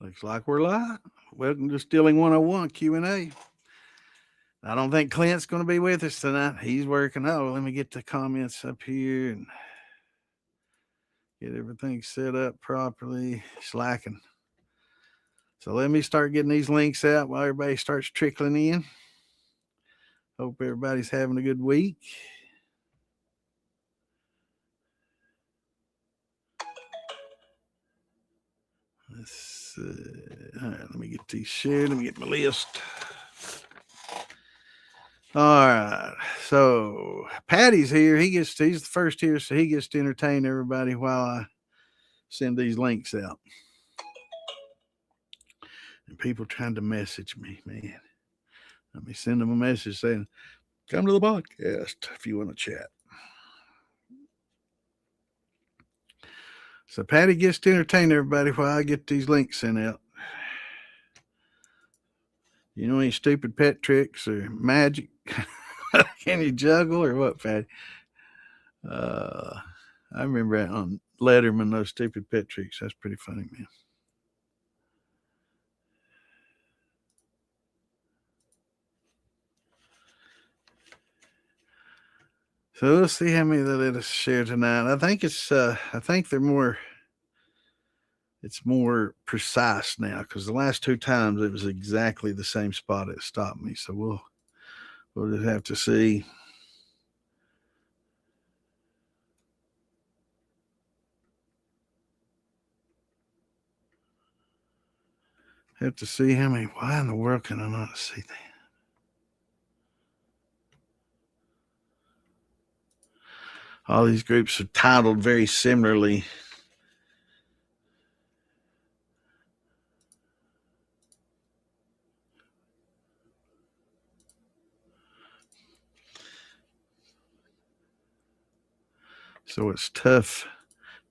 Looks like we're live. Welcome to Distilling 101 Q&A. I don't think Clint's going to be with us tonight. He's working. Oh, let me get the comments up here and get everything set up properly. Slacking. So let me start getting these links out while everybody starts trickling in. Hope everybody's having a good week. Let's all right, let me get these shared. Let me get my list. All right. So Patty's here. He's the first here, so he gets to entertain everybody while I send these links out. And people trying to message me, man. Let me send them a message saying, come to the podcast if you want to chat. So Patty gets to entertain everybody while I get these links sent out. You know any stupid pet tricks or magic? Can you juggle or what, Patty? I remember that on Letterman, those stupid pet tricks. That's pretty funny, man. So let's see how many they let us share tonight. I think they're more. It's more precise now because the last two times it was exactly the same spot it stopped me. So we'll just have to see. Have to see how many. Why in the world can I not see that? All these groups are titled very similarly. So it's tough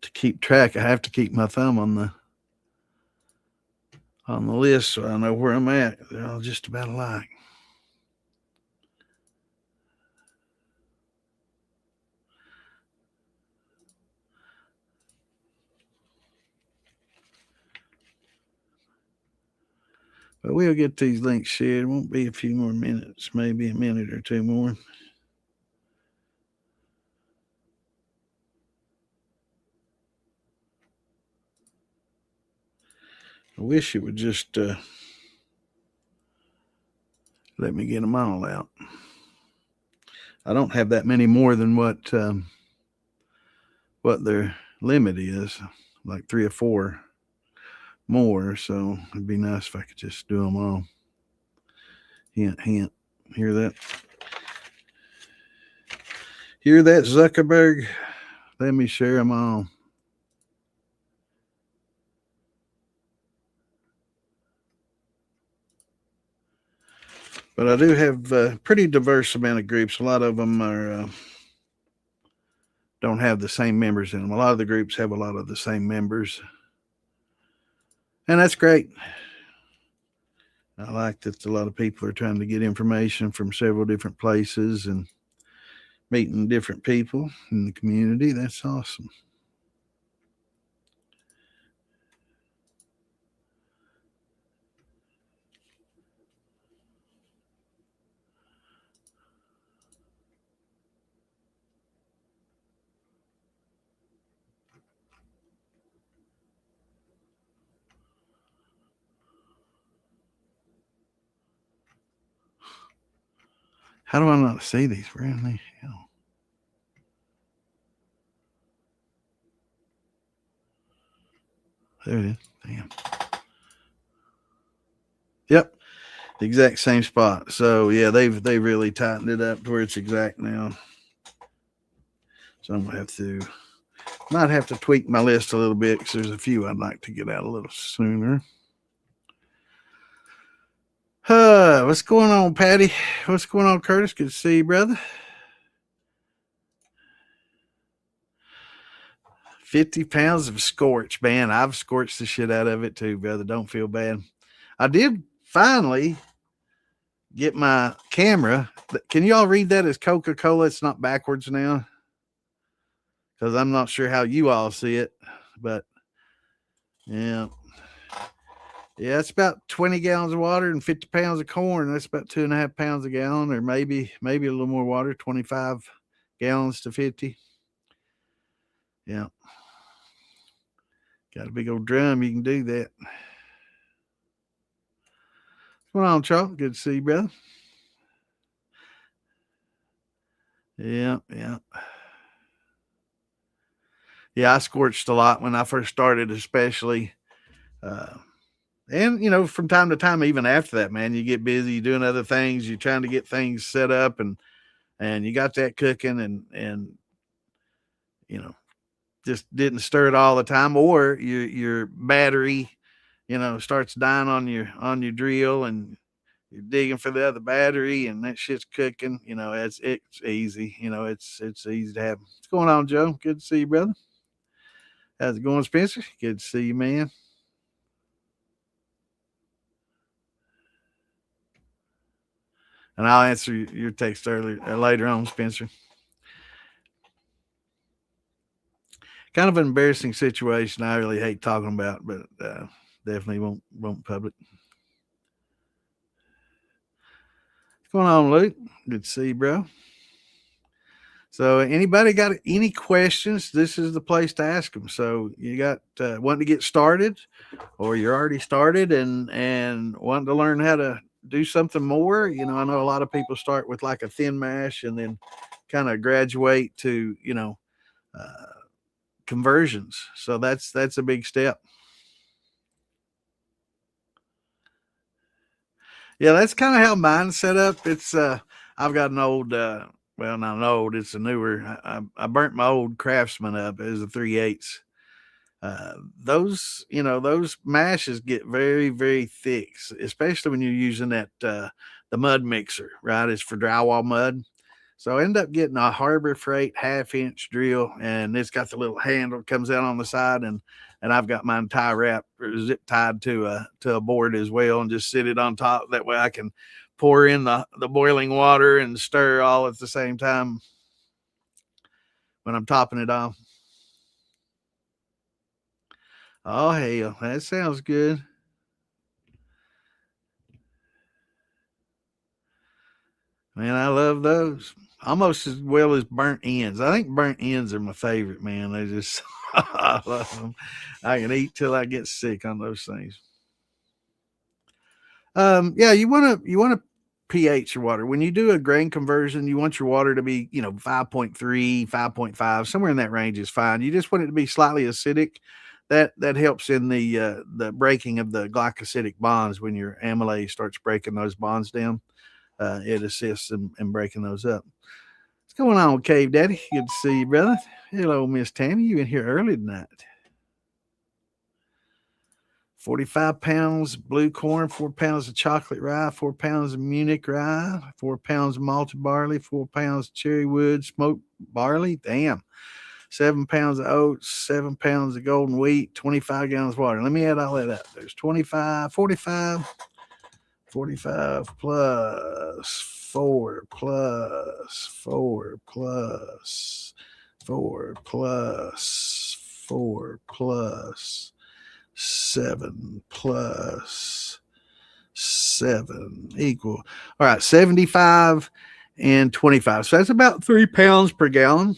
to keep track. I have to keep my thumb on the list so I know where I'm at. They're all just about alike. But we'll get these links shared. It won't be a few more minutes, maybe a minute or two more. I wish it would just let me get them all out. I don't have that many more than what their limit is, like 3 or 4 more. So it'd be nice if I could just do them all. Hint, hint. Hear that? Hear that, Zuckerberg? Let me share them all. But I do have a pretty diverse amount of groups. A lot of them are don't have the same members in them. A lot of the groups have a lot of the same members, and that's great. I like that a lot of people are trying to get information from several different places and meeting different people in the community. That's awesome. How do I not see these? Where in the hell? There it is. Damn. Yep. The exact same spot. So yeah, they've really tightened it up to where it's exact now. So I'm gonna might have to tweak my list a little bit because there's a few I'd like to get out a little sooner. What's going on, Patty? What's going on, Curtis? Good to see you, brother. 50 pounds of scorch, man. I've scorched the shit out of it too, brother. Don't feel bad. I did finally get my camera. Can y'all read that as Coca-Cola? It's not backwards now. Because I'm not sure how you all see it. But yeah. Yeah, it's about 20 gallons of water and 50 pounds of corn. That's about 2.5 pounds a gallon, or maybe a little more water, 25 gallons to 50. Yeah. Got a big old drum. You can do that. What's going on, Charles? Good to see you, brother. Yeah, yeah. Yeah, I scorched a lot when I first started, especially. Uh, and, from time to time, even after that, man, you get busy doing other things. You're trying to get things set up and you got that cooking and, just didn't stir it all the time, or your battery, starts dying on your drill, and you're digging for the other battery, and that shit's cooking. It's easy. It's easy to happen. What's going on, Joe? Good to see you, brother. How's it going, Spencer? Good to see you, man. And I'll answer your text later on, Spencer. Kind of an embarrassing situation. I really hate talking about, but definitely won't public. What's going on, Luke? Good to see you, bro. So, anybody got any questions? This is the place to ask them. So, you got wanting to get started, or you're already started and wanting to learn how to do something more. I know a lot of people start with like a thin mash and then kind of graduate to uh, conversions. So that's a big step. Yeah, that's kind of how mine's set up. It's I've got an old well, not an old, it's a newer. I burnt my old Craftsman up as a 3/8. Those mashes get very, very thick, especially when you're using that the mud mixer, right? It's for drywall mud. So I end up getting a Harbor Freight 1/2 inch drill, and it's got the little handle that comes out on the side, and I've got mine tie wrapped or zip tied to a board as well, and just sit it on top. That way I can pour in the boiling water and stir all at the same time when I'm topping it off. Oh hell, that sounds good. Man, I love those almost as well as burnt ends. I think burnt ends are my favorite, man. They just, I love them. I can eat till I get sick on those things. Yeah, you want to pH your water when you do a grain conversion. You want your water to be 5.3, 5.5, somewhere in that range is fine. You just want it to be slightly acidic. That helps in the breaking of the glycosidic bonds when your amylase starts breaking those bonds down. It assists in breaking those up. What's going on, Cave Daddy? Good to see you, brother. Hello, Miss Tammy. You in here early tonight? 45 pounds blue corn, 4 pounds of chocolate rye, 4 pounds of Munich rye, 4 pounds of malted barley, 4 pounds of cherry wood smoked barley. Damn. 7 pounds of oats, 7 pounds of golden wheat, 25 gallons of water. Let me add all that up. There's 25, 45, 45 plus 4 plus 4 plus 4 plus 4 plus 7 plus 7 equal. All right, 75 and 25. So that's about 3 pounds per gallon.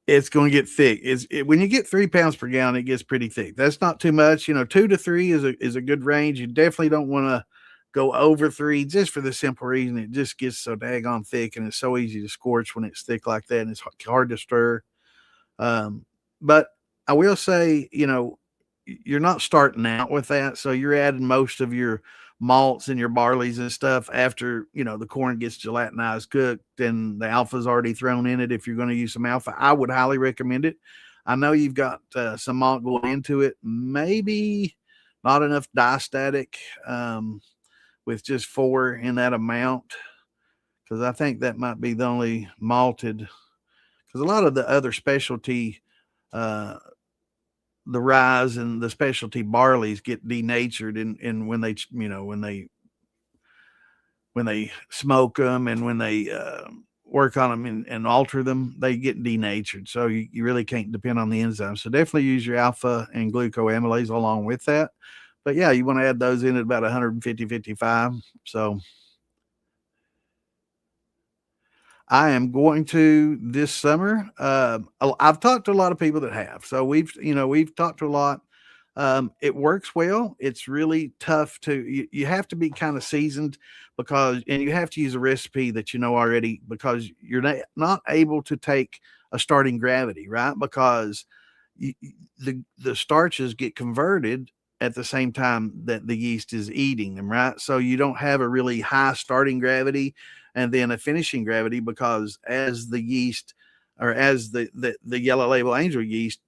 It's going to get thick. When you get 3 pounds per gallon, it gets pretty thick. That's not too much. 2 to 3 is a good range. You definitely don't want to go over 3, just for the simple reason it just gets so daggone thick, and it's so easy to scorch when it's thick like that, and it's hard to stir. But I will say, you're not starting out with that, so you're adding most of your malts and your barleys and stuff after the corn gets gelatinized, cooked, and the alpha's already thrown in it. If you're going to use some alpha, I would highly recommend it. I know you've got some malt going into it, maybe not enough diastatic with just 4 in that amount, because I think that might be the only malted, because a lot of the other specialty the rye and the specialty barleys get denatured and when they when they smoke them, and when they work on them and alter them, they get denatured. So you really can't depend on the enzymes. So definitely use your alpha and glucoamylase along with that. But yeah, you want to add those in at about 150, 55. So I am going to this summer. I've talked to a lot of people that have. So we've talked to a lot. It works well. It's really tough you have to be kind of seasoned and you have to use a recipe that you know already, because you're not able to take a starting gravity, right? Because the starches get converted at the same time that the yeast is eating them, right? So you don't have a really high starting gravity and then a finishing gravity, because as the yeast, or as the Yellow Label Angel yeast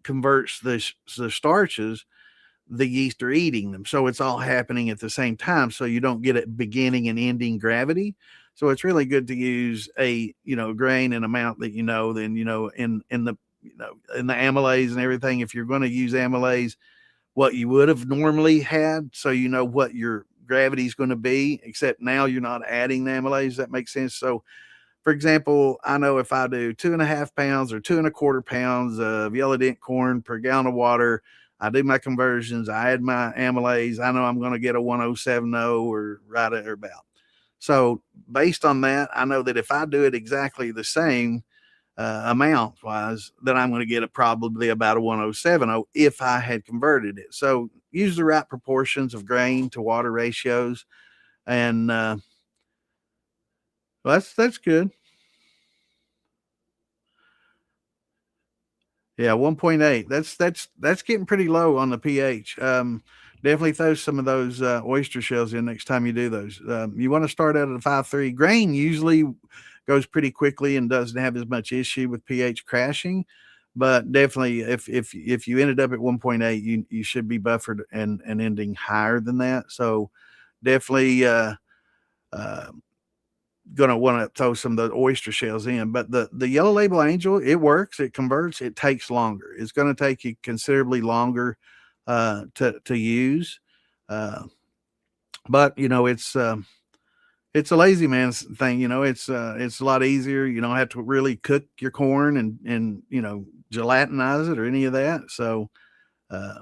converts the starches, the yeast are eating them. So it's all happening at the same time. So you don't get a beginning and ending gravity. So it's really good to use a grain and amount that then in the in the amylase and everything. If you're going to use amylase, what you would have normally had, so you know what your gravity is going to be, except now you're not adding the amylase. That makes sense. So for example, I know if I do 2.5 pounds or 2.25 pounds of yellow dent corn per gallon of water, I do my conversions, I add my amylase, I know I'm going to get a 1070 or right or about. So based on that, I know that if I do it exactly the same amount wise, then I'm going to get probably about a 1070 if I had converted it. So use the right proportions of grain to water ratios, and well, that's good. Yeah, 1.8. That's getting pretty low on the pH. Definitely throw some of those oyster shells in next time you do those. You want to start out at a 5.3. Grain usually goes pretty quickly and doesn't have as much issue with pH crashing, but definitely if you ended up at 1.8, you should be buffered and ending higher than that. So definitely uh, gonna want to throw some of the oyster shells in. But the Yellow Label Angel, it works, it converts, it takes longer. It's going to take you considerably longer to use. Uh, but it's a lazy man's thing. It's a lot easier. You don't have to really cook your corn and gelatinize it or any of that. So uh,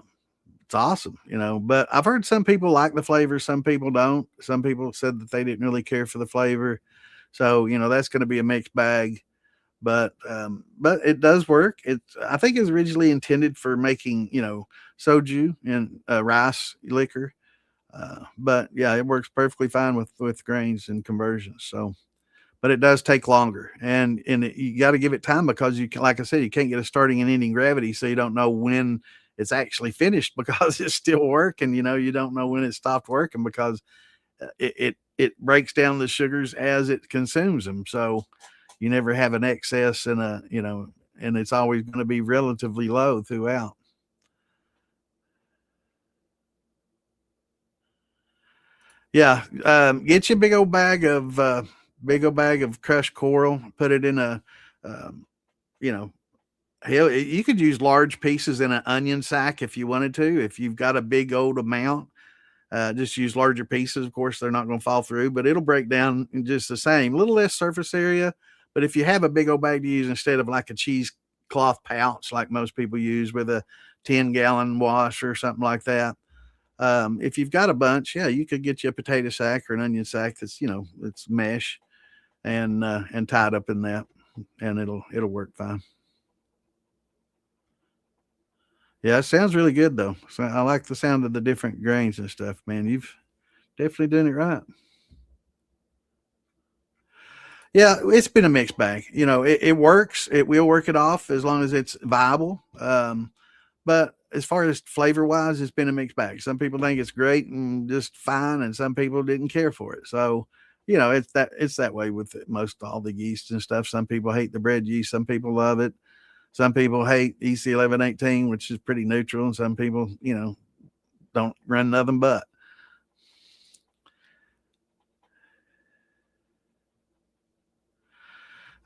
it's awesome. But I've heard some people like the flavor, some people don't. Some people said that they didn't really care for the flavor. So, that's going to be a mixed bag, but it does work. I think it's originally intended for making, soju and rice liquor. But yeah, it works perfectly fine with grains and conversions. So, but it does take longer, and you got to give it time, because like I said, you can't get a starting and ending gravity. So you don't know when it's actually finished because it's still working. You don't know when it stopped working, because it breaks down the sugars as it consumes them. So you never have an excess and it's always going to be relatively low throughout. Yeah. Get you a big old bag of crushed coral, put it in um, you know, hell, you could use large pieces in an onion sack if you wanted to, if you've got a big old amount. Just use larger pieces. Of course, they're not going to fall through, but it'll break down in just the same. A little less surface area. But if you have a big old bag to use instead of like a cheesecloth pouch like most people use with a 10-gallon wash or something like that, if you've got a bunch, yeah, you could get you a potato sack or an onion sack that's it's mesh and tied up in that, and it'll work fine. Yeah, it sounds really good though. So I like the sound of the different grains and stuff, man. You've definitely done it right. Yeah, it's been a mixed bag. It works. It will work it off as long as it's viable. But as far as flavor wise, it's been a mixed bag. Some people think it's great and just fine, and some people didn't care for it. So, it's that way with most all the yeast and stuff. Some people hate the bread yeast. Some people love it. Some people hate EC 1118, which is pretty neutral, and some people, don't run nothing but.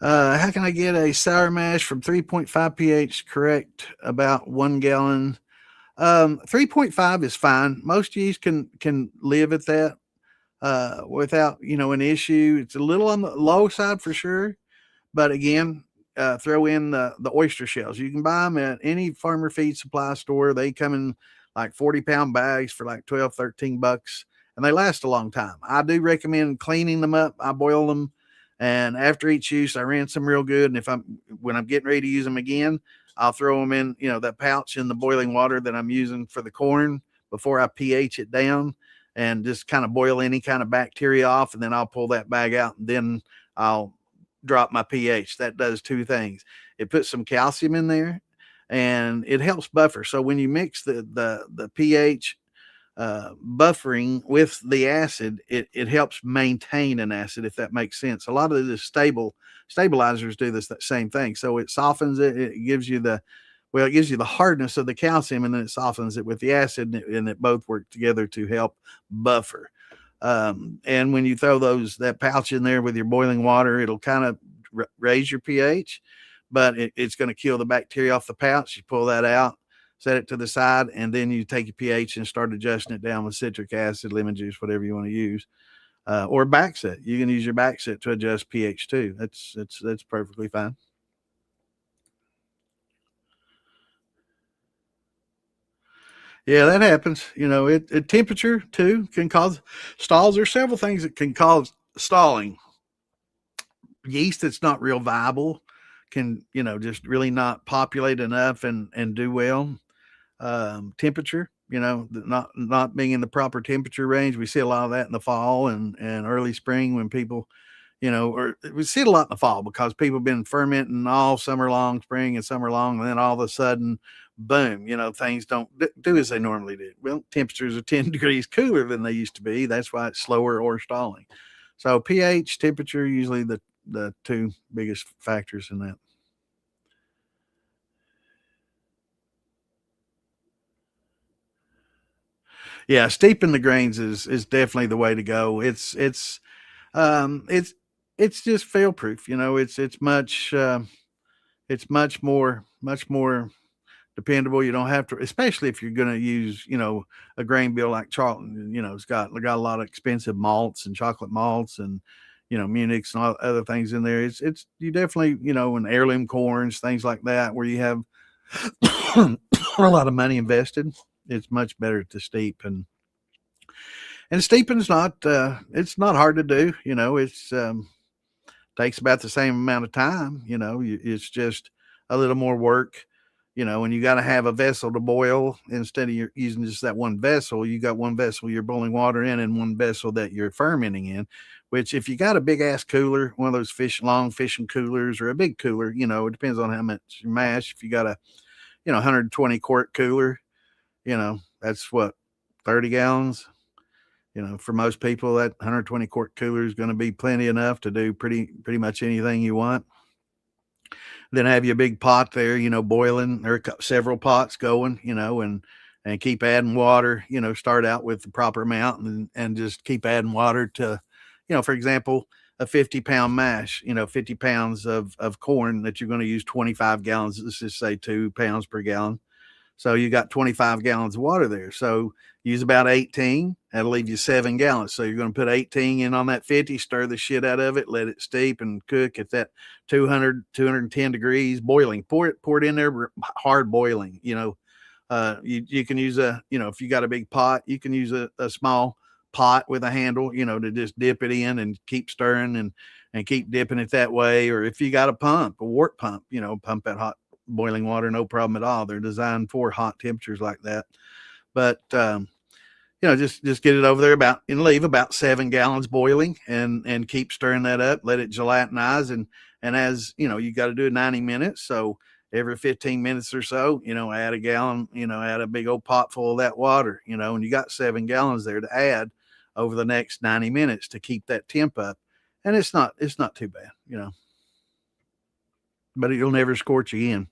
How can I get a sour mash from 3.5 pH correct about 1 gallon? 3.5 is fine. Most yeast can live at that without an issue. It's a little on the low side for sure, but again, throw in the oyster shells. You can buy them at any farmer feed supply store. They come in like 40-pound bags for like 12, $13, and they last a long time. I do recommend cleaning them up. I boil them, and after each use, I rinse them real good. And when I'm getting ready to use them again, I'll throw them in, that pouch in the boiling water that I'm using for the corn before I pH it down, and just kind of boil any kind of bacteria off. And then I'll pull that bag out, and then I'll drop my pH. That does two things. It puts some calcium in there, and it helps buffer. So when you mix the pH buffering with the acid, it helps maintain an acid, if that makes sense. A lot of the stabilizers do that same thing. So it softens it. It gives you the hardness of the calcium, and then it softens it with the acid, and it both work together to help buffer. And when you throw that pouch in there with your boiling water, it'll kind of raise your pH, but it's going to kill the bacteria off the pouch. You pull that out, set it to the side, and then you take your pH and start adjusting it down with citric acid, lemon juice, whatever you want to use, or back set. You can use your back set to adjust pH too. That's perfectly fine. Yeah, that happens. Temperature too can cause stalls. There's several things that can cause stalling. Yeast that's not real viable can, just really not populate enough and do well. Temperature, not being in the proper temperature range. We see a lot of that in the fall and early spring when people, or we see it a lot in the fall because people have been fermenting all summer long, spring and summer long, and then all of a sudden, boom, things don't do as they normally do. Well, temperatures are 10 degrees cooler than they used to be. That's why it's slower or stalling. So pH, temperature, usually the two biggest factors in that. Yeah, steeping the grains is definitely the way to go. Um it's it's just fail proof. It's much more dependable. You don't have to, especially if you're going to use, a grain bill like Charlton. It's got a lot of expensive malts and chocolate malts and Munich's and all other things in there. It's you definitely, and heirloom corns, things like that, where you have a lot of money invested. It's much better to steep, and steeping's not it's not hard to do. It's takes about the same amount of time. It's just a little more work. And you got to have a vessel to boil instead of using just that one vessel. You got one vessel you're boiling water in, and one vessel that you're fermenting in. Which, if you got a big ass cooler, one of those long fishing coolers, or a big cooler, it depends on how much mash. If you got a 120 quart cooler, that's what, 30 gallons. For most people, that 120 quart cooler is going to be plenty enough to do pretty much anything you want. Then have your big pot there, boiling, or several pots going, and keep adding water. Start out with the proper amount, and just keep adding water to, for example, a 50-pound mash, 50 pounds of corn that you're going to use 25 gallons. Let's just say 2 pounds per gallon. So you got 25 gallons of water there. So use about 18. That'll leave you 7 gallons. So you're going to put 18 in on that 50, stir the shit out of it, let it steep and cook at that 210 degrees boiling. Pour it in there hard boiling. You can use if you got a big pot, you can use a small pot with a handle, to just dip it in and keep stirring and keep dipping it that way. Or if you got a wort pump, pump that hot boiling water, no problem at all. They're designed for hot temperatures like that. But just get it over there and leave about 7 gallons boiling, and keep stirring that up. Let it gelatinize, and as you got to do 90 minutes. So every 15 minutes or so, add a gallon, add a big old pot full of that water, and you got 7 gallons there to add over the next 90 minutes to keep that temp up. And it's not too bad, but it'll never scorch again.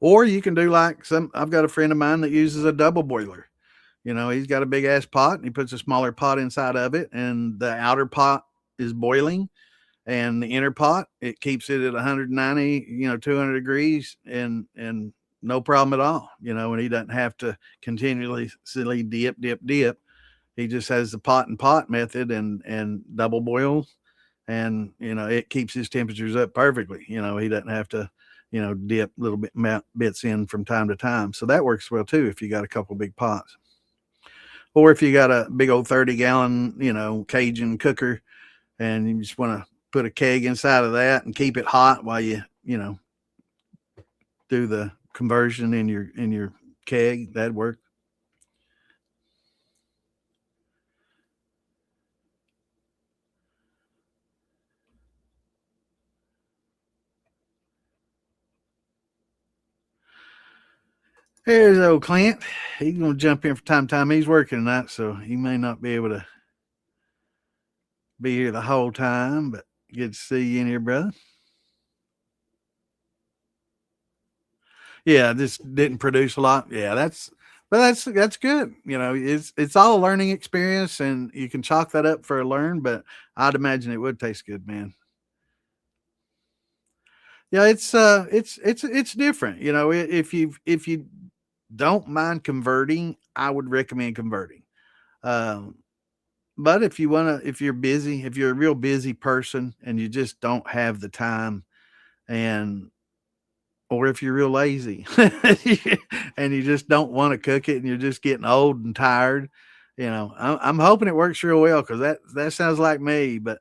Or you can do like I've got a friend of mine that uses a double boiler. He's got a big ass pot, and he puts a smaller pot inside of it, and the outer pot is boiling, and the inner pot, it keeps it at 190, 200 degrees, and no problem at all. And he doesn't have to continually dip. He just has the pot and pot method, and double boils, and it keeps his temperatures up perfectly. He doesn't have to dip little bits in from time to time. So that works well too if you got a couple big pots. Or if you got a big old 30-gallon, Cajun cooker, and you just want to put a keg inside of that and keep it hot while you do the conversion in your keg, that'd work. There's old Clint. He's gonna jump in from time to time. He's working tonight, so he may not be able to be here the whole time, but good to see you in here, brother. Yeah, this didn't produce a lot. Yeah, that's good. It's all a learning experience, and you can chalk that up for a learn. But I'd imagine it would taste good, man. Yeah, it's different. If you don't mind converting, I would recommend converting. Um, but if you're busy, if you're a real busy person and you just don't have the time, and or if you're real lazy and you just don't want to cook it and you're just getting old and tired, I'm hoping it works real well because that sounds like me. But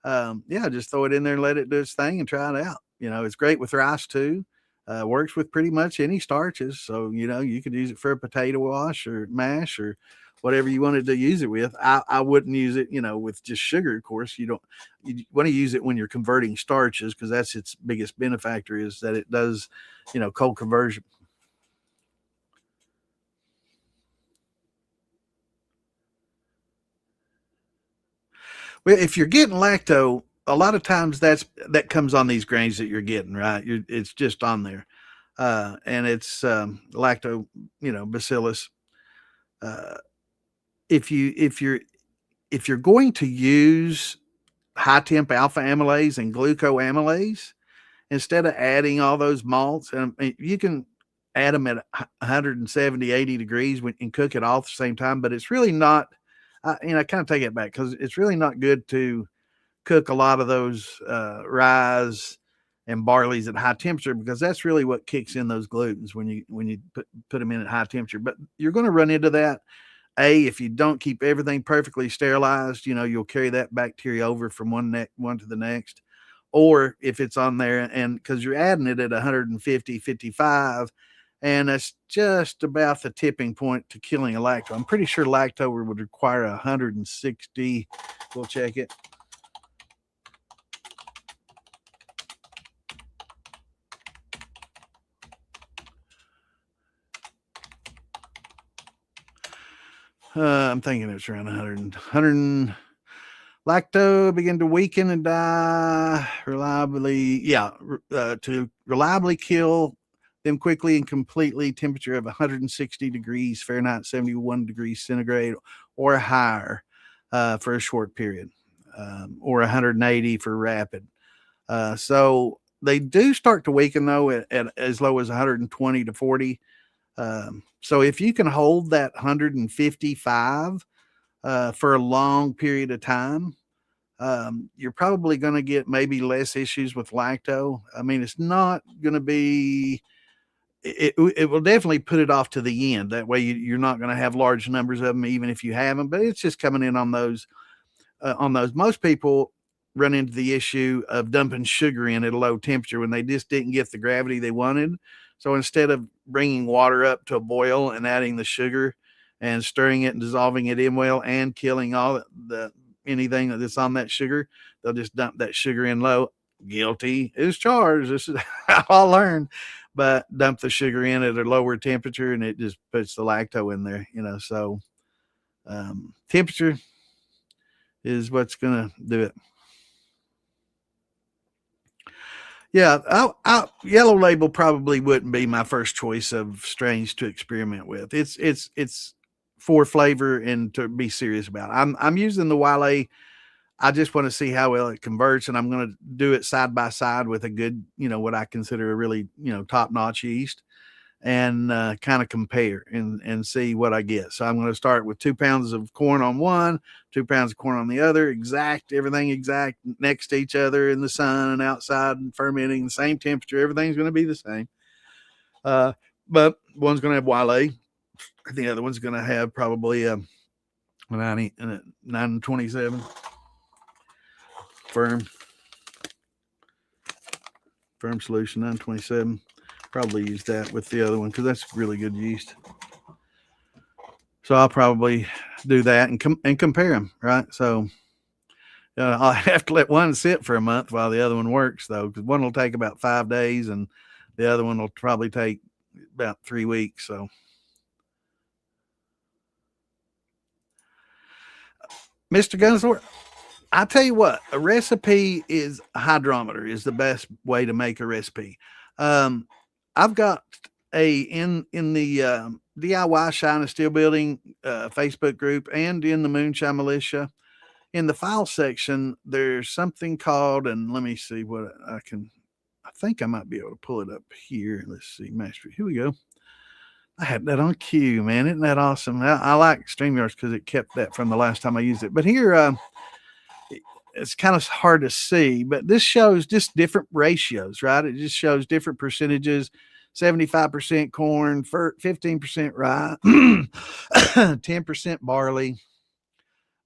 yeah, just throw it in there and let it do its thing and try it out. It's great with rice too. Works with pretty much any starches. So, you could use it for a potato wash or mash or whatever you wanted to use it with. I wouldn't use it, with just sugar. Of course, you want to use it when you're converting starches because that's its biggest benefactor is that it does, cold conversion. Well, if you're getting lacto, a lot of times that comes on these grains that you're getting, right? It's just on there, and it's lacto, bacillus. Uh, if you're going to use high temp alpha amylase and glucoamylase instead of adding all those malts, and you can add them at 170, 80 degrees and cook it all at the same time, but it's really not. I kind of take it back because it's really not good to cook a lot of those rye and barleys at high temperature because that's really what kicks in those glutens when you put them in at high temperature. But you're going to run into that. If you don't keep everything perfectly sterilized, you'll carry that bacteria over from one to the next. Or if it's on there and because you're adding it at 150, 55, and that's just about the tipping point to killing a lacto. I'm pretty sure lacto would require 160. We'll check it. I'm thinking it's around 100. Lacto begin to weaken and die reliably. Yeah, to reliably kill them quickly and completely, temperature of 160 degrees Fahrenheit, 71 degrees centigrade, or higher for a short period, or 180 for rapid. So they do start to weaken though at as low as 120 to 40. So if you can hold that 155 for a long period of time, you're probably going to get maybe less issues with lacto. I mean, it's not going to be. It will definitely put it off to the end. That way, you're not going to have large numbers of them, even if you have them. But it's just coming in on those. Most people run into the issue of dumping sugar in at a low temperature when they just didn't get the gravity they wanted. So instead of bringing water up to a boil and adding the sugar and stirring it and dissolving it in well and killing all the anything that's on that sugar, they'll just dump that sugar in low. Guilty is charged. This is how I learned. But dump the sugar in at a lower temperature and it just puts the lacto in there, So temperature is what's going to do it. Yeah, Yellow Label probably wouldn't be my first choice of strains to experiment with. It's for flavor and to be serious about. I'm using the Wale. I just want to see how well it converts, and I'm going to do it side by side with a good, what I consider a really, top notch yeast, and kind of compare and see what I get. So I'm going to start with 2 pounds of corn on one, 2 pounds of corn on the other, everything exact next to each other in the sun and outside and fermenting, the same temperature. Everything's going to be the same. But one's going to have Wale. The other one's going to have probably a 927 firm solution, 927. Probably use that with the other one because that's really good yeast. So I'll probably do that and compare them, right? So I'll have to let one sit for a month while the other one works, though, because one will take about 5 days and the other one will probably take about 3 weeks. So Mr. Gunsworth, I tell you what, a recipe is a hydrometer is the best way to make a recipe. I've got in the DIY Shine and Steel Building Facebook group and in the Moonshine Militia. In the file section, there's something called, and let me see what I think I might be able to pull it up here. Let's see, mastery. Here we go. I had that on cue, man. Isn't that awesome? I like StreamYards because it kept that from the last time I used it. But here, it's kind of hard to see, but this shows just different ratios, right? It just shows different percentages, 75% corn, 15% rye, 10% barley.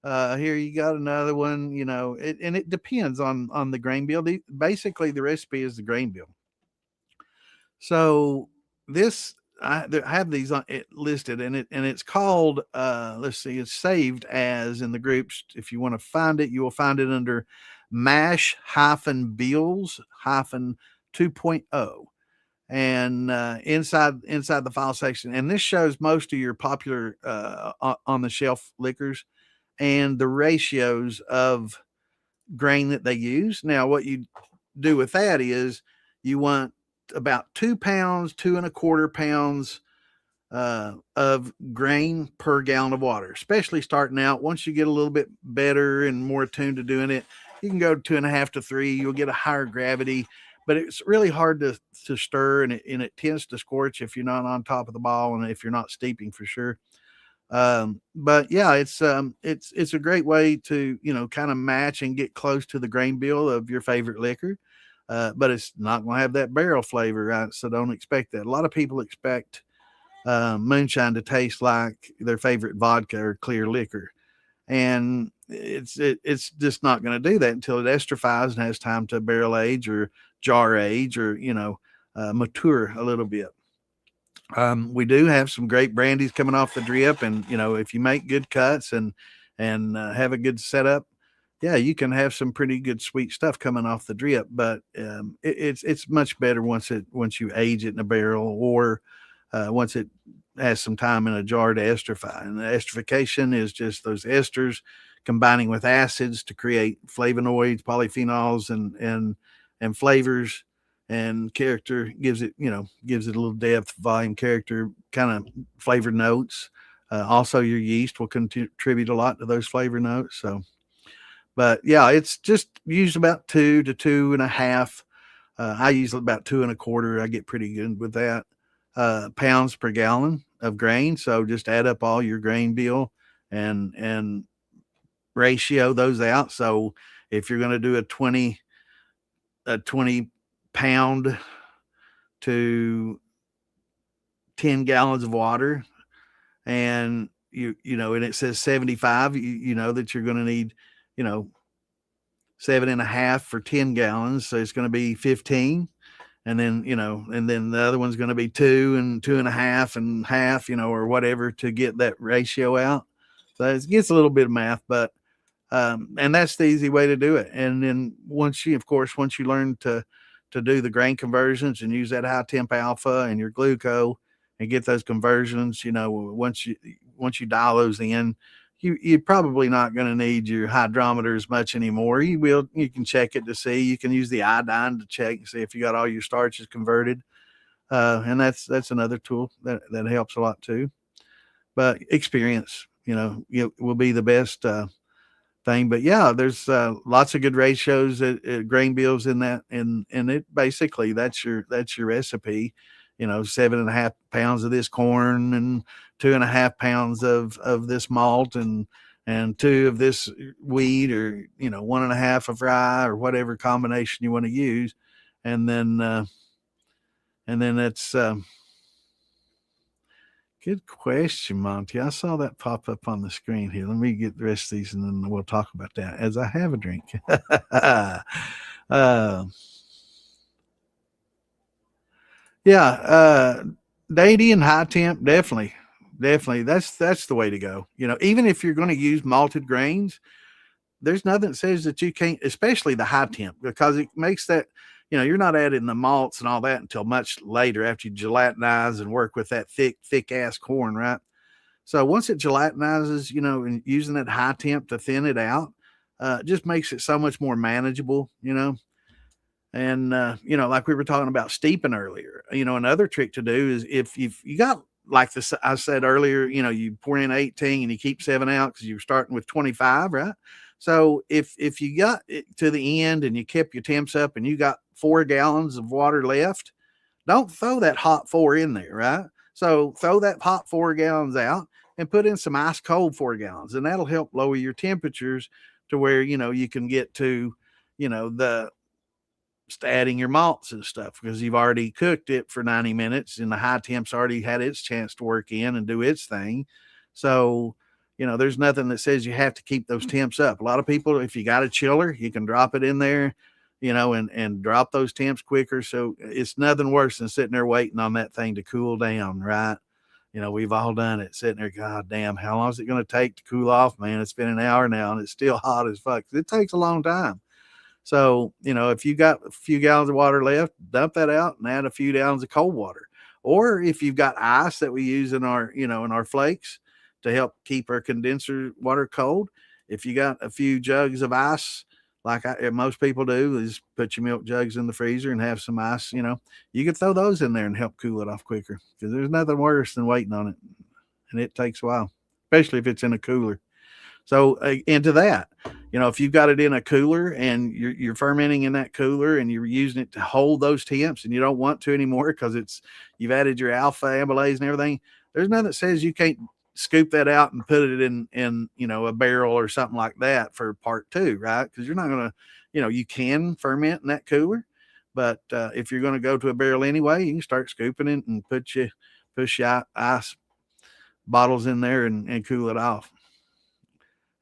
Here you got another one, and it depends on the grain bill. Basically, the recipe is the grain bill. So this, I have these on it listed, and it's called. Let's see, it's saved as in the groups. If you want to find it, you will find it under mash-bills 2.0. And inside the file section, and this shows most of your popular on the shelf liquors and the ratios of grain that they use. Now, what you do with that is you want about 2 pounds, 2.25 pounds of grain per gallon of water, especially starting out. Once you get a little bit better and more attuned to doing it, you can go 2.5 to 3. You'll get a higher gravity, but it's really hard to stir, and it tends to scorch if you're not on top of the ball and if you're not steeping for sure. But yeah, it's a great way to, kind of match and get close to the grain bill of your favorite liquor. But it's not going to have that barrel flavor, right? So don't expect that. A lot of people expect moonshine to taste like their favorite vodka or clear liquor, and it's just not going to do that until it esterifies and has time to barrel age or jar age or mature a little bit. We do have some great brandies coming off the drip, and if you make good cuts and have a good setup, yeah, you can have some pretty good sweet stuff coming off the drip. But it's much better once you age it in a barrel, or once it has some time in a jar to esterify. And the esterification is just those esters combining with acids to create flavonoids, polyphenols, and flavors and character. Gives it a little depth, volume, character, kind of flavor notes. Also, your yeast will contribute a lot to those flavor notes. So, but yeah, it's just used about 2 to 2.5. I use about 2.25. I get pretty good with that. Pounds per gallon of grain. So just add up all your grain bill and ratio those out. So if you're going to do a 20 pound to 10 gallons of water, and and it says 75, you know that you're going to need 7.5 for 10 gallons. So it's going to be 15. And then, and then the other one's going to be 2 and 2.5 and half, or whatever to get that ratio out. So it gets a little bit of math, but, and that's the easy way to do it. And then once you learn to do the grain conversions and use that high temp alpha and your gluco and get those conversions, once you dial those in, you're probably not going to need your hydrometer as much anymore. You can check it to see. You can use the iodine to check and see if you got all your starches converted. And that's another tool that helps a lot too. But experience, will be the best thing. But yeah, there's lots of good ratios at grain bills in that, and it basically that's your recipe. 7.5 pounds of this corn and 2.5 pounds of this malt and 2 of this wheat, or 1.5 of rye, or whatever combination you want to use. And then it's good question, Monty. I saw that pop up on the screen here. Let me get the rest of these, and then we'll talk about that as I have a drink. Yeah, dainty and high temp, definitely, definitely. That's the way to go. Even if you're going to use malted grains, there's nothing that says that you can't, especially the high temp, because it makes that, you're not adding the malts and all that until much later after you gelatinize and work with that thick ass corn, right? So once it gelatinizes, and using that high temp to thin it out, it just makes it so much more manageable. And like we were talking about steeping earlier, another trick to do is if you got, like this I said earlier, you pour in 18 and you keep 7 out because you're starting with 25, right? So if you got it to the end and you kept your temps up and you got 4 gallons of water left, don't throw that hot 4 in there, right? So throw that hot 4 gallons out and put in some ice cold 4 gallons, and that'll help lower your temperatures to where you can get to the adding your malts and stuff, because you've already cooked it for 90 minutes and the high temp's already had its chance to work in and do its thing. So, there's nothing that says you have to keep those temps up. A lot of people, if you got a chiller, you can drop it in there, and drop those temps quicker. So it's nothing worse than sitting there waiting on that thing to cool down, right? We've all done it, sitting there, God damn, how long is it going to take to cool off, man? It's been an hour now and it's still hot as fuck. It takes a long time. So, if you got a few gallons of water left, dump that out and add a few gallons of cold water. Or if you've got ice that we use in our flakes to help keep our condenser water cold, if you got a few jugs of ice, like most people do, is put your milk jugs in the freezer and have some ice, you can throw those in there and help cool it off quicker, because there's nothing worse than waiting on it. And it takes a while, especially if it's in a cooler. So into that, if you've got it in a cooler and you're fermenting in that cooler and you're using it to hold those temps and you don't want to anymore because you've added your alpha amylase and everything, there's nothing that says you can't scoop that out and put it in a barrel or something like that for part 2, right? Because you're not going to, you can ferment in that cooler, but if you're going to go to a barrel anyway, you can start scooping it and push your ice bottles in there and cool it off.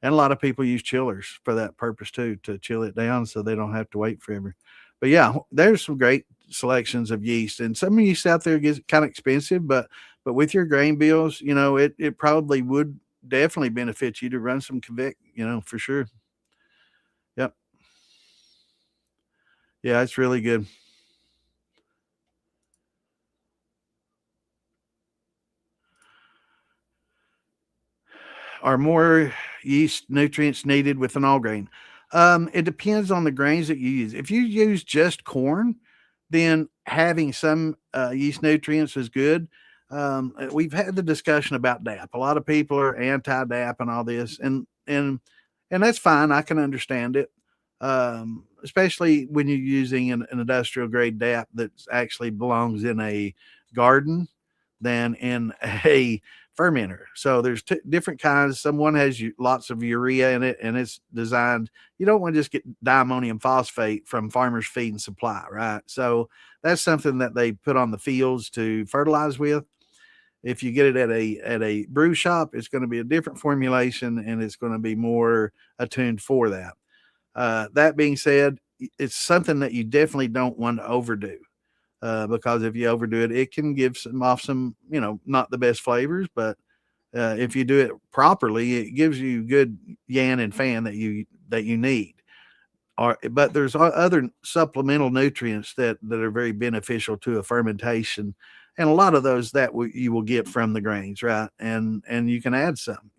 And a lot of people use chillers for that purpose too, to chill it down so they don't have to wait forever. But yeah, there's some great selections of yeast, and some yeast out there gets kind of expensive, but with your grain bills, it probably would definitely benefit you to run some Quebec, for sure. Yep. Yeah, it's really good. Are more yeast nutrients needed with an all grain? It depends on the grains that you use. If you use just corn, then having some yeast nutrients is good. We've had the discussion about DAP. A lot of people are anti-DAP and all this, and that's fine. I can understand it, especially when you're using an industrial grade DAP that actually belongs in a garden than in a fermenter. So there's different kinds. Someone has lots of urea in it, and it's designed. You don't want to just get diammonium phosphate from Farmers Feed and Supply, right? So that's something that they put on the fields to fertilize with. If you get it at a brew shop, it's going to be a different formulation, and it's going to be more attuned for that. That being said, it's something that you definitely don't want to overdo. Because if you overdo it, it can give some, not the best flavors, but if you do it properly, it gives you good yan and fan that you need. But there's other supplemental nutrients that are very beneficial to a fermentation, and a lot of those that you will get from the grains, right? And you can add some,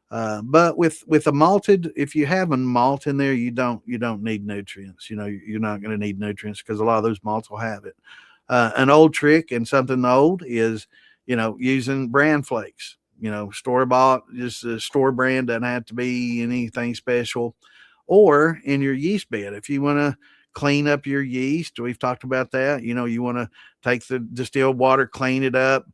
but with a malted, if you have a malt in there, you don't need nutrients. You're not going to need nutrients because a lot of those malts will have it. An old trick and something old is, using bran flakes. Store bought, just a store brand, doesn't have to be anything special. Or in your yeast bed, if you want to clean up your yeast, we've talked about that. You want to take the distilled water, clean it up,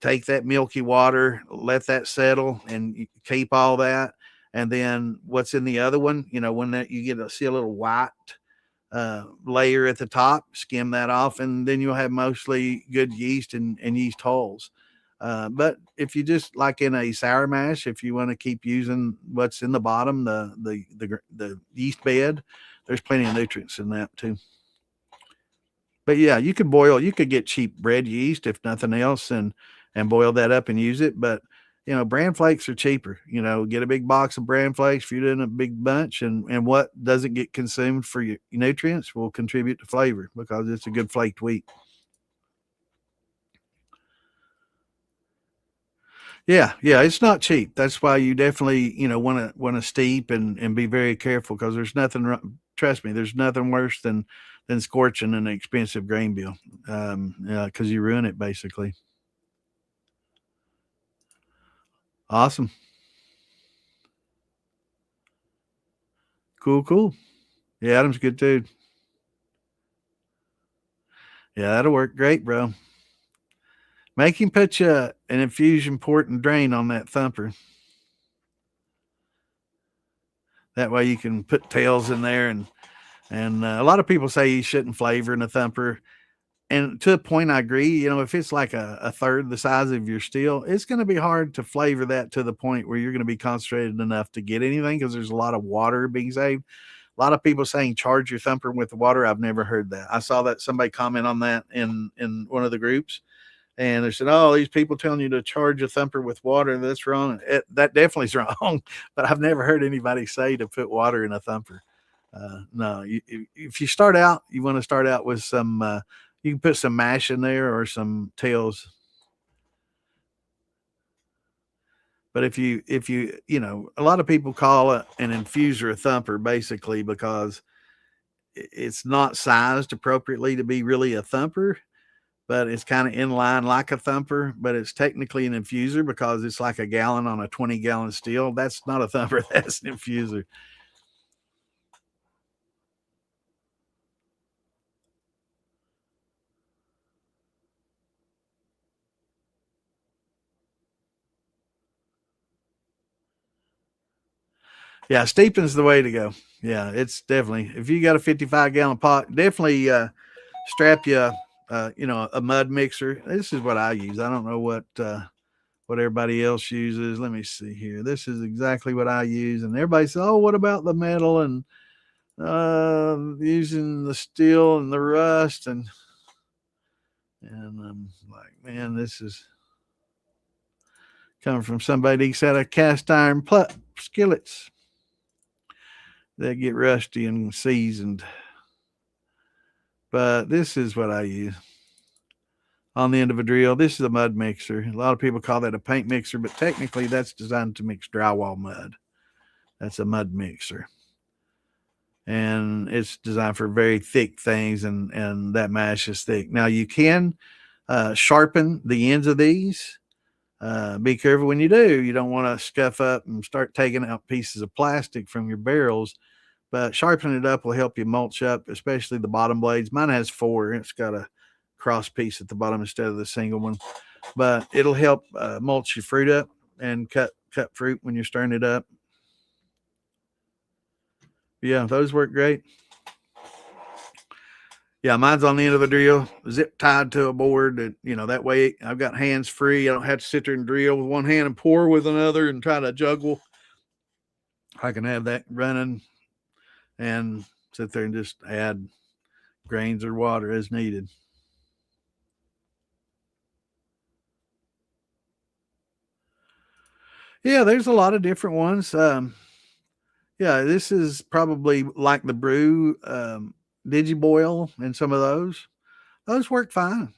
take that milky water, let that settle, and you keep all that. And then what's in the other one, when that you see a little white layer at the top, skim that off, and then you'll have mostly good yeast and yeast hulls. But if you just like in a sour mash, if you want to keep using what's in the bottom, the yeast bed, there's plenty of nutrients in that too. But yeah, you could get cheap bread yeast if nothing else, and boil that up and use it. But bran flakes are cheaper. Get a big box of bran flakes if you're doing a big bunch, and what doesn't get consumed for your nutrients will contribute to flavor because it's a good flaked wheat. Yeah, it's not cheap. That's why you definitely want to steep and be very careful, because there's nothing. Trust me, there's nothing worse than scorching an expensive grain bill, because you ruin it basically. Awesome, cool. Yeah, Adam's good too. Yeah, that'll work great, bro. Make him put you an infusion port and drain on that thumper. That way you can put tails in there, and a lot of people say you shouldn't flavor in a thumper. And to a point, I agree. If it's like a third the size of your steel, it's going to be hard to flavor that to the point where you're going to be concentrated enough to get anything, because there's a lot of water being saved. A lot of people saying charge your thumper with water. I've never heard that. I saw that somebody comment on that in one of the groups, and they said, "Oh, these people telling you to charge a thumper with water, that's wrong." That definitely is wrong, but I've never heard anybody say to put water in a thumper. No, if you start out, you want to start out with some. You can put some mash in there or some tails. But if you, a lot of people call it an infuser a thumper basically because it's not sized appropriately to be really a thumper, but it's kind of in line like a thumper, but it's technically an infuser because it's like a gallon on a 20-gallon steel. That's not a thumper. That's an infuser. Yeah, steeping's the way to go. Yeah, it's definitely, if you got a 55-gallon pot, definitely strap you a mud mixer. This is what I use. I don't know what everybody else uses. Let me see here. This is exactly what I use. And everybody says, "Oh, what about the metal and using the steel and the rust?" And I'm like, man, this is coming from somebody who's had a cast iron skillets that get rusty and seasoned. But this is what I use on the end of a drill. This is a mud mixer. A lot of people call that a paint mixer, but technically that's designed to mix drywall mud. That's a mud mixer. And it's designed for very thick things, and that mash is thick. Now you can sharpen the ends of these. Be careful when you do. You don't want to scuff up and start taking out pieces of plastic from your barrels, but sharpening it up will help you mulch up, especially the bottom blades. Mine has 4. It's got a cross piece at the bottom instead of the single one, but it'll help mulch your fruit up and cut fruit when you're stirring it up. Yeah, those work great. Yeah, mine's on the end of the drill, zip tied to a board. That way I've got hands free. I don't have to sit there and drill with one hand and pour with another and try to juggle. I can have that running and sit there and just add grains or water as needed. Yeah, there's a lot of different ones. Yeah, this is probably like the brew Digiboil and some of those work fine.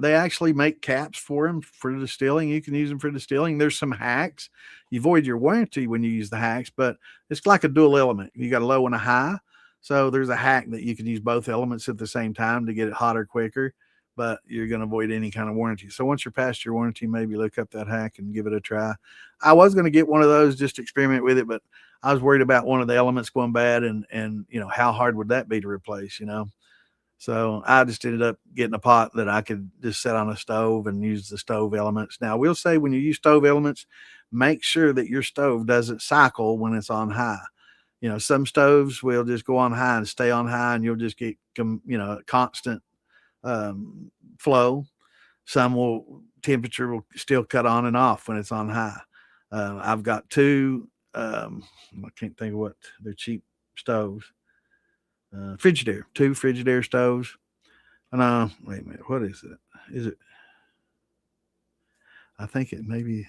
They actually make caps for them for distilling. You can use them for distilling. There's some hacks. You void your warranty when you use the hacks, but it's like a dual element. You got a low and a high. So there's a hack that you can use both elements at the same time to get it hotter quicker, but you're going to avoid any kind of warranty. So once you're past your warranty, maybe look up that hack and give it a try. I was going to get one of those just to experiment with it, but I was worried about one of the elements going bad, and how hard would that be to replace? So I just ended up getting a pot that I could just set on a stove and use the stove elements. Now, I will say when you use stove elements, make sure that your stove doesn't cycle when it's on high. Some stoves will just go on high and stay on high, and you'll just get, constant flow. Some temperature will still cut on and off when it's on high. I've got two, I can't think of what they're cheap stoves. Two Frigidaire stoves. And wait a minute, what is it? Is it? I think it maybe.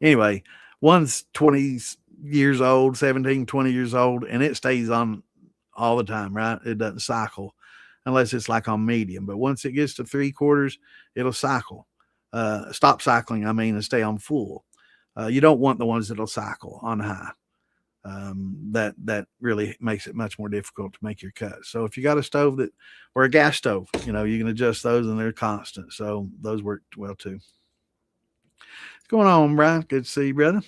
Anyway, one's 20 years old, 17, 20 years old, and it stays on all the time, right? It doesn't cycle unless it's like on medium. But once it gets to 3/4, it'll cycle. Stop cycling, I mean, and stay on full. You don't want the ones that'll cycle on high. That really makes it much more difficult to make your cuts. So if you got a stove or a gas stove, you can adjust those and they're constant. So those work well too. What's going on, Brian? Good to see you, brother.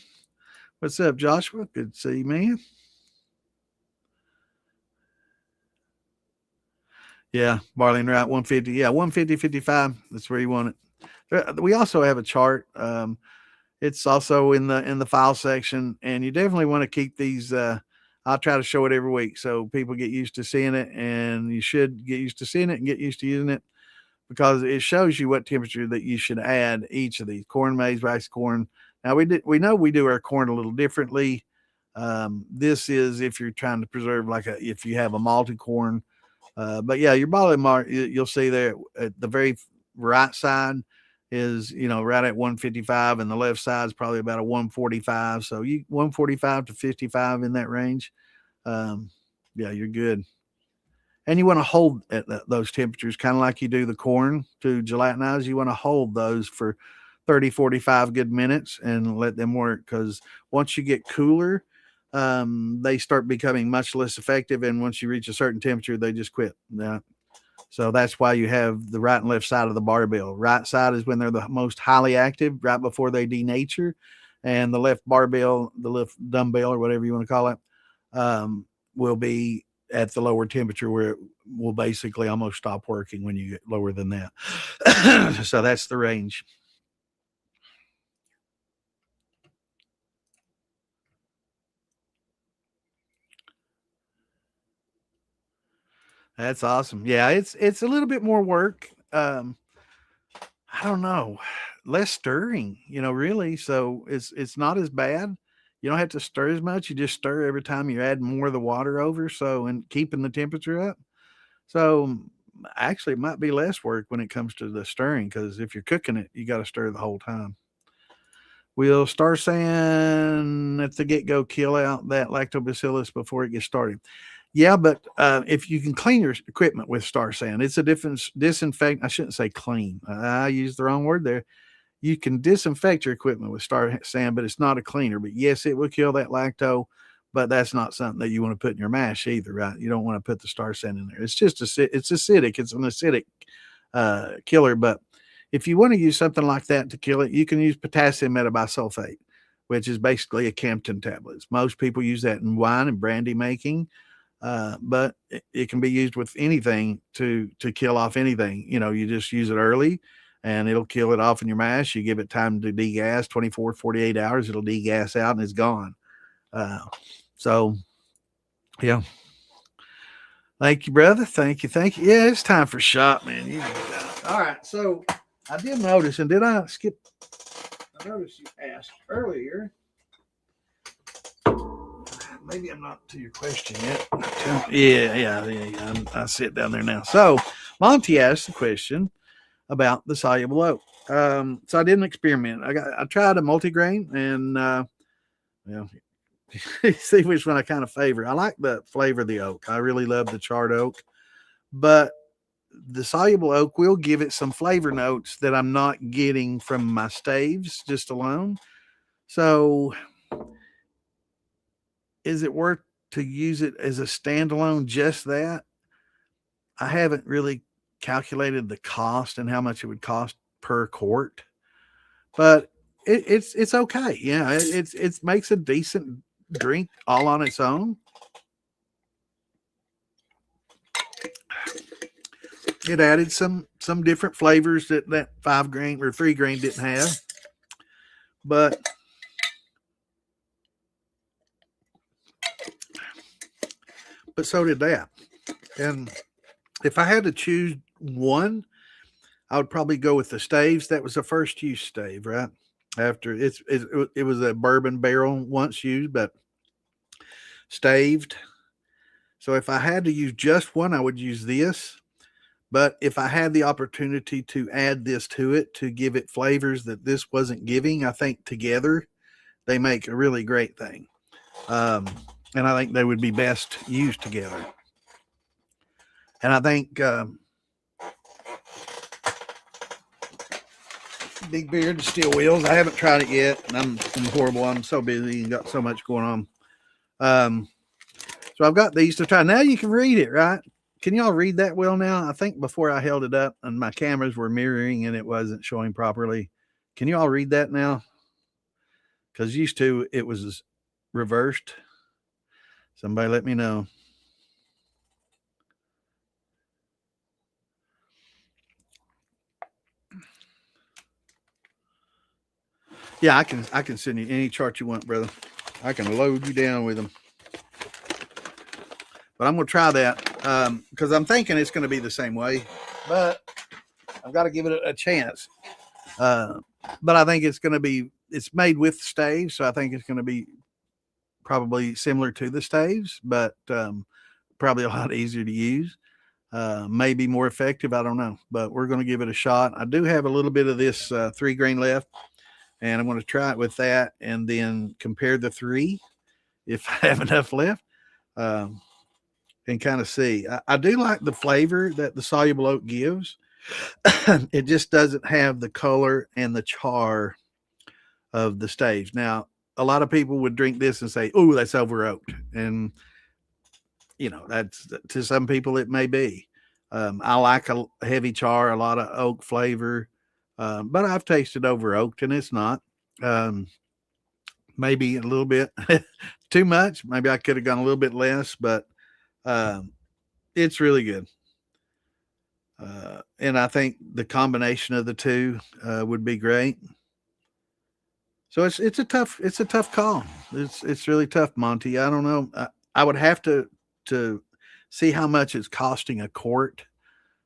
What's up, Joshua? Good to see you, man. Yeah, barley and rye, 150. Yeah, 150, 55. That's where you want it. We also have a chart. It's also in the file section, and you definitely want to keep these. I'll try to show it every week so people get used to seeing it, and you should get used to seeing it and get used to using it because it shows you what temperature that you should add each of these: corn, maize, rice, corn. Now we know we do our corn a little differently. This is if you're trying to preserve if you have a malted corn. But yeah, your barley mark, you'll see there at the very right side is, right at 155, and the left side is probably about a 145. So 145 to 55 in that range. Yeah, you're good. And you want to hold at those temperatures, kind of like you do the corn to gelatinize. You want to hold those for 30, 45 good minutes and let them work. Because once you get cooler, they start becoming much less effective. And once you reach a certain temperature, they just quit. Yeah. So that's why you have the right and left side of the barbell. Right side is when they're the most highly active, right before they denature. And the left barbell, the left dumbbell, or whatever you want to call it, will be at the lower temperature where it will basically almost stop working when you get lower than that. So that's the range. That's awesome. Yeah, it's a little bit more work. I don't know, less stirring, really. So it's not as bad. You don't have to stir as much. You just stir every time you add more of the water over. So and keeping the temperature up. So actually, it might be less work when it comes to the stirring because if you're cooking it, you got to stir the whole time. Will star san at the get go kill out that lactobacillus before it gets started? Yeah, but if you can clean your equipment with star sand, it's a different disinfect. I shouldn't say clean. I used the wrong word there. You can disinfect your equipment with star sand, but it's not a cleaner. But yes, it will kill that lacto, but that's not something that you want to put in your mash either, right? You don't want to put the star sand in there. It's just it's acidic. It's an acidic killer. But if you want to use something like that to kill it, you can use potassium metabisulfate, which is basically a Campton tablets. Most people use that in wine and brandy making. But it can be used with anything to kill off anything. You just use it early and it'll kill it off in your mash. You give it time to degas, 24, 48 hours, it'll degas out and it's gone. So, yeah. Thank you, brother. Thank you. Thank you. Yeah, it's time for shop, man. All right. So I did notice, and did I skip? I noticed you asked earlier. Maybe I'm not to your question yet. Yeah. I sit down there now. So Monty asked the question about the soluble oak. So I did an experiment. I tried a multigrain, and see which one I kind of favor. I like the flavor of the oak. I really love the charred oak, but the soluble oak will give it some flavor notes that I'm not getting from my staves just alone. So is it worth to use it as a standalone, just that? I haven't really calculated the cost and how much it would cost per quart, but it's okay. Yeah, it makes a decent drink all on its own. it added some different flavors that 5 grain or 3 grain didn't have. But so did that. And if I had to choose one, I would probably go with the staves. That was the first use stave, right? After it was a bourbon barrel once used, but staved. So if I had to use just one, I would use this. But if I had the opportunity to add this to it to give it flavors that this wasn't giving, I think together they make a really great thing. And I think they would be best used together. And I think Big Beard Steel Wheels, I haven't tried it yet. And I'm horrible. I'm so busy and got so much going on. So I've got these to try. Now you can read it, right? Can y'all read that well now? I think before I held it up and my cameras were mirroring and it wasn't showing properly. Can you all read that now? Because used to it was reversed. Somebody let me know. Yeah, I can send you any chart you want, brother. I can load you down with them. But I'm going to try that because I'm thinking it's going to be the same way. But I've got to give it a chance. But I think it's going to be, it's made with staves. So I think it's going to be probably similar to the staves, but probably a lot easier to use. Maybe more effective. I don't know. But we're going to give it a shot. I do have a little bit of this 3 grain left. And I'm going to try it with that and then compare the 3 if I have enough left. And kind of see. I do like the flavor that the soluble oak gives. It just doesn't have the color and the char of the staves. Now, a lot of people would drink this and say, "Oh, that's over oaked," and that's to some people it may be. I like a heavy char, a lot of oak flavor, but I've tasted over oaked, and it's not. Maybe a little bit too much. Maybe I could have gone a little bit less, but it's really good. And I think the combination of the two would be great. So it's a tough call. It's really tough, Monty. I don't know. I would have to see how much it's costing a quart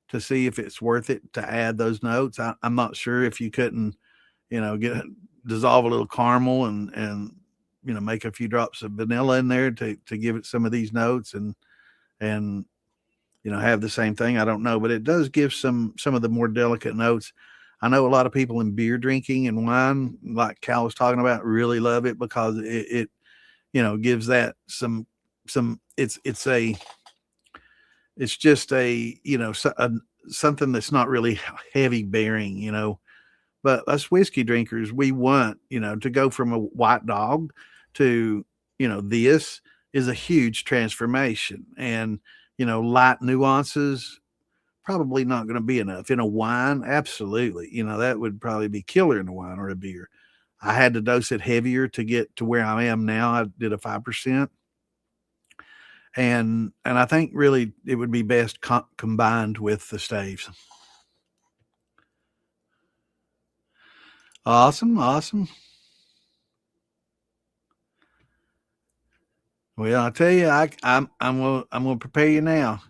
to see if it's worth it to add those notes. I'm not sure if you couldn't, dissolve a little caramel and make a few drops of vanilla in there to give it some of these notes and have the same thing. I don't know, but it does give some of the more delicate notes. I know a lot of people in beer drinking and wine, like Cal was talking about, really love it because it gives that some it's just something that's not really heavy bearing, but us whiskey drinkers, we want, to go from a white dog to, this is a huge transformation. And, light nuances, probably not going to be enough. In a wine, absolutely. That would probably be killer in a wine or a beer. I had to dose it heavier to get to where I am now. I did a 5%. And I think really it would be best combined with the staves. Awesome. Well, I tell you, I'm gonna prepare you now.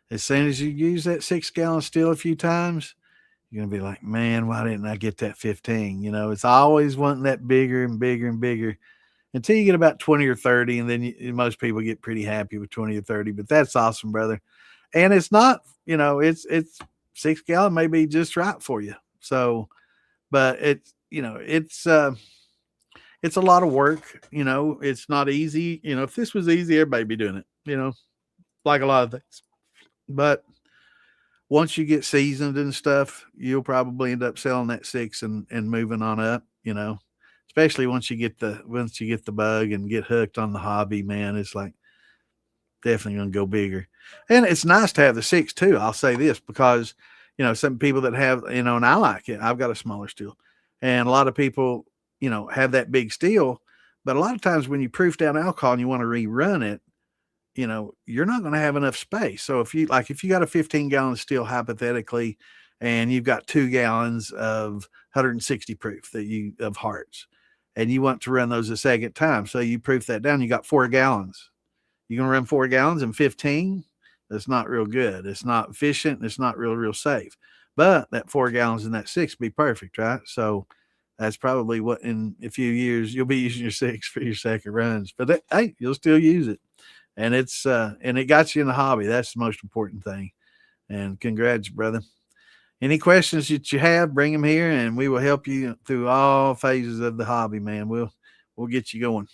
As soon as you use that 6-gallon still a few times, you're gonna be like, man, why didn't I get that 15? It's always wanting that bigger and bigger and bigger until you get about 20 or 30, and then most people get pretty happy with 20 or 30. But that's awesome, brother. And it's not, it's 6-gallon may be just right for you. So, but it's a lot of work. It's not easy. If this was easy, everybody be doing it. Like a lot of things. But once you get seasoned and stuff, you'll probably end up selling that 6 and moving on up. Especially once you get the bug and get hooked on the hobby, man. It's like definitely going to go bigger. And it's nice to have the 6 too. I'll say this because some people that have and I like it. I've got a smaller steel, and a lot of people have that big steel. But a lot of times when you proof down alcohol and you want to rerun it, you're not going to have enough space. So if you got a 15-gallon still hypothetically, and you've got 2 gallons of 160 proof of hearts, and you want to run those a second time, so you proof that down, you got 4 gallons. You're going to run 4 gallons in 15. That's not real good. It's not efficient. It's not real safe. But that 4 gallons in that six be perfect, right? So that's probably what in a few years you'll be using your six for your second runs. But hey, you'll still use it, and it got you in the hobby. That's the most important thing. And congrats, brother. Any questions that you have, bring them here, and we will help you through all phases of the hobby, man. We'll get you going.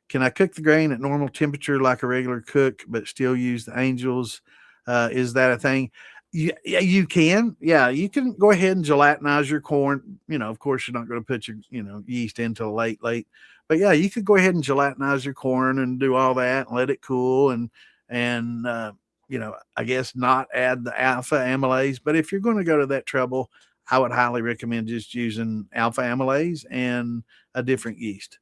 Can I cook the grain at normal temperature like a regular cook, but still use the angels? Is that a thing? Yeah, you can. Yeah, you can go ahead and gelatinize your corn. Of course, you're not going to put your yeast until late. But yeah, you could go ahead and gelatinize your corn and do all that and let it cool and I guess not add the alpha amylase. But if you're going to go to that trouble, I would highly recommend just using alpha amylase and a different yeast.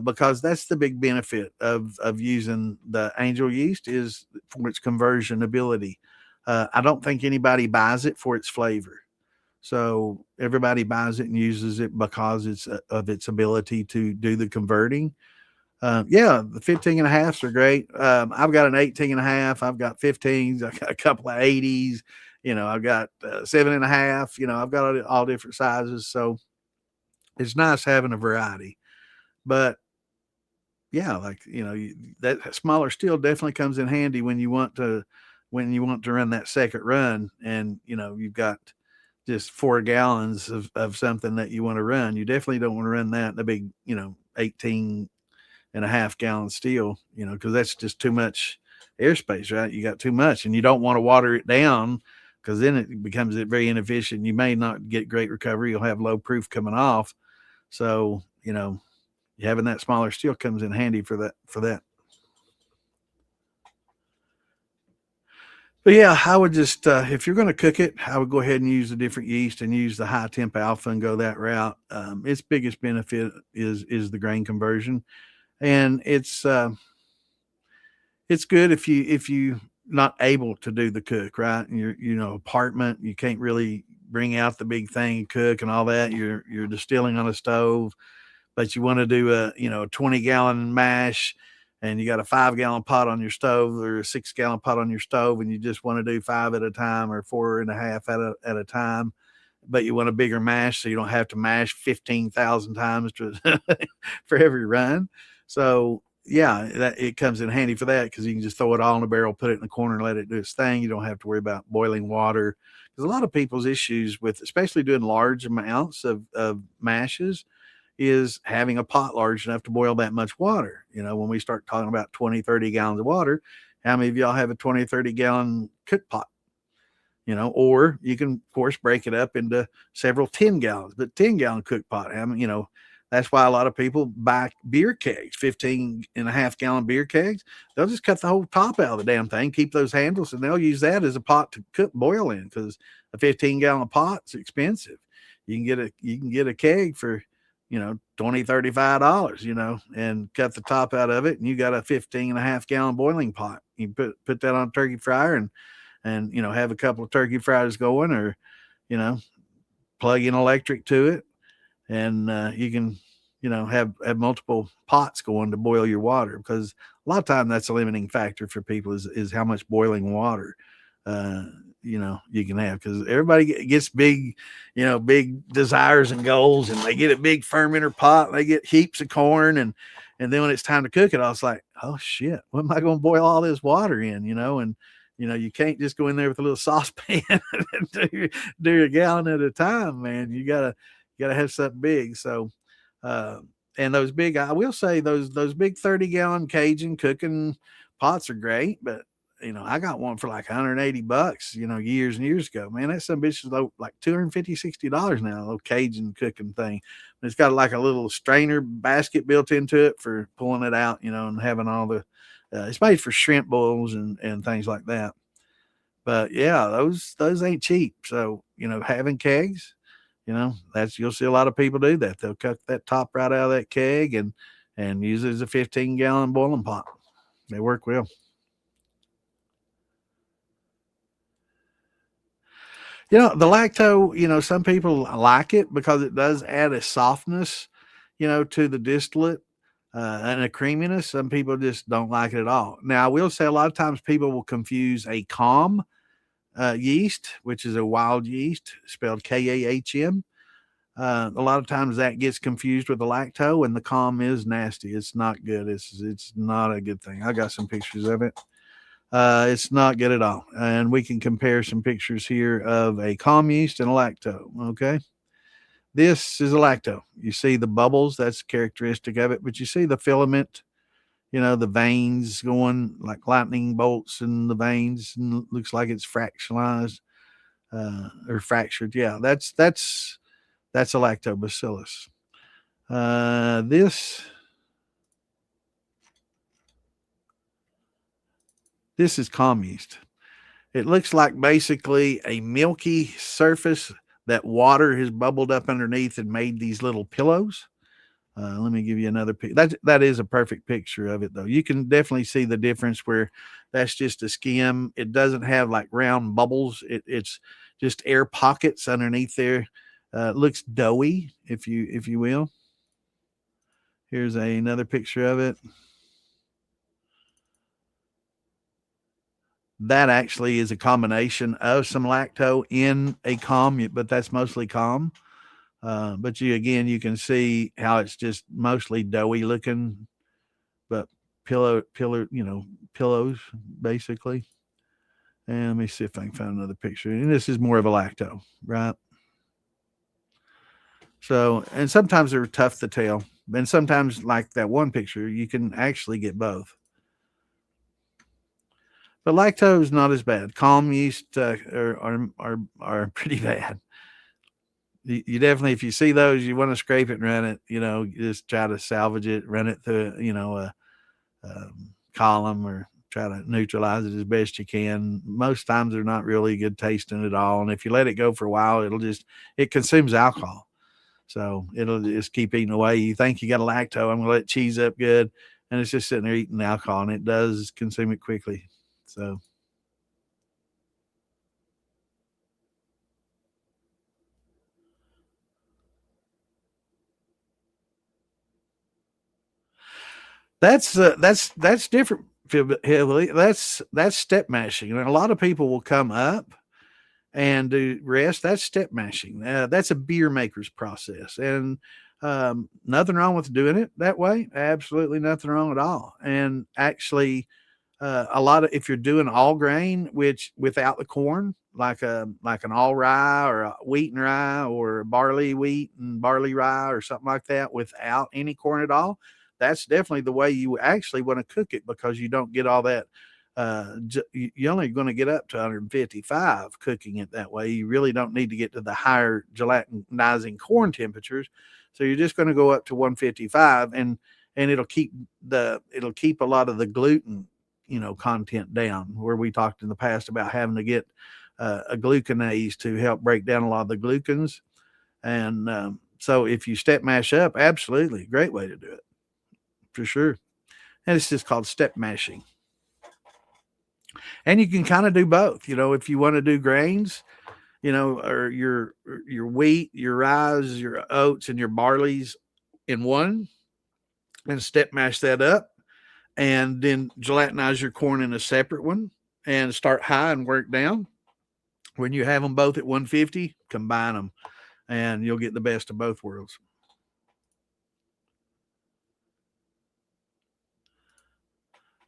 Because that's the big benefit of using the angel yeast is for its conversion ability. I don't think anybody buys it for its flavor. So everybody buys it and uses it because it's of its ability to do the converting. Yeah, the 15 and a halves are great. I've got an 18 and a half. I've got 15s. I've got a couple of 80s. I've got 7.5. I've got all different sizes. So it's nice having a variety. But yeah, that smaller steel definitely comes in handy when you want to run that second run, and you've got just 4 gallons of something that you want to run. You definitely don't want to run that in a big 18.5 gallon steel, because that's just too much airspace, right? You got too much, and you don't want to water it down, because then it becomes very inefficient. You may not get great recovery. You'll have low proof coming off. So having that smaller steel comes in handy for that. But yeah, I would just if you're going to cook it, I would go ahead and use a different yeast and use the high temp alpha and go that route. Its biggest benefit is the grain conversion, and it's good if you not able to do the cook, right? And you're apartment, you can't really bring out the big thing and cook and all that. You're distilling on a stove, but you want to do a 20-gallon mash, and you got a 5-gallon pot on your stove or a 6-gallon pot on your stove, and you just want to do 5 at a time or 4.5 at a time, but you want a bigger mash so you don't have to mash 15,000 times for every run. So yeah, it comes in handy for that, because you can just throw it all in a barrel, put it in the corner, and let it do its thing. You don't have to worry about boiling water, because a lot of people's issues with especially doing large amounts of mashes is having a pot large enough to boil that much water. When we start talking about 20, 30 gallons of water, how many of y'all have a 20, 30 gallon cook pot? Or you can, of course, break it up into several 10 gallons, but 10-gallon cook pot. That's why a lot of people buy beer kegs, 15.5 gallon beer kegs. They'll just cut the whole top out of the damn thing, keep those handles, and they'll use that as a pot to boil in, because a 15-gallon pot's expensive. You can get a keg for $20, $35, and cut the top out of it, and you got a 15.5 gallon boiling pot. You put that on a turkey fryer and have a couple of turkey fryers going, or plug in electric to it, and you can have multiple pots going to boil your water, because a lot of time that's a limiting factor for people is how much boiling water you can have, because everybody gets big desires and goals, and they get a big fermenter pot, and they get heaps of corn, and then when it's time to cook it, I was like, oh shit, what am I going to boil all this water in? And you can't just go in there with a little saucepan and do a gallon at a time, man. You gotta have something big. So and those big, I will say, those big 30-gallon Cajun cooking pots are great, but I got one for like $180, years and years ago, man. That some bitch is like $250-$60 now, a little Cajun cooking thing. And it's got like a little strainer basket built into it for pulling it out, and having all the, it's made for shrimp boils and things like that. But yeah, those ain't cheap. So, having kegs, you'll see a lot of people do that. They'll cut that top right out of that keg and use it as a 15-gallon boiling pot. They work well. The lacto, some people like it because it does add a softness, to the distillate and a creaminess. Some people just don't like it at all. Now, I will say a lot of times people will confuse a calm yeast, which is a wild yeast, spelled Kahm. A lot of times that gets confused with the lacto, and the calm is nasty. It's not good. It's not a good thing. I got some pictures of it. It's not good at all. And we can compare some pictures here of a calm yeast and a lacto. Okay. This is a lacto. You see the bubbles, that's characteristic of it, but you see the filament, the veins going like lightning bolts in the veins, and looks like it's fractionalized or fractured. Yeah, that's a lactobacillus. This is calm yeast. It looks like basically a milky surface that water has bubbled up underneath and made these little pillows. Let me give you another picture. That is a perfect picture of it, though. You can definitely see the difference where that's just a skim. It doesn't have like round bubbles. It's just air pockets underneath there. It looks doughy, if you will. Here's another picture of it. That actually is a combination of some lacto in a calm, but that's mostly calm. But you can see how it's just mostly doughy looking, but pillows basically. And let me see if I can find another picture. And this is more of a lacto, right? So, and sometimes they're tough to tell. And sometimes, like that one picture, you can actually get both. But lacto is not as bad. Calm yeast are pretty bad. You definitely, if you see those, you want to scrape it and run it. Just try to salvage it, run it through, a column, or try to neutralize it as best you can. Most times they're not really good tasting at all, and if you let it go for a while, it consumes alcohol, so it'll just keep eating away. You think you got a lacto, I'm gonna let it cheese up good, and it's just sitting there eating alcohol, and it does consume it quickly. So that's different. That's step mashing, and a lot of people will come up and do rest. That's step mashing. That's a beer maker's process, and nothing wrong with doing it that way. Absolutely nothing wrong at all. And actually, a lot of, if you're doing all grain, which without the corn, like an all rye or a wheat and rye or barley wheat and barley rye or something like that, without any corn at all, that's definitely the way you actually want to cook it, because you don't get all that. You're only going to get up to 155 cooking it that way. You really don't need to get to the higher gelatinizing corn temperatures. So you're just going to go up to 155, and it'll keep a lot of the gluten content down, where we talked in the past about having to get a glucanase to help break down a lot of the glucans. And so if you step mash up, absolutely great way to do it, for sure. And it's just called step mashing. And you can kind of do both, if you want to do grains, or your wheat, your rye, your oats, and your barleys in one, and step mash that up, and then gelatinize your corn in a separate one, and start high and work down. When you have them both at 150, combine them, and you'll get the best of both worlds.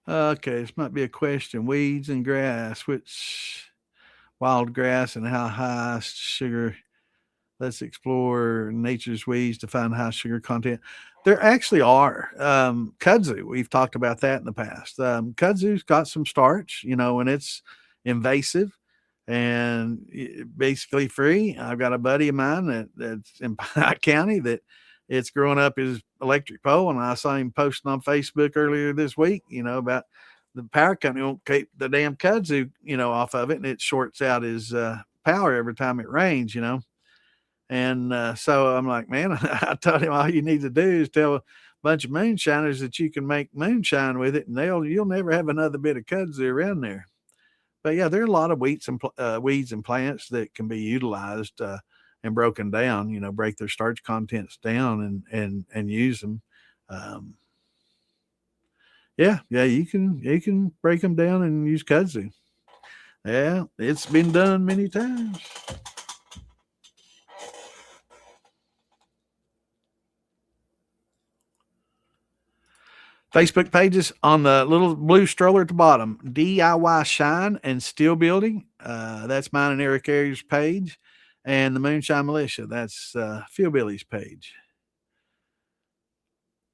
Okay, this might be a question. Weeds and grass, which wild grass and how high sugar? Let's explore nature's weeds to find high sugar content. There actually are. Kudzu, we've talked about that in the past. Kudzu's got some starch, and it's invasive and basically free. I've got a buddy of mine that's in Pike County that it's growing up his electric pole, and I saw him posting on Facebook earlier this week, about the power company won't keep the damn kudzu, off of it, and it shorts out his power every time it rains. And so I'm like, man, I told him all you need to do is tell a bunch of moonshiners that you can make moonshine with it, and you'll never have another bit of kudzu around there. But yeah, there are a lot of weeds and plants that can be utilized and broken down. Break their starch contents down and use them. Um, yeah, you can break them down and use kudzu. Yeah, it's been done many times. Facebook pages on the little blue stroller at the bottom, DIY Shine and Steel Building. That's mine and Eric Ayers' page. And the Moonshine Militia, that's Phil Billy's page.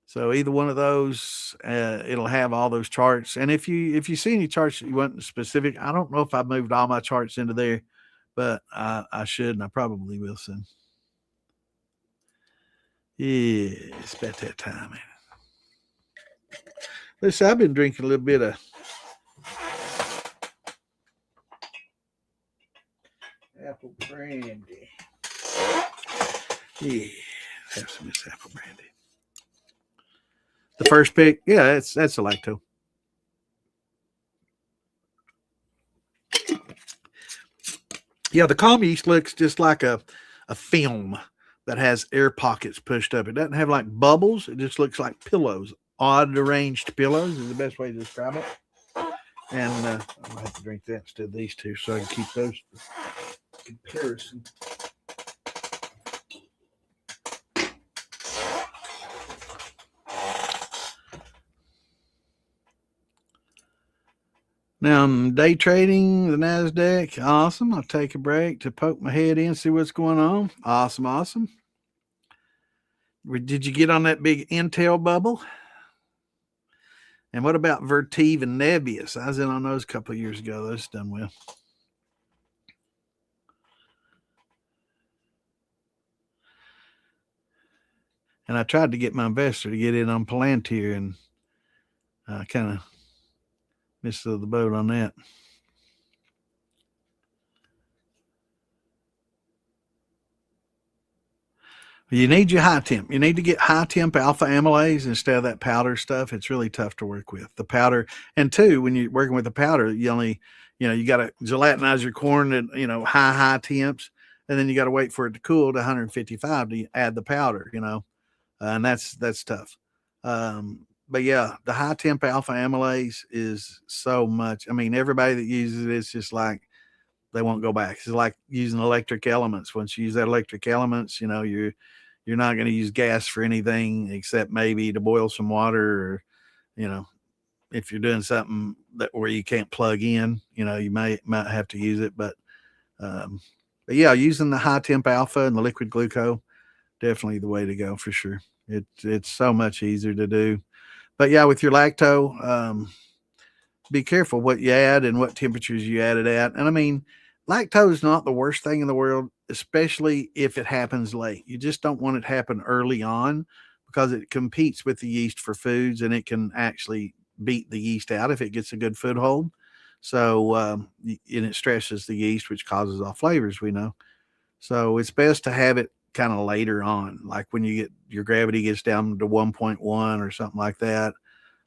So either one of those, it'll have all those charts. And if you see any charts that you want specific, I don't know if I've moved all my charts into there, but I should, and I probably will soon. Yeah, it's about that time, man. Listen, I've been drinking a little bit of apple brandy. Yeah, have some of this apple brandy. The first pick, yeah, that's a lacto. Yeah, the calm yeast looks just like a film that has air pockets pushed up. It doesn't have like bubbles. It just looks like pillows. Odd arranged pillows is the best way to describe it. And I'm going to have to drink that instead of these two so I can keep those for comparison. Now I'm day trading the NASDAQ. Awesome. I'll take a break to poke my head in, see what's going on. Awesome. Did you get on that big Intel bubble? And what about Vertiv and Nebius? I was in on those a couple of years ago. Those done well. And I tried to get my investor to get in on Palantir, and I kind of missed the boat on that. You need your high temp. You need to get high temp alpha amylase instead of that powder stuff. It's really tough to work with. The powder, and two, when you're working with the powder, you only, you got to gelatinize your corn at, high temps, and then you got to wait for it to cool to 155 to add the powder, and that's tough. But yeah, the high temp alpha amylase is so much. I mean, everybody that uses it, it's just like they won't go back. It's like using electric elements. Once you use that electric elements, you're not going to use gas for anything except maybe to boil some water, or, if you're doing something where you can't plug in, you might have to use it. But yeah, using the high temp alpha and the liquid glucose, definitely the way to go for sure. It's so much easier to do. But yeah, with your lacto, be careful what you add and what temperatures you add it at. And I mean, lactose is not the worst thing in the world, especially if it happens late. You just don't want it to happen early on because it competes with the yeast for foods, and it can actually beat the yeast out if it gets a good foothold. So, and it stresses the yeast, which causes off flavors, we know. So it's best to have it kind of later on, like when your gravity gets down to 1.1 or something like that,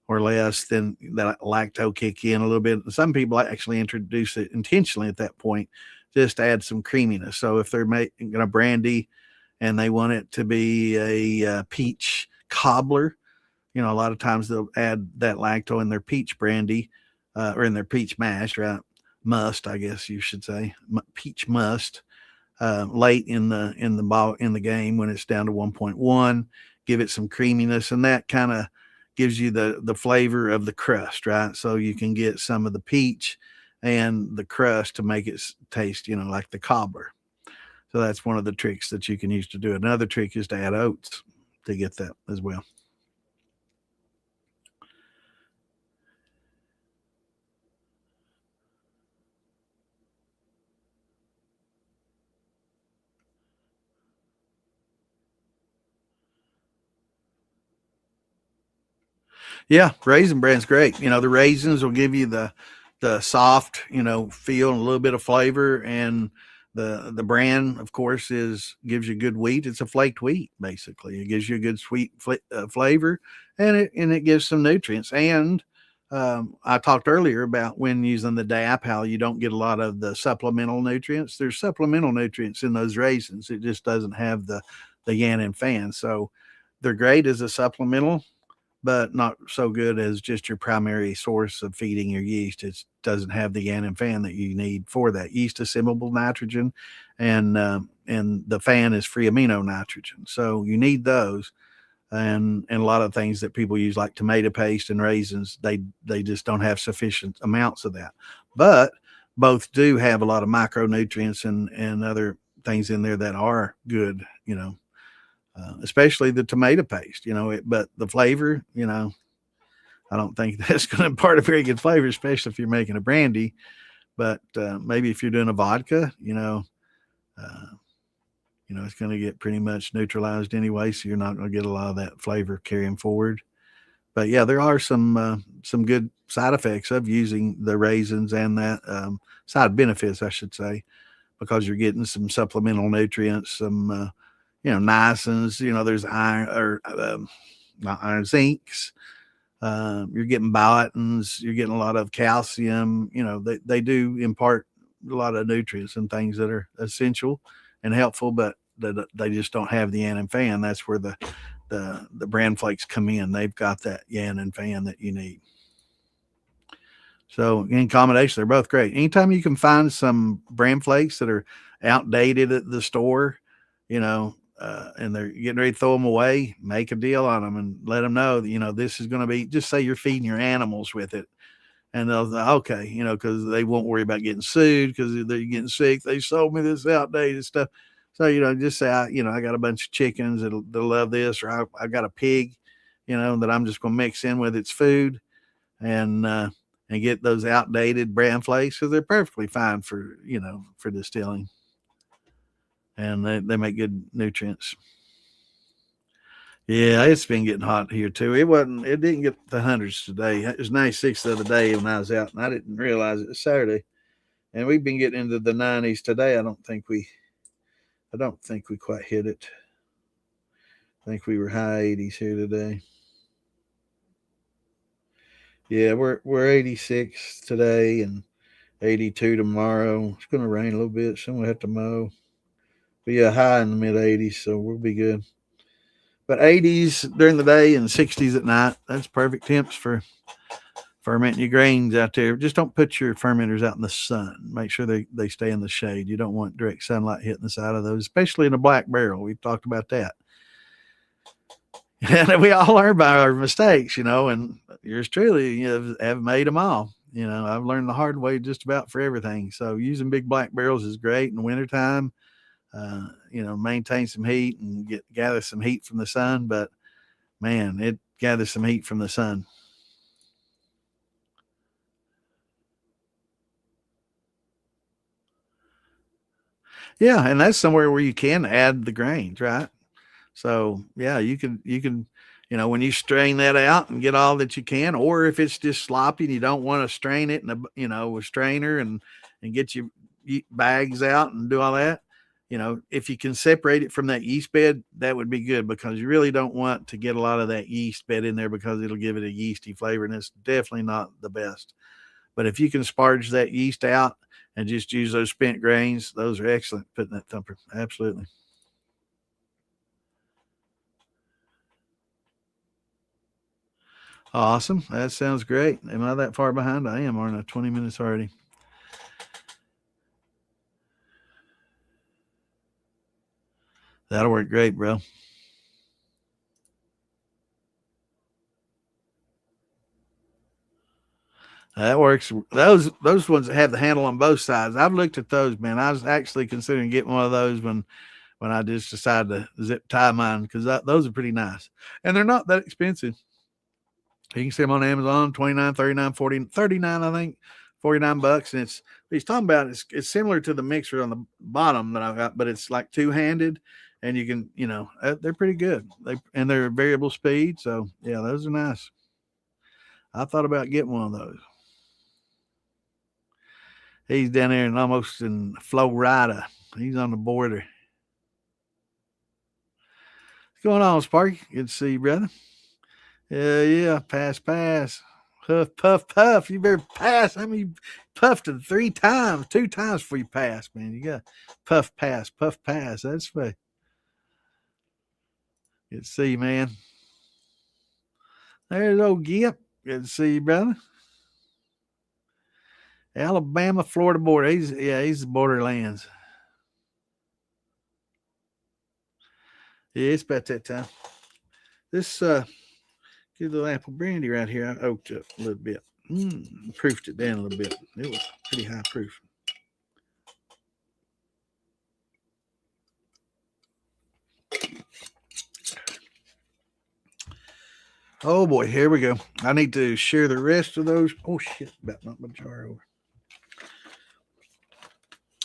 or less, then that lacto kick in a little bit. Some people actually introduce it intentionally at that point, just to add some creaminess. So if they're making a brandy and they want it to be a peach cobbler, a lot of times they'll add that lacto in their peach brandy or in their peach mash, right? Must, I guess you should say, peach must. Late in the game when it's down to 1.1, give it some creaminess, and that kind of gives you the flavor of the crust, right? So you can get some of the peach and the crust to make it taste, like the cobbler. So that's one of the tricks that you can use to do it. Another trick is to add oats to get that as well. Yeah, Raisin Bran's great. The raisins will give you the soft, feel and a little bit of flavor, and The bran, of course, gives you good wheat. It's a flaked wheat, basically. It gives you a good sweet flavor, and it gives some nutrients. And I talked earlier about when using the DAP, how you don't get a lot of the supplemental nutrients. There's supplemental nutrients in those raisins. It just doesn't have the yan and fan. So they're great as a supplemental, but not so good as just your primary source of feeding your yeast. It doesn't have the yan and fan that you need for that. Yeast assimilable nitrogen, and the fan is free amino nitrogen. So you need those, and a lot of things that people use like tomato paste and raisins, they just don't have sufficient amounts of that. But both do have a lot of micronutrients and other things in there that are good, especially the tomato paste, but the flavor, I don't think that's going to impart a very good flavor, especially if you're making a brandy. But maybe if you're doing a vodka, it's going to get pretty much neutralized anyway, so you're not going to get a lot of that flavor carrying forward. But yeah, there are some good side effects of using the raisins, and that side benefits, I should say, because you're getting some supplemental nutrients, some niacins. There's iron or not iron, zincs. You're getting biotin's. You're getting a lot of calcium. They do impart a lot of nutrients and things that are essential and helpful, but they just don't have the yan and fan. That's where the bran flakes come in. They've got that yan and fan that you need. So in combination, they're both great. Anytime you can find some bran flakes that are outdated at the store, and they're getting ready to throw them away, make a deal on them and let them know that, this is going to be, just say you're feeding your animals with it. And they'll say, okay, because they won't worry about getting sued because they're getting sick. They sold me this outdated stuff. So, just say, I got a bunch of chickens that'll love this, or I got a pig, that I'm just going to mix in with its food and get those outdated bran flakes, because they're perfectly fine for distilling. And they make good nutrients. Yeah, it's been getting hot here too. It didn't get the hundreds today. It was 96 the other day when I was out, and I didn't realize it was Saturday. And we've been getting into the 90s today. I don't think we quite hit it. I think we were high 80s here today. Yeah, we're 86 today and 82 tomorrow. It's going to rain a little bit. So we'll have to mow. But yeah, high in the mid 80s, so we'll be good. But 80s during the day and 60s at night, that's perfect temps for fermenting your grains out there. Just don't put your fermenters out in the sun. Make sure they stay in the shade. You don't want direct sunlight hitting the side of those, especially in a black barrel. We've talked about that. And we all learn by our mistakes, and yours truly have made them all. I've learned the hard way just about for everything. So using big black barrels is great in the wintertime. Maintain some heat and gather some heat from the sun. But man, it gathers some heat from the sun. Yeah, and that's somewhere where you can add the grains, right? So yeah, you can, when you strain that out and get all that you can, or if it's just sloppy and you don't want to strain it in a strainer and get your bags out and do all that, if you can separate it from that yeast bed, that would be good, because you really don't want to get a lot of that yeast bed in there, because it'll give it a yeasty flavor, and it's definitely not the best. But if you can sparge that yeast out and just use those spent grains, those are excellent putting that thumper. Absolutely. Awesome. That sounds great. Am I that far behind? I am, aren't I? 20 minutes already. That'll work great, bro. That works. Those ones that have the handle on both sides, I've looked at those, man. I was actually considering getting one of those when I just decided to zip tie mine, because those are pretty nice. And they're not that expensive. You can see them on Amazon, 29, 39, 40, 39, I think, $49. And he's talking about, it's similar to the mixer on the bottom that I've got, but it's like two-handed, and you can, they're pretty good. They're variable speed. So yeah, those are nice. I thought about getting one of those. He's down there and almost in Florida. He's on the border. What's going on, Sparky? Good to see you, brother. Yeah. Pass. Huff, puff, puff. You better pass. I mean, puffed it 2 times before you pass, man. You got puff, pass. That's right. Good to see you, man. There's old Gip. Good to see you, brother. Alabama, Florida border. He's the borderlands. Yeah, it's about that time. This good little apple brandy right here, I oaked up a little bit. Proofed it down a little bit. It was pretty high proof. Oh boy, here we go. I need to share the rest of those. Oh shit, about knocked my jar over.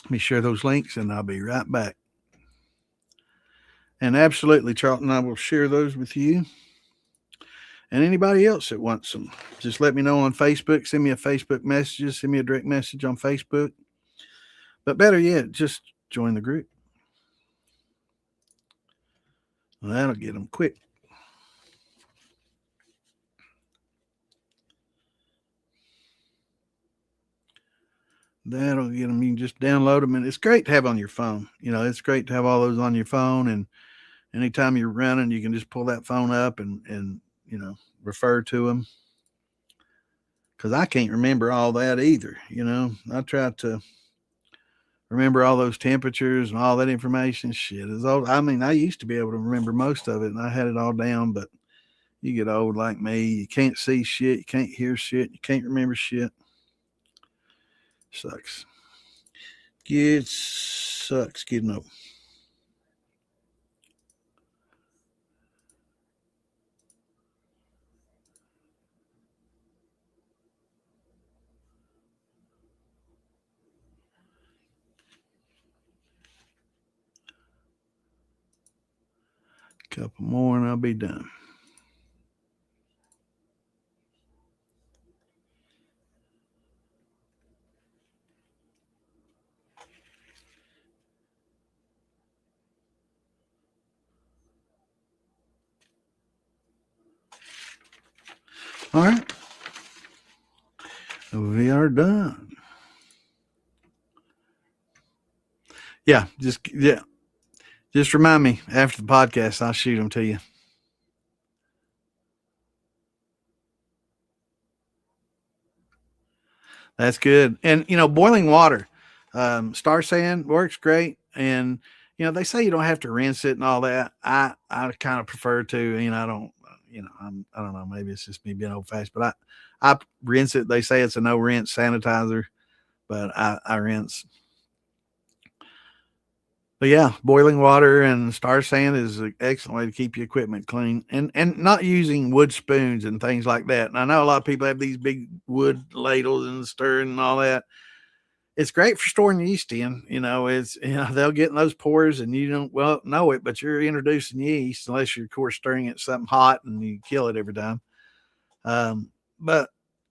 Let me share those links and I'll be right back. And absolutely, Charlton, I will share those with you. And anybody else that wants them, just let me know on Facebook. Send me a Facebook message. Send me a direct message on Facebook. But better yet, just join the group. Well, that'll get them quick. That'll get them. You can just download them, and it's great to have on your phone. You know, it's great to have all those on your phone, and anytime you're running, you can just pull that phone up and you know, refer to them. Because I can't remember all that either. You know, I tried to remember all those temperatures and all that information. Shit is old. I mean, I used to be able to remember most of it, and I had it all down. But you get old like me, you can't see shit, you can't hear shit, you can't remember shit. Sucks. It sucks getting old. Couple more and I'll be done. All right. We are done. Yeah. Just remind me after the podcast. I'll shoot them to you. That's good. And, you know, boiling water, Star Sand works great. And, you know, they say you don't have to rinse it and all that. I kind of prefer to, you know, I don't know, maybe it's just me being old fashioned, but I rinse it. They say it's a no rinse sanitizer, but I rinse. But yeah, boiling water and Star Sand is an excellent way to keep your equipment clean, and not using wood spoons and things like that. And I know a lot of people have these big wood ladles and stirring and all that. It's great for storing yeast in. You know, they'll get in those pores and you don't know it, but you're introducing yeast unless you're of course stirring it something hot and you kill it every time. But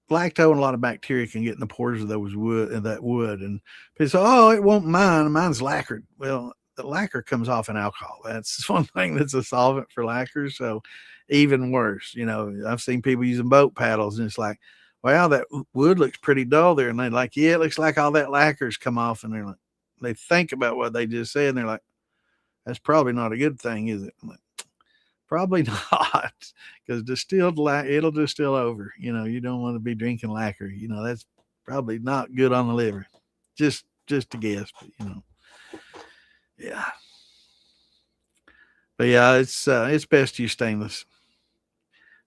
lacto and a lot of bacteria can get in the pores of that wood, and people say, "Oh, it won't mine's lacquered." Well, the lacquer comes off in alcohol. That's one thing that's a solvent for lacquer. So even worse, you know, I've seen people using boat paddles and it's like, well, that wood looks pretty dull there. And they're like, yeah, it looks like all that lacquer's come off. And they're like, they think about what they just said. And they're like, that's probably not a good thing, is it? I'm like, probably not, because it'll distill over. You know, you don't want to be drinking lacquer. You know, that's probably not good on the liver. Just a guess, but you know. Yeah. But yeah, it's best to use stainless.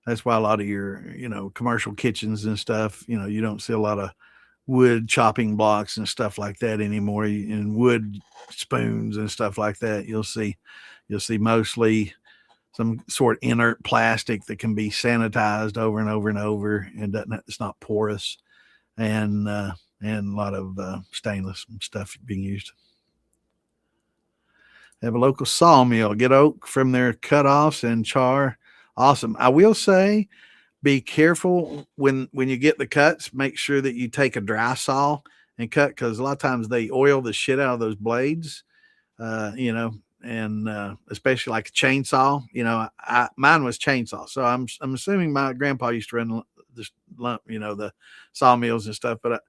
That's why a lot of your, you know, commercial kitchens and stuff, you know, you don't see a lot of wood chopping blocks and stuff like that anymore, and wood spoons and stuff like that. You'll see mostly some sort of inert plastic that can be sanitized over and over and over, and it's not porous, and a lot of stainless stuff being used. Have a local sawmill. Get oak from their cutoffs and char. Awesome. I will say, be careful when you get the cuts. Make sure that you take a dry saw and cut, because a lot of times they oil the shit out of those blades, and especially like a chainsaw. Mine was chainsaw, so I'm assuming my grandpa used to run this lump, the sawmills and stuff. But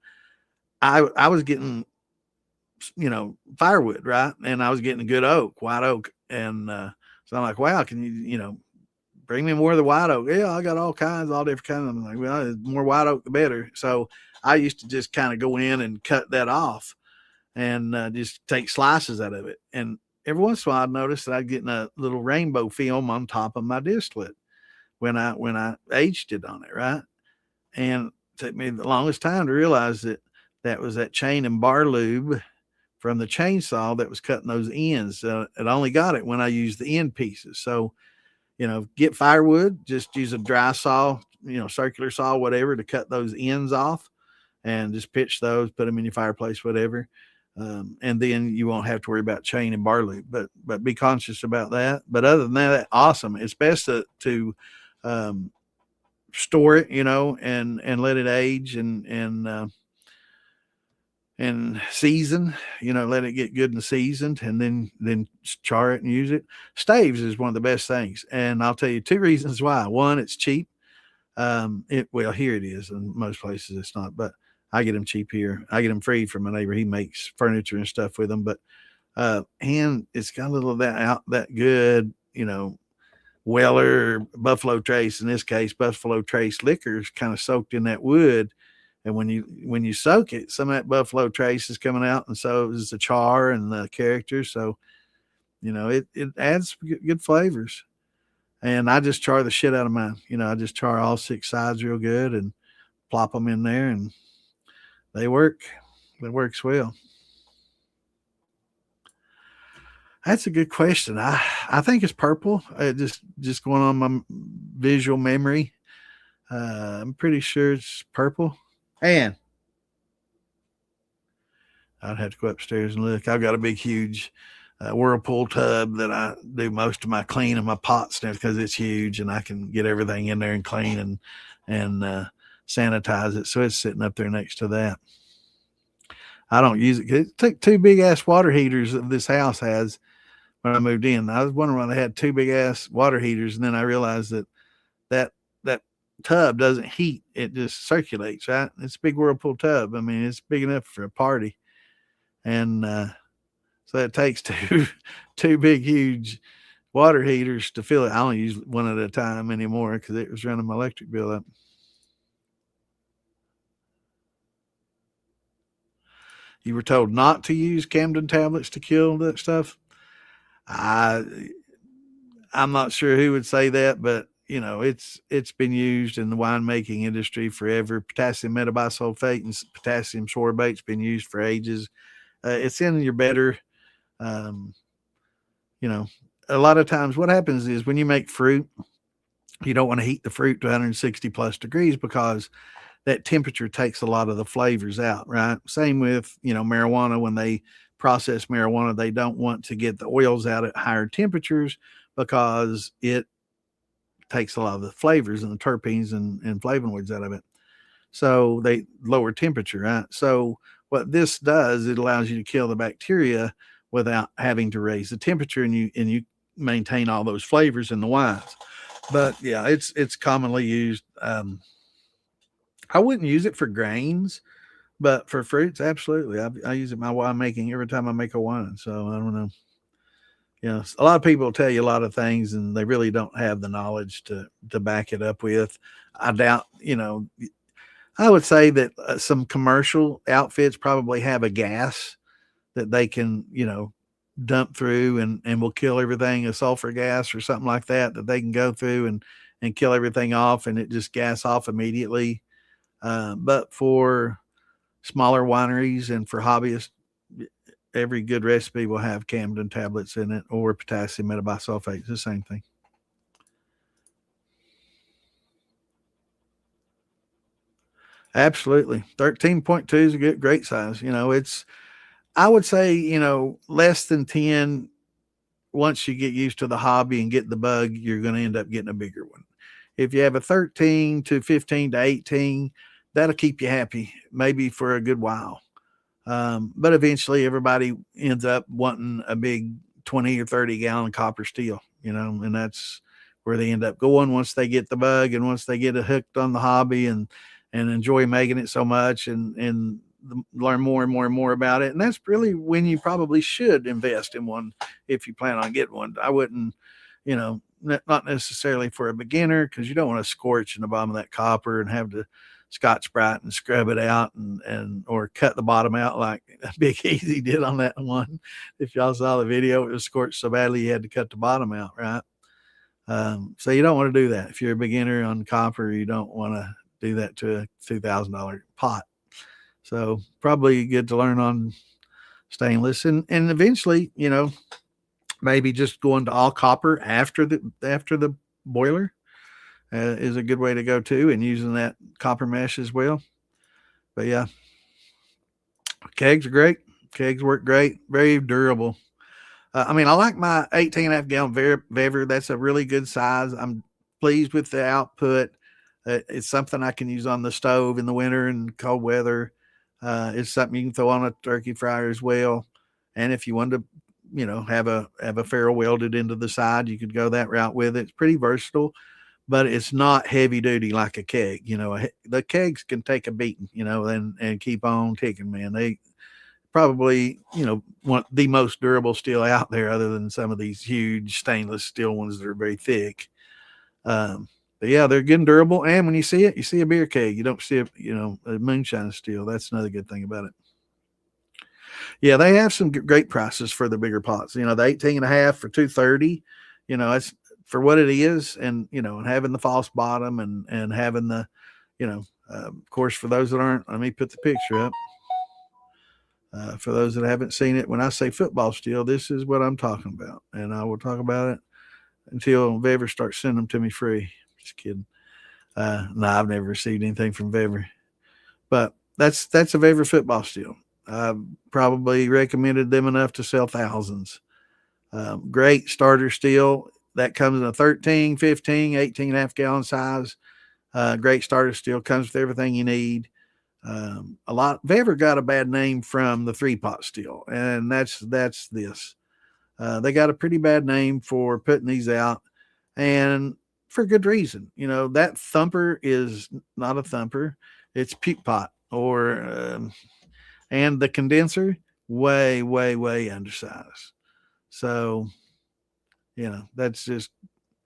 I was getting firewood, right, and I was getting good oak, white oak, and so I'm like, wow, can you bring me more of the white oak? Yeah, I got all different kinds. I'm like, well, the more white oak, the better. So I used to just kind of go in and cut that off and just take slices out of it. And every once in a while, I'd notice that I'd get a little rainbow film on top of my distillate when I aged it on it, right? And it took me the longest time to realize that was that chain and bar lube from the chainsaw that was cutting those ends. It only got it when I used the end pieces. So, get firewood, just use a dry saw, circular saw, whatever, to cut those ends off, and just pitch those, put them in your fireplace, whatever. And then you won't have to worry about chain and bar loop, but be conscious about that. But other than that, awesome. It's best to store it, and let it age and season, let it get good and seasoned, and then char it and use it. Staves is one of the best things, and I'll tell you two reasons why. One, it's cheap. Here it is. In most places it's not, but I get them cheap here. I get them free from my neighbor. He makes furniture and stuff with them, but and it's got a little of that good, Weller, Buffalo Trace, in this case, Buffalo Trace liquor is kind of soaked in that wood. And when you soak it, some of that Buffalo Trace is coming out, and so is the char and the character. So, it adds good flavors. And I just char the shit out of mine. I just char all six sides real good and plop them in there, and they work. It works well. That's a good question. I think it's purple. Just going on my visual memory. I'm pretty sure it's purple. And I'd have to go upstairs and look. I've got a big, huge Whirlpool tub that I do most of my clean and my pots and because it's huge, and I can get everything in there and clean and sanitize it. So it's sitting up there next to that. I don't use it. It took two big ass water heaters that this house has when I moved in. I was wondering why they had two big ass water heaters, and then I realized that tub doesn't heat; it just circulates. Right? It's a big Whirlpool tub. I mean, it's big enough for a party, and so it takes two big, huge water heaters to fill it. I don't use one at a time anymore because it was running my electric bill up. You were told not to use Camden tablets to kill that stuff. I'm not sure who would say that, but it's been used in the winemaking industry forever. Potassium metabisulfate and potassium sorbate's been used for ages. It's in your better, a lot of times what happens is when you make fruit, you don't want to heat the fruit to 160 plus degrees because that temperature takes a lot of the flavors out, right? Same with, marijuana. When they process marijuana, they don't want to get the oils out at higher temperatures because it takes a lot of the flavors and the terpenes and flavonoids out of it. So they lower temperature, right? So what this does, it allows you to kill the bacteria without having to raise the temperature, and you maintain all those flavors in the wines. But yeah, it's commonly used. I wouldn't use it for grains, but for fruits, absolutely. I use it in my wine making every time I make a wine. So I don't know. A lot of people tell you a lot of things, and they really don't have the knowledge to back it up with. I doubt. I would say that some commercial outfits probably have a gas that they can, dump through and will kill everything, a sulfur gas or something like that they can go through and kill everything off, and it just gas off immediately. But for smaller wineries and for hobbyists, every good recipe will have Camden tablets in it or potassium metabisulfate. It's the same thing. Absolutely. 13.2 is a great size. I would say, less than 10, once you get used to the hobby and get the bug, you're going to end up getting a bigger one. If you have a 13 to 15 to 18, that'll keep you happy, maybe for a good while. But eventually everybody ends up wanting a big 20 or 30 gallon copper steel, and that's where they end up going once they get the bug and once they get hooked on the hobby and enjoy making it so much and learn more and more and more about it. And that's really when you probably should invest in one if you plan on getting one. I wouldn't, not necessarily for a beginner, because you don't want to scorch in the bottom of that copper and have to Scotch Brite and scrub it out and or cut the bottom out like Big Easy did on that one. If y'all saw the video, it was scorched so badly you had to cut the bottom out, right? So you don't want to do that. If you're a beginner on copper, you don't want to do that to a $2,000 pot. So probably good to learn on stainless and eventually, maybe just going to all copper after the boiler is a good way to go too, and using that copper mesh as well. But yeah, kegs are great. Kegs work great, very durable. I like my 18.5 gallon Vever. That's a really good size. I'm pleased with the output. It's something I can use on the stove in the winter and cold weather. It's something you can throw on a turkey fryer as well. And if you wanted to, have a ferrule welded into the side, you could go that route with it. It's pretty versatile, but it's not heavy duty like a keg. The kegs can take a beating, and keep on ticking, man. They probably, want the most durable steel out there, other than some of these huge stainless steel ones that are very thick. But yeah, they're good and durable. And when you see it, you see a beer keg. You don't see a moonshine steel. That's another good thing about it. Yeah, they have some great prices for the bigger pots. The 18.5 for $230. It's for what it is, and and having the false bottom and having the, of course, for those that aren't, let me put the picture up. For those that haven't seen it, when I say football steel, this is what I'm talking about, and I will talk about it until Vever starts sending them to me free. Just kidding. No, I've never received anything from Vever, but that's a Vever football steel. I've probably recommended them enough to sell thousands. Great starter steel that comes in a 13, 15, 18.5 gallon size. Great starter steel, comes with everything you need. Vever got a bad name from the 3-pot steel, and that's this. They got a pretty bad name for putting these out, and for good reason. That thumper is not a thumper; it's puke pot, and the condenser way, way, way undersized. So, that's just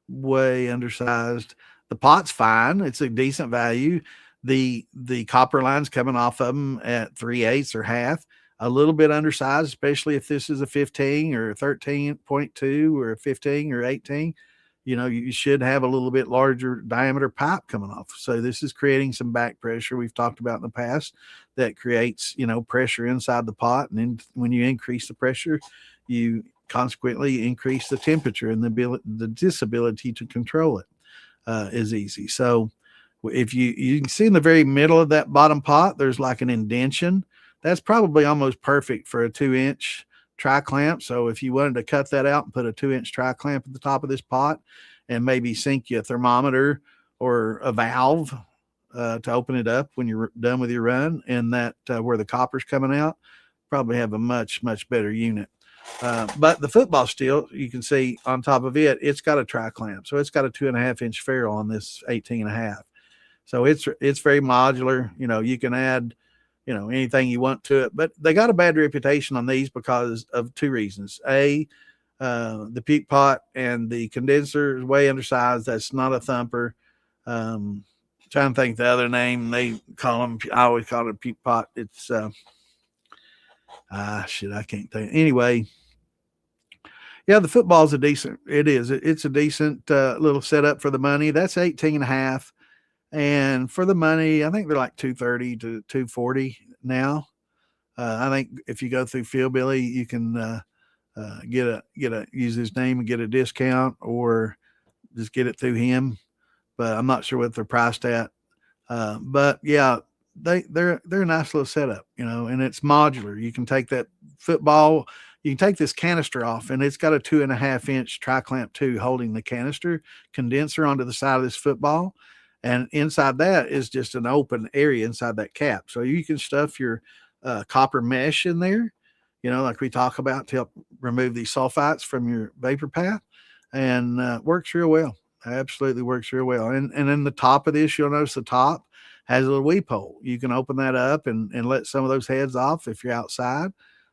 way undersized. The pot's fine; it's a decent value. The copper line's coming off of them at 3/8 or half, a little bit undersized, especially if this is a 15 or a 13.2 or a 15 or 18. You should have a little bit larger diameter pipe coming off. So this is creating some back pressure we've talked about in the past that creates, pressure inside the pot. And then when you increase the pressure, you consequently increase the temperature, and the disability to control it is easy. So if you can see in the very middle of that bottom pot, there's like an indentation. That's probably almost perfect for a 2-inch tri-clamp. So if you wanted to cut that out and put a 2-inch tri-clamp at the top of this pot and maybe sink you a thermometer or a valve to open it up when you're done with your run, and that where the copper's coming out, probably have a much, much better unit. But the football steel, you can see on top of it, it's got a tri-clamp. So it's got a 2.5-inch ferrule on this 18.5. So it's very modular. You can add, anything you want to it. But they got a bad reputation on these because of two reasons. The puke pot and the condenser is way undersized. That's not a thumper. Trying to think the other name they call them. I always call it a puke pot. It's I can't think. Anyway, yeah, the football's it's a decent little setup for the money. That's 18.5. And for the money, I think they're like $230 to $240 now. I think if you go through Philbilly, you can use his name and get a discount, or just get it through him. But I'm not sure what they're priced at. But yeah, they're a nice little setup, and it's modular. You can take that football, you can take this canister off, and it's got a 2.5-inch tri-clamp too, holding the canister condenser onto the side of this football. And inside that is just an open area inside that cap. So you can stuff your copper mesh in there, like we talk about, to help remove these sulfites from your vapor path, and works real well. Absolutely works real well. And then the top of this, you'll notice the top has a little weep hole. You can open that up and let some of those heads off if you're outside.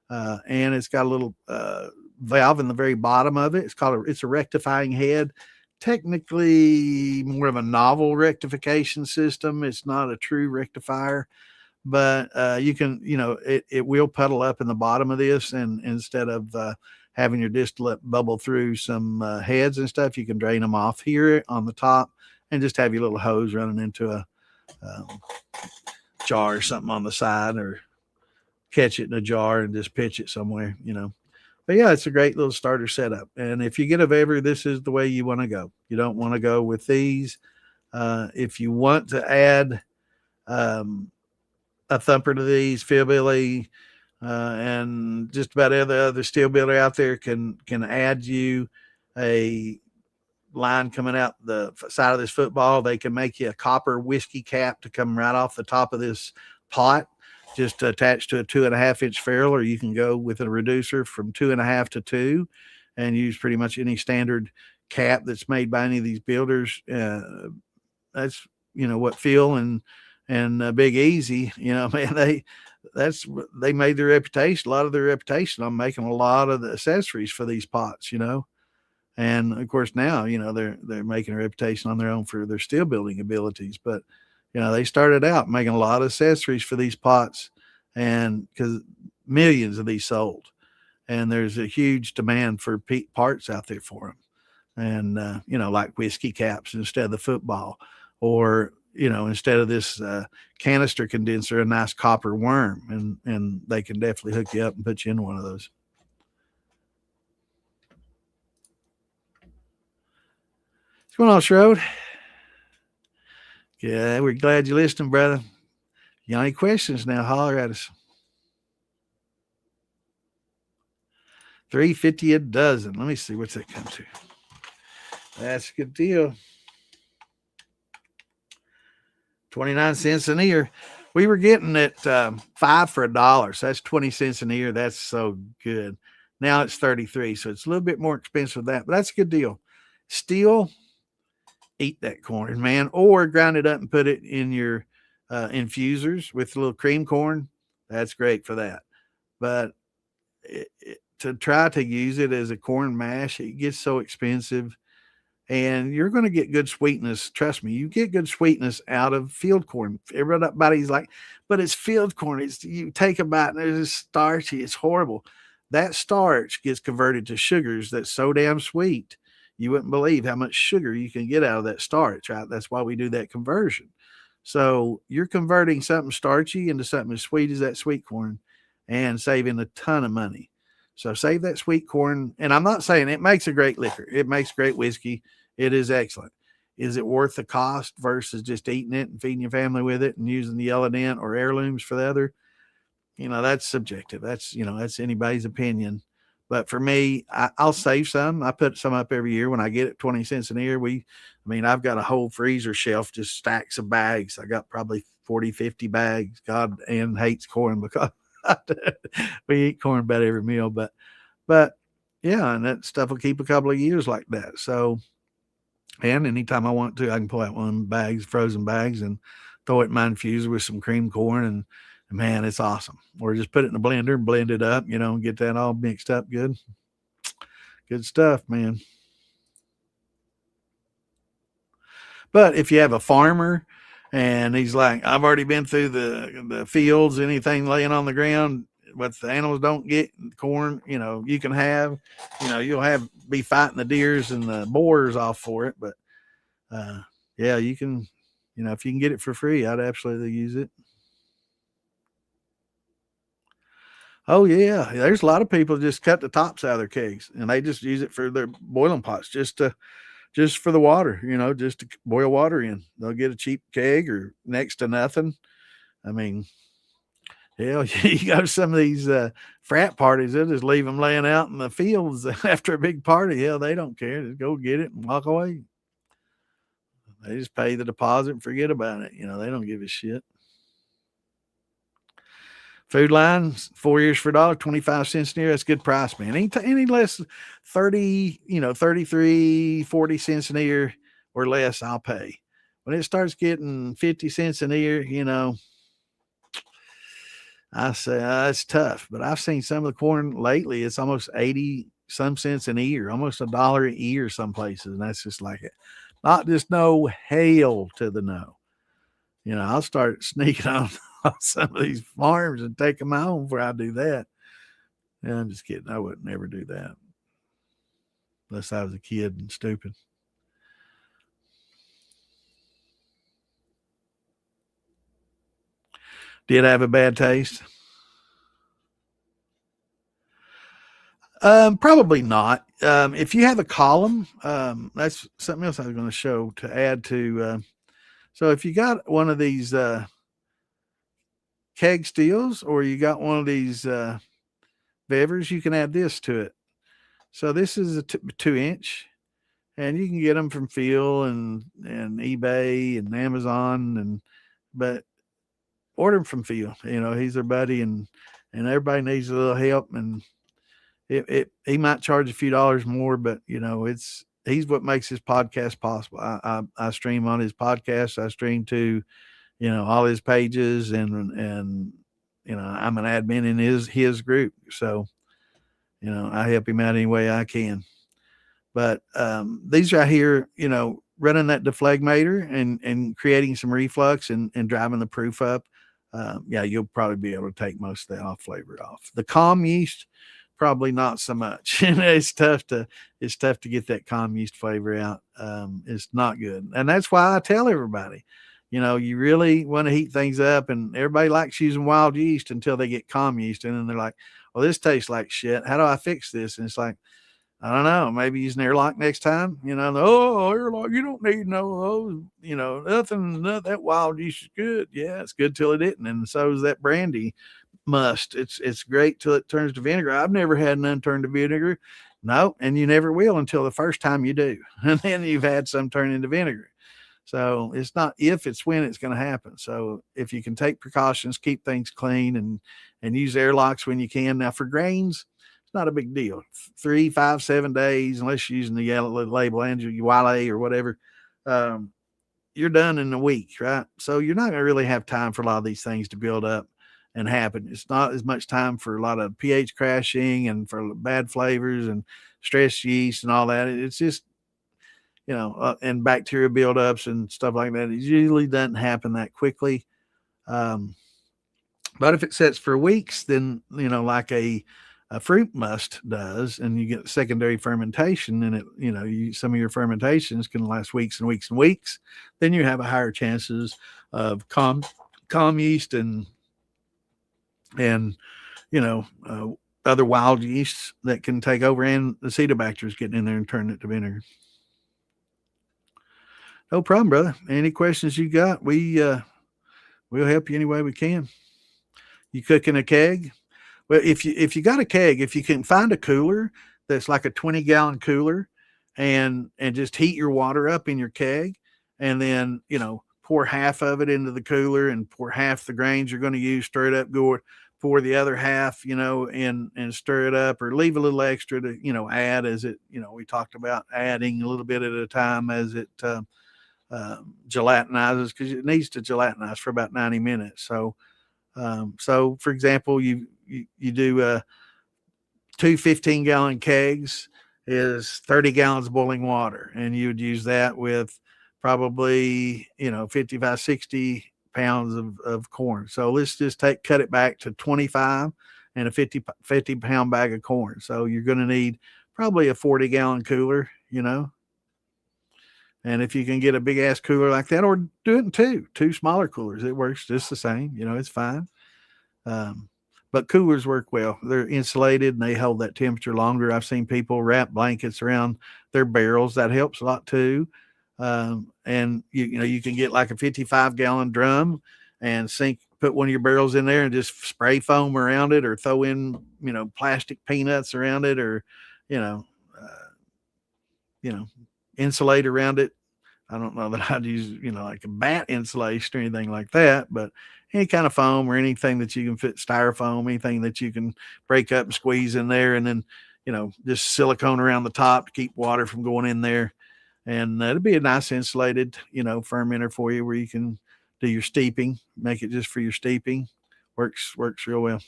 And it's got a little valve in the very bottom of it. It's a rectifying head. Technically more of a novel rectification system. It's not a true rectifier, but you can, it will puddle up in the bottom of this, and instead of having your distillate bubble through some heads and stuff, you can drain them off here on the top and just have your little hose running into a jar or something on the side, or catch it in a jar and just pitch it somewhere, But yeah, it's a great little starter setup. And if you get a Weber, this is the way you want to go. You don't want to go with these. If you want to add a thumper to these, Philbilly, and just about every other steel builder out there can add you a line coming out the side of this football. They can make you a copper whiskey cap to come right off the top of this pot, just attached to a 2.5-inch ferrule, or you can go with a reducer from 2.5 to 2 and use pretty much any standard cap that's made by any of these builders. That's what Phil and Big Easy, man, they made their reputation, a lot of their reputation on making a lot of the accessories for these pots, and of course now, they're making a reputation on their own for their steel building abilities. But, they started out making a lot of accessories for these pots, and because millions of these sold, and there's a huge demand for parts out there for them. And, like whiskey caps instead of the football, or, instead of this canister condenser, a nice copper worm, and they can definitely hook you up and put you in one of those. What's going on, Shrode? Yeah, we're glad you're listening, brother. You got any questions now, holler at us. $3.50 a dozen. Let me see, what's that come to? That's a good deal. 29 cents an ear. We were getting it 5 for $1, so that's 20 cents an ear. That's so good. Now it's 33, so it's a little bit more expensive than that, but that's a good deal. Still, eat that corn, man, or grind it up and put it in your infusers with a little cream corn. That's great for that. But to try to use it as a corn mash, it gets so expensive. And you're going to get good sweetness. Trust me, you get good sweetness out of field corn. Everybody's like, but it's field corn. You take a bite and it's starchy. It's horrible. That starch gets converted to sugars that's so damn sweet. You wouldn't believe how much sugar you can get out of that starch, right? That's why we do that conversion. So you're converting something starchy into something as sweet as that sweet corn and saving a ton of money. So save that sweet corn. And I'm not saying it makes a great liquor. It makes great whiskey. It is excellent. Is it worth the cost versus just eating it and feeding your family with it and using the yellow dent or heirlooms for the other? That's subjective. That's anybody's opinion. But for me, I'll save some. I put some up every year when I get it 20 cents an ear. I've got a whole freezer shelf, just stacks of bags. I got probably 40, 50 bags. God, Ann hates corn because we eat corn about every meal, but yeah, and that stuff will keep a couple of years like that. So, and anytime I want to, I can pull out one of the bags, frozen bags, and throw it in my infuser with some cream corn, and man, it's awesome. Or just put it in a blender and blend it up, and get that all mixed up good. Good stuff, man. But if you have a farmer and he's like, I've already been through the fields, anything laying on the ground, what the animals don't get, corn, you can have, you'll be fighting the deers and the boars off for it. But yeah, you can, if you can get it for free, I'd absolutely use it. Oh yeah, there's a lot of people just cut the tops out of their kegs and they just use it for their boiling pots, just for the water, just to boil water in. They'll get a cheap keg or next to nothing. I mean, hell, you go to some of these frat parties, they'll just leave them laying out in the fields after a big party. Hell, they don't care. Just go get it and walk away. They just pay the deposit and forget about it. They don't give a shit. Food Line, 4 years for $1, 25 cents an ear. That's a good price, man. Any less 30, 33, 40 cents an ear or less, I'll pay. When it starts getting 50 cents an ear, I say it's tough. But I've seen some of the corn lately. It's almost 80 some cents an ear, almost $1 an ear some places. And that's just like it. Not just no, hail to the no. I'll start sneaking on some of these farms and take them home before I do that. Yeah, I'm just kidding. I would never do that unless I was a kid and stupid. Did I have a bad taste? Probably not. If you have a column, that's something else I was going to show to add to. So if you got one of these keg steels or you got one of these bevers, you can add this to it. So this is a 2-inch, and you can get them from Phil and eBay and Amazon, but order them from Phil. He's their buddy, and everybody needs a little help, and he might charge a few dollars more, but he's what makes his podcast possible. I stream on his podcast. I stream to all his pages, and I'm an admin in his group, so I help him out any way I can. But these right here, running that deflegmator and creating some reflux and driving the proof up, you'll probably be able to take most of that off flavor off. The calm yeast, probably not so much. It's tough to get that calm yeast flavor out. It's not good, and that's why I tell everybody, you really want to heat things up, and everybody likes using wild yeast until they get calm yeast, and then they're like, "Well, this tastes like shit. How do I fix this?" And it's like, I don't know. Maybe use an airlock next time. Airlock. You don't need nothing. That wild yeast is good. Yeah, it's good till it isn't, and so is that brandy must. It's great till it turns to vinegar. I've never had none turn to vinegar. No, and you never will until the first time you do, and then you've had some turn into vinegar. So it's not if, it's when it's going to happen. So if you can take precautions, keep things clean, and use airlocks when you can. Now for grains, it's not a big deal. 3, 5, 7 days, unless you're using the yellow label Wale or whatever. You're done in a week, right? So you're not going to really have time for a lot of these things to build up and happen. It's not as much time for a lot of pH crashing and for bad flavors and stress yeast and all that. It's just, and bacteria buildups and stuff like that. It usually doesn't happen that quickly. But if it sets for weeks, then, like a fruit must does, and you get secondary fermentation, and some of your fermentations can last weeks and weeks and weeks, then you have a higher chances of calm yeast and other wild yeasts that can take over, and the acetobacter getting in there and turning it to vinegar. No problem, brother. Any questions you got? We'll help you any way we can. You cooking a keg? Well, if you got a keg, if you can find a cooler that's like a 20-gallon cooler, and just heat your water up in your keg, and then pour half of it into the cooler and pour half the grains you're going to use, stir it up, pour the other half, and stir it up, or leave a little extra to add as it, we talked about adding a little bit at a time as it gelatinizes, because it needs to gelatinize for about 90 minutes. So for example, you do 2 15-gallon kegs is 30 gallons of boiling water, and you would use that with probably 55 60 pounds of corn. So let's just cut it back to 25 and a 50 pound bag of corn. So you're going to need probably a 40-gallon cooler, and if you can get a big ass cooler like that, or do it in two smaller coolers, it works just the same. It's fine. But coolers work well. They're insulated and they hold that temperature longer. I've seen people wrap blankets around their barrels. That helps a lot too. And you can get like a 55-gallon drum and put one of your barrels in there and just spray foam around it, or throw in, plastic peanuts around it, or, insulate around it. I don't know that I'd use, like a bat insulation or anything like that, but any kind of foam or anything that you can fit, styrofoam, anything that you can break up and squeeze in there, and then, just silicone around the top to keep water from going in there. And it'll be a nice insulated, fermenter for you where you can do your steeping, make it just for your steeping. Works real well.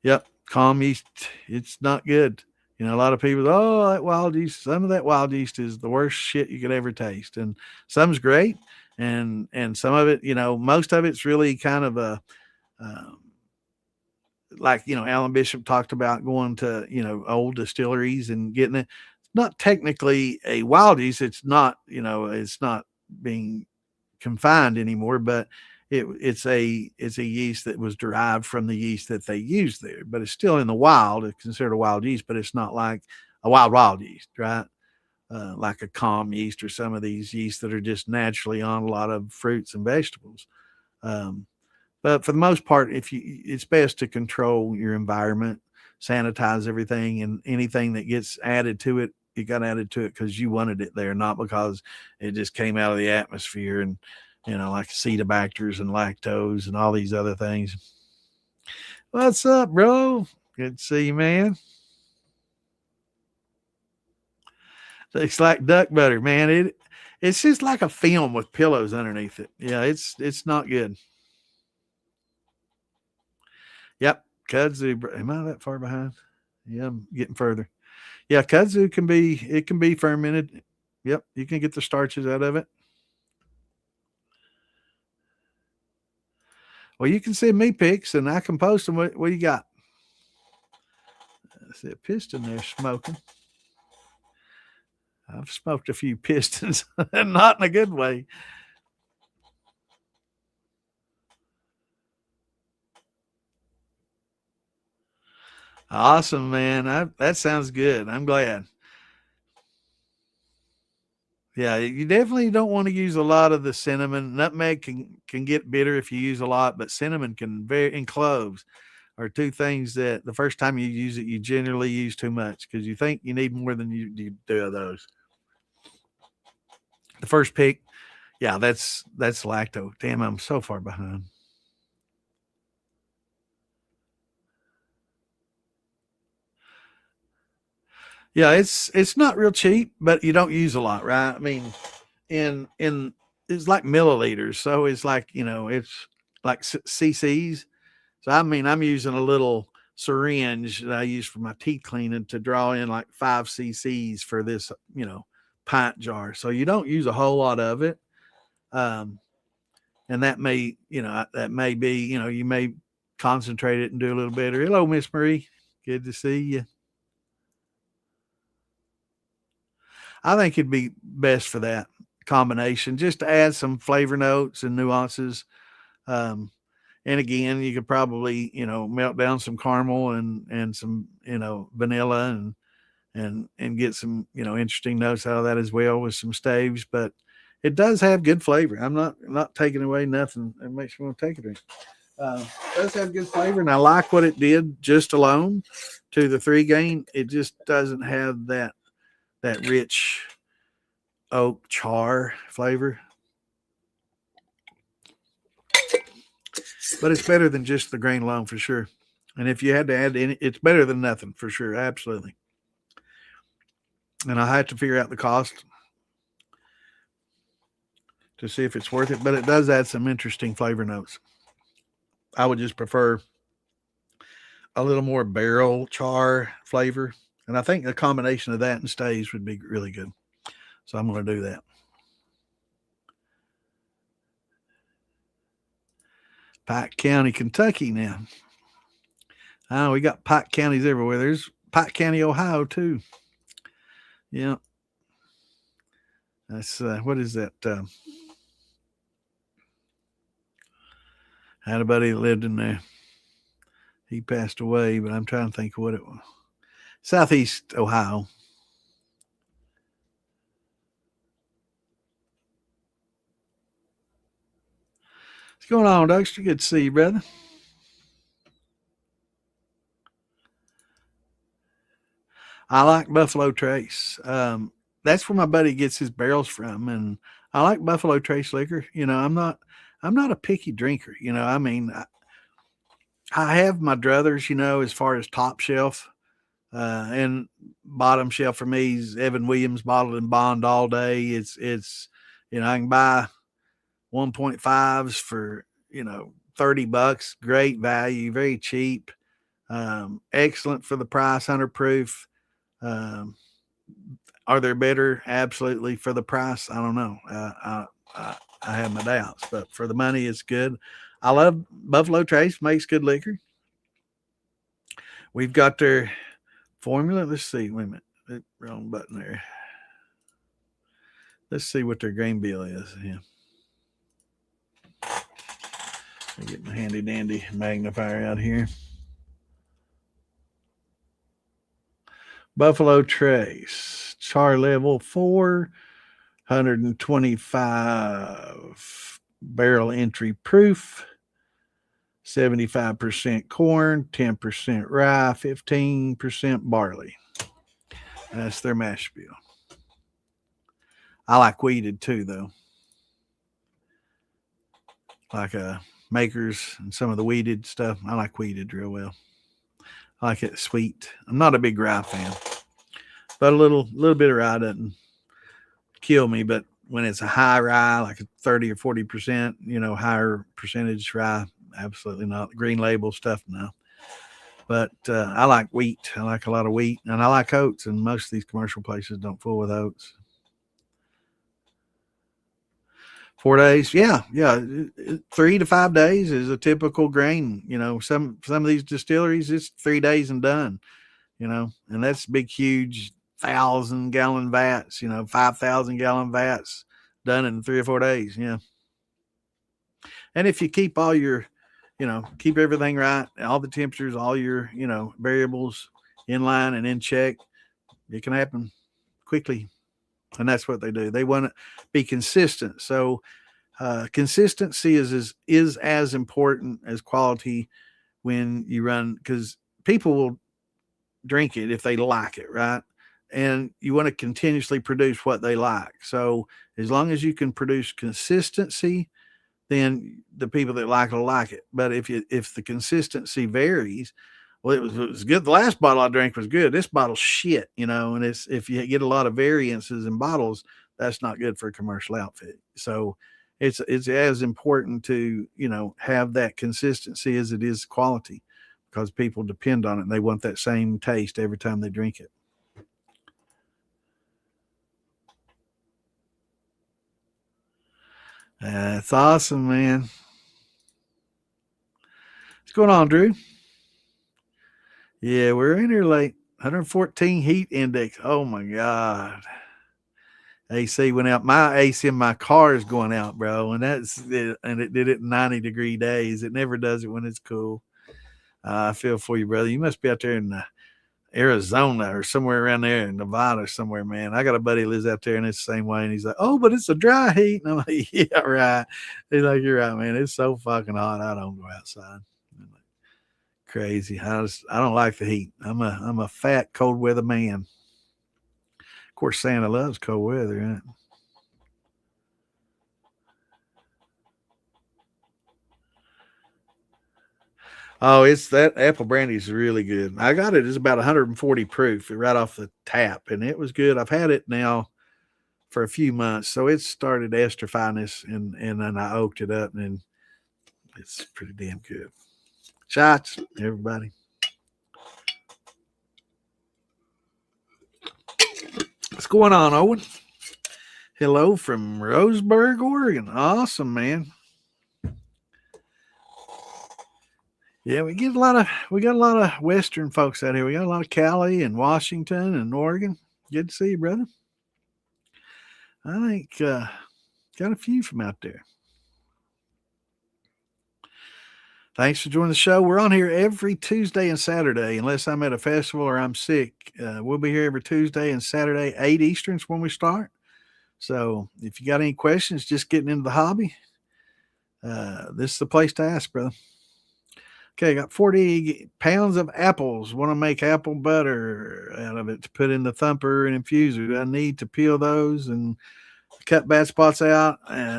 Yep. Calm yeast, it's not good. A lot of people, oh, that wild yeast, some of that wild yeast is the worst shit you could ever taste. And some's great. And some of it, most of it's really kind of um, like, Alan Bishop talked about going to, old distilleries and getting it. It's not technically a wild yeast. It's not being confined anymore, but it's a yeast that was derived from the yeast that they use there, but it's still in the wild. It's considered a wild yeast, but it's not like a wild yeast, right? Like a calm yeast or some of these yeasts that are just naturally on a lot of fruits and vegetables. Um, but for the most part, it's best to control your environment, sanitize everything, and anything that gets added to it, it got added to it because you wanted it there, not because it just came out of the atmosphere and like acetobacters and lactose and all these other things. What's up, bro? Good to see you, man. It's like duck butter, man. It's just like a film with pillows underneath it. Yeah, it's not good. Yep, kudzu. Am I that far behind? Yeah, I'm getting further. Yeah, kudzu can be fermented. Yep, you can get the starches out of it. Well, you can send me pics and I can post them. What do you got? I see a piston there smoking. I've smoked a few pistons, not in a good way. Awesome, man. That sounds good. I'm glad. Yeah, you definitely don't want to use a lot of the cinnamon. Nutmeg can get bitter if you use a lot, but cinnamon can very and cloves are two things that the first time you use it, you generally use too much because you think you need more than you do of those. The first pick, yeah, that's lacto. Damn, I'm so far behind. Yeah, it's not real cheap, but you don't use a lot, right? I mean, in it's like milliliters, so it's like it's like cc's. So I mean, I'm using a little syringe that I use for my teeth cleaning to draw in like 5 cc's for this, pint jar. So you don't use a whole lot of it, um, and that may be, you may concentrate it and do a little better. Hello, Miss Marie, good to see you. I think it'd be best for that combination, just to add some flavor notes and nuances. Um, and again, you could probably, melt down some caramel and some, vanilla and get some, interesting notes out of that as well with some staves. But it does have good flavor. I'm not taking away nothing. It makes me want to take a drink. It does have good flavor, and I like what it did just alone to the 3 grain. It just doesn't have that rich oak char flavor, but it's better than just the grain alone for sure. And if you had to add any, it's better than nothing for sure. Absolutely. And I had to figure out the cost to see if it's worth it, but it does add some interesting flavor notes. I would just prefer a little more barrel char flavor. And I think a combination of that and staves would be really good. So I'm going to do that. Pike County, Kentucky now. Oh, we got Pike counties everywhere. There's Pike County, Ohio, too. Yeah. That's, what is that? I had a buddy that lived in there. He passed away, but I'm trying to think of what it was. Southeast Ohio. What's going on, Dexter? Good to see you, brother. I like Buffalo Trace. That's where my buddy gets his barrels from, and I like Buffalo Trace liquor. I'm not a picky drinker. I mean, I have my druthers. As far as top shelf, and bottom shelf for me is Evan Williams bottled and bond all day. It's I can buy 1.5s for $30. Great value, very cheap, excellent for the price, 100 proof. Are there better? Absolutely. For the price, I don't know. I have my doubts, but for the money, it's good. I love Buffalo Trace, makes good liquor. We've got their formula. Let's see. Wait a minute. Wrong button there. Let's see what their grain bill is. Yeah. Let me get my handy dandy magnifier out here. Buffalo Trace, char level 4, 125 barrel entry proof, 75% corn, 10% rye, 15% barley. That's their mash bill. I like weeded too, though. Like Makers and some of the weeded stuff. I like weeded real well. I like it sweet. I'm not a big rye fan, but a little bit of rye doesn't kill me. But when it's a high rye, like a 30 or 40%, higher percentage rye, absolutely not. Green label stuff, no. But I like wheat. I like a lot of wheat, and I like oats. And most of these commercial places don't fool with oats. 4 days, yeah. 3 to 5 days is a typical grain. Some of these distilleries, it's 3 days and done. And that's big, huge 1,000-gallon vats. 5,000-gallon vats done in 3 or 4 days. Yeah. And if you keep all your, keep everything right, all the temperatures, all your, variables in line and in check, it can happen quickly. And that's what they do. They want to be consistent. So consistency is as important as quality when you run, because people will drink it if they like it, right? And you want to continuously produce what they like. So as long as you can produce consistency, then the people that like it will like it. But if the consistency varies, well, it was good. The last bottle I drank was good. This bottle's shit, and if you get a lot of variances in bottles, that's not good for a commercial outfit. So it's as important to, have that consistency as it is quality, because people depend on it and they want that same taste every time they drink it. That's awesome, man. What's going on, Drew? Yeah, we're in here late. 114 heat index. Oh my God. AC went out. My AC in my car is going out, bro. And it did it in 90-degree days. It never does it when it's cool. I feel for you, brother. You must be out there in Arizona or somewhere around there in Nevada or somewhere, man. I got a buddy who lives out there and it's the same way. And he's like, oh, but it's a dry heat. And I'm like, yeah, right. He's like, you're right, man. It's so fucking hot. I don't go outside. Crazy. I don't like the heat. I'm a fat cold weather man. Of course, Santa loves cold weather, right? Oh, it's that apple brandy is really good. I got it. It's about 140 proof right off the tap, and it was good. I've had it now for a few months, so it started estrifying this, and then I oaked it up, and it's pretty damn good. Shots, everybody. What's going on, Owen? Hello from Roseburg, Oregon. Awesome, man. Yeah, we got a lot of Western folks out here. We got a lot of Cali and Washington and Oregon. Good to see you, brother. I think got a few from out there. Thanks for joining the show. We're on here every Tuesday and Saturday, unless I'm at a festival or I'm sick. We'll be here every Tuesday and Saturday, 8 Eastern's when we start. So if you got any questions, just getting into the hobby, this is the place to ask, brother. Okay, got 40 pounds of apples. Want to make apple butter out of it to put in the thumper and infuser. Do I need to peel those and cut bad spots out?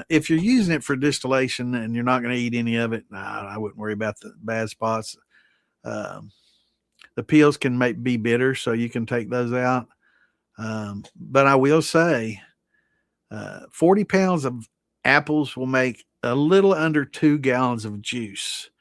If you're using it for distillation and you're not going to eat any of it, nah, I wouldn't worry about the bad spots. Um, the peels can be bitter, so you can take those out. But I will say, 40 pounds of apples will make a little under 2 gallons of juice.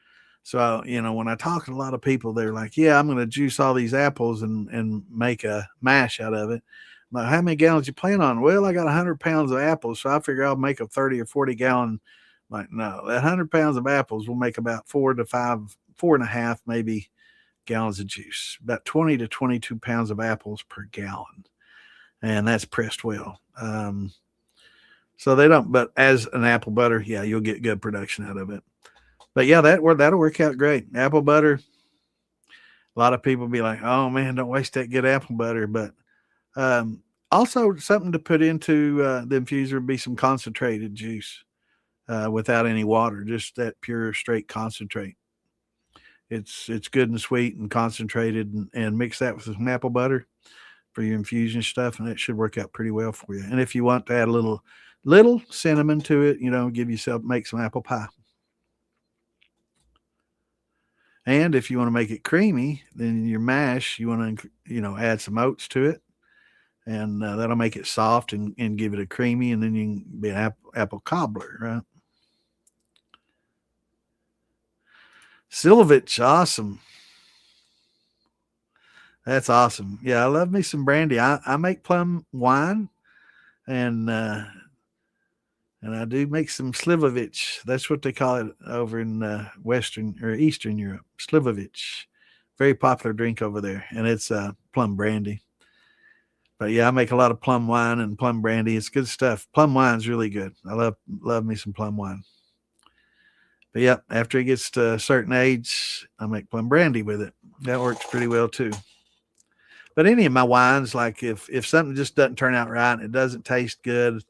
So, when I talk to a lot of people, they're like, yeah, I'm going to juice all these apples and make a mash out of it. I'm like, how many gallons you plan on? Well, I got 100 pounds of apples, so I figure I'll make a 30 or 40 gallon. I'm like, no, that 100 pounds of apples will make about 4.5 maybe gallons of juice, about 20 to 22 pounds of apples per gallon. And that's pressed well. So they don't, but as an apple butter, yeah, you'll get good production out of it. But yeah, that'll work out great. Apple butter. A lot of people be like, "Oh man, don't waste that good apple butter." But also something to put into the infuser would be some concentrated juice without any water, just that pure straight concentrate. It's good and sweet and concentrated, and mix that with some apple butter for your infusion stuff, and it should work out pretty well for you. And if you want to add a little cinnamon to it, make some apple pie. And if you want to make it creamy, then your mash, you want to, add some oats to it, and that'll make it soft and give it a creamy, and then you can be an apple cobbler, right? Silovich, awesome. That's awesome. Yeah, I love me some brandy. I make plum wine, and I do make some slivovich. That's what they call it over in Western or Eastern Europe. Slivovich, very popular drink over there, and it's plum brandy. But yeah, I make a lot of plum wine and plum brandy. It's good stuff. Plum wine's really good. I love me some plum wine. But yeah, after it gets to a certain age, I make plum brandy with it. That works pretty well too. But any of my wines, like if something just doesn't turn out right and it doesn't taste good,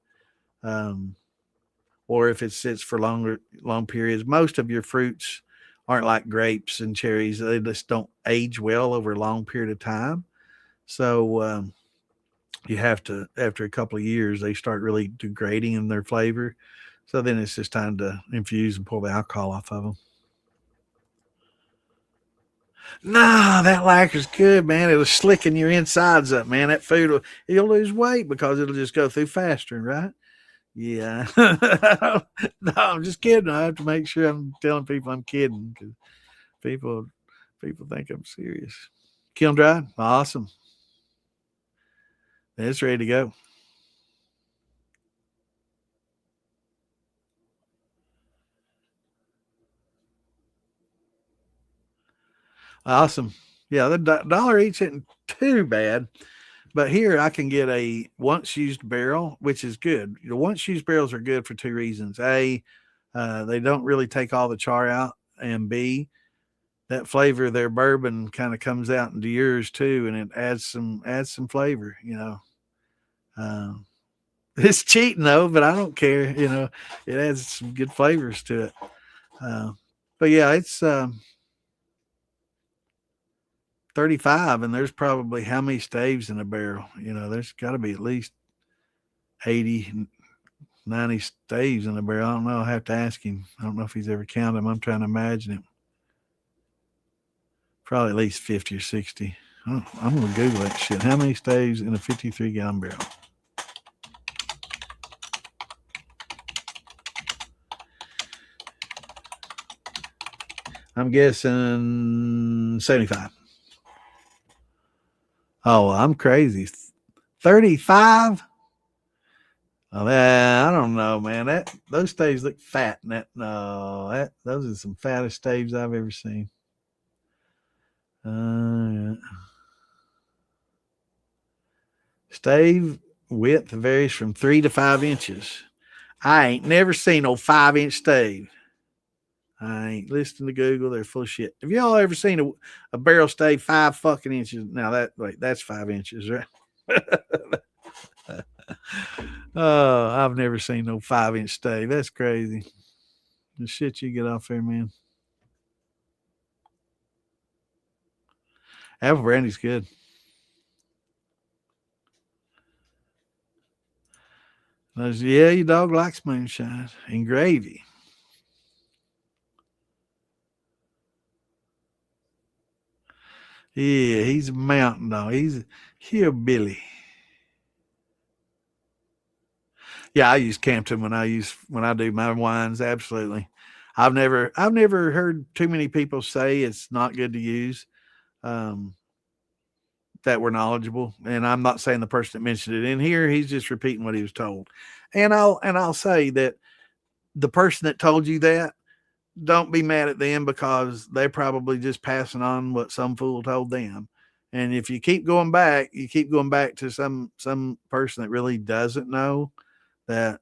or if it sits for long periods, most of your fruits aren't like grapes and cherries. They just don't age well over a long period of time. So you have to, after a couple of years, they start really degrading in their flavor. So then it's just time to infuse and pull the alcohol off of them. Nah, that lacquer's good, man. It'll slicken your insides up, man. That food you'll lose weight because it'll just go through faster, right? Yeah. No, I'm just kidding. I have to make sure I'm telling people I'm kidding because people think I'm serious. Kiln dried, awesome. It's ready to go. Awesome. Yeah, the dollar each isn't too bad. But here I can get a once used barrel, which is good. Once used barrels are good for two reasons. A, they don't really take all the char out, and B, that flavor of their bourbon kind of comes out into yours too, and it adds some flavor. It's cheating though, but I don't care. It adds some good flavors to it. Uh, but yeah, it's 35, and there's probably how many staves in a barrel? There's got to be at least 80, 90 staves in a barrel. I don't know. I have to ask him. I don't know if he's ever counted them. I'm trying to imagine it. Probably at least 50 or 60. Oh, I'm going to Google that shit. How many staves in a 53-gallon barrel? I'm guessing 75. Oh, I'm crazy. 35? Oh, I don't know, man. Those staves look fat. Those are some fattest staves I've ever seen. Stave width varies from 3 to 5 inches. I ain't never seen no 5-inch stave. I ain't listening to Google. They're full of shit. Have y'all ever seen a barrel stave 5 fucking inches? Now that's 5 inches, right? Oh, I've never seen no 5-inch stave. That's crazy. The shit you get off there, man. Apple brandy's good. Yeah, your dog likes moonshine and gravy. Yeah, he's a mountain dog. He's a hillbilly. Yeah, I use Campton when I do my wines. Absolutely. I've never heard too many people say it's not good to use. Um, that were knowledgeable, and I'm not saying the person that mentioned it in here. He's just repeating what he was told. And I'll say that the person that told you that, don't be mad at them because they're probably just passing on what some fool told them. And if you keep going back to some person that really doesn't know, that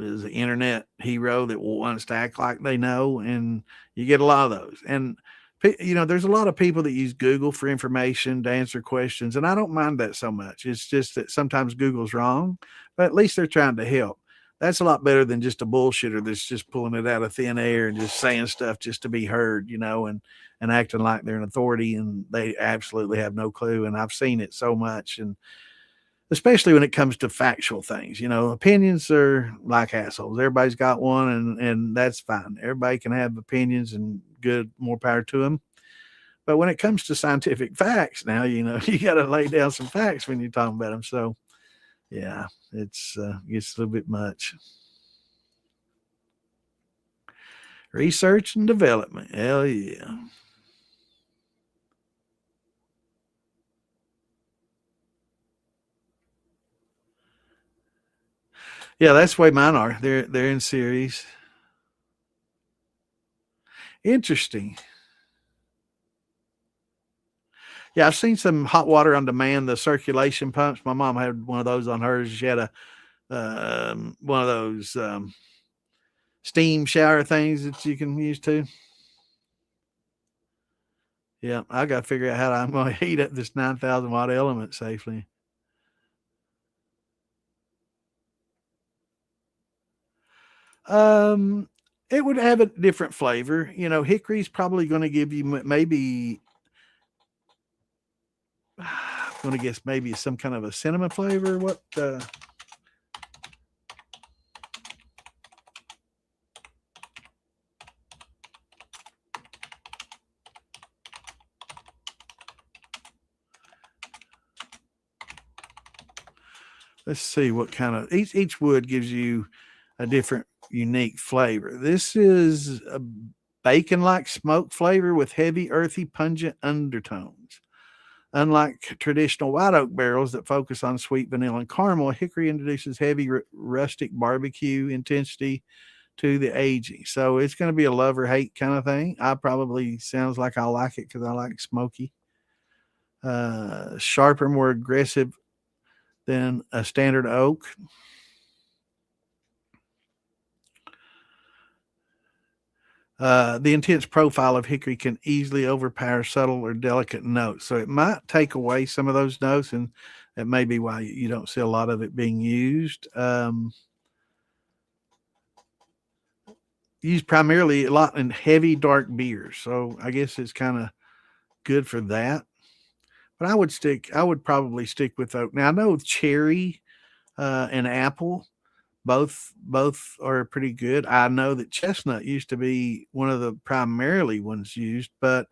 is an internet hero that wants to act like they know, and you get a lot of those. And there's a lot of people that use Google for information to answer questions, and I don't mind that so much. It's just that sometimes Google's wrong, but at least they're trying to help. That's a lot better than just a bullshitter that's just pulling it out of thin air and just saying stuff just to be heard, and acting like they're an authority and they absolutely have no clue. And I've seen it so much, and especially when it comes to factual things. Opinions are like assholes. Everybody's got one, and that's fine. Everybody can have opinions, and good, more power to them. But when it comes to scientific facts, now you got to lay down some facts when you're talking about them. So yeah, it's gets a little bit much. Research and development, hell yeah. Yeah, that's the way mine are. They're in series. Interesting. Yeah, I've seen some hot water on demand, the circulation pumps. My mom had one of those on hers. She had a one of those steam shower things that you can use too. Yeah, I got to figure out how I'm going to heat up this 9,000 watt element safely. Um, it would have a different flavor. Hickory's probably going to give you maybe. I'm going to guess maybe some kind of a cinnamon flavor. What? Let's see what kind of each wood gives you a different unique flavor. This is a bacon like smoke flavor with heavy, earthy, pungent undertones. Unlike traditional white oak barrels that focus on sweet vanilla and caramel, hickory introduces heavy, rustic barbecue intensity to the aging. So it's going to be a love or hate kind of thing. I probably sounds like I like it because I like smoky. Sharper, more aggressive than a standard oak. The intense profile of hickory can easily overpower subtle or delicate notes. So it might take away some of those notes, and that may be why you don't see a lot of it being used. Used primarily a lot in heavy, dark beers. So I guess it's kind of good for that. But I would probably stick with oak. Now I know cherry and apple both are pretty good. I know that chestnut used to be one of the primarily ones used, and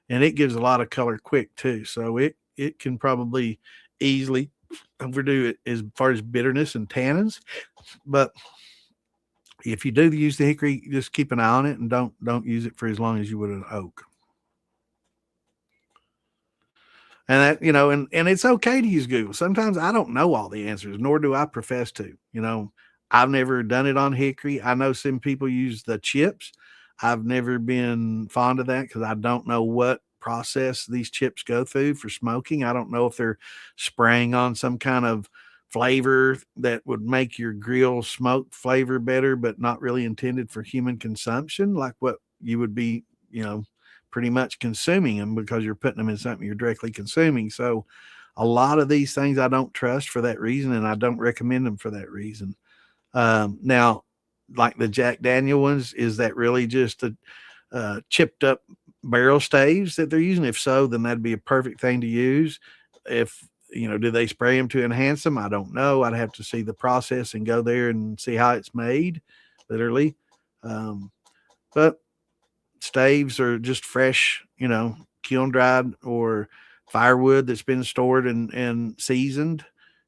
it gives a lot of color quick too. So it can probably easily overdo it as far as bitterness and tannins. But if you do use the hickory, just keep an eye on it and don't use it for as long as you would an oak. And and it's okay to use Google. Sometimes I don't know all the answers, nor do I profess to. I've never done it on hickory. I know some people use the chips. I've never been fond of that because I don't know what process these chips go through for smoking. I don't know if they're spraying on some kind of flavor that would make your grill smoke flavor better, but not really intended for human consumption, like what you would be, pretty much consuming them because you're putting them in something you're directly consuming. So a lot of these things I don't trust for that reason, and I don't recommend them for that reason. Now, like the Jack Daniel ones, is that really just a chipped up barrel staves that they're using? If so, then that'd be a perfect thing to use. If, do they spray them to enhance them? I don't know. I'd have to see the process and go there and see how it's made, literally. But staves are just fresh, kiln dried or firewood that's been stored and seasoned.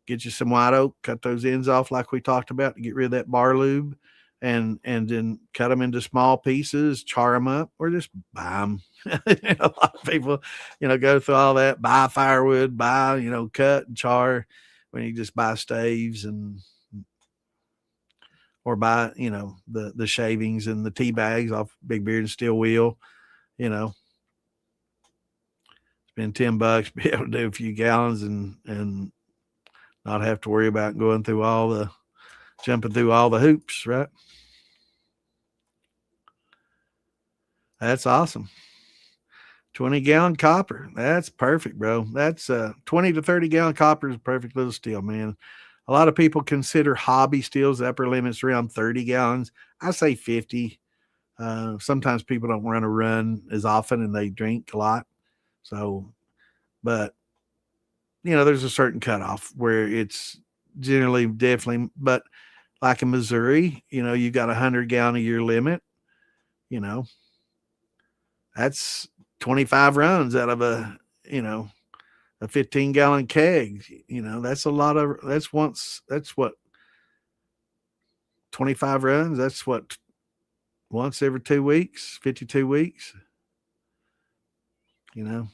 Get you some white oak, cut those ends off like we talked about to get rid of that bar lube, and then cut them into small pieces, char them up, or just buy them. A lot of people, go through all that, buy firewood, buy, cut and char, when you just buy staves and or buy, the shavings and the tea bags off Big Beard and Steel Wheel, spend $10, be able to do a few gallons and not have to worry about jumping through all the hoops, right? That's awesome. 20-gallon copper. That's perfect, bro. That's 20 to 30-gallon copper is a perfect little still, man. A lot of people consider hobby stills, the upper limit's around 30 gallons. I say 50. Sometimes people don't run as often and they drink a lot. So, but there's a certain cutoff where it's generally definitely, but like in Missouri, you've got 100-gallon a year limit, that's 25 runs out of a 15-gallon keg. That's a lot of, that's what, 25 runs. That's what, once every 2 weeks, 52 weeks, it'd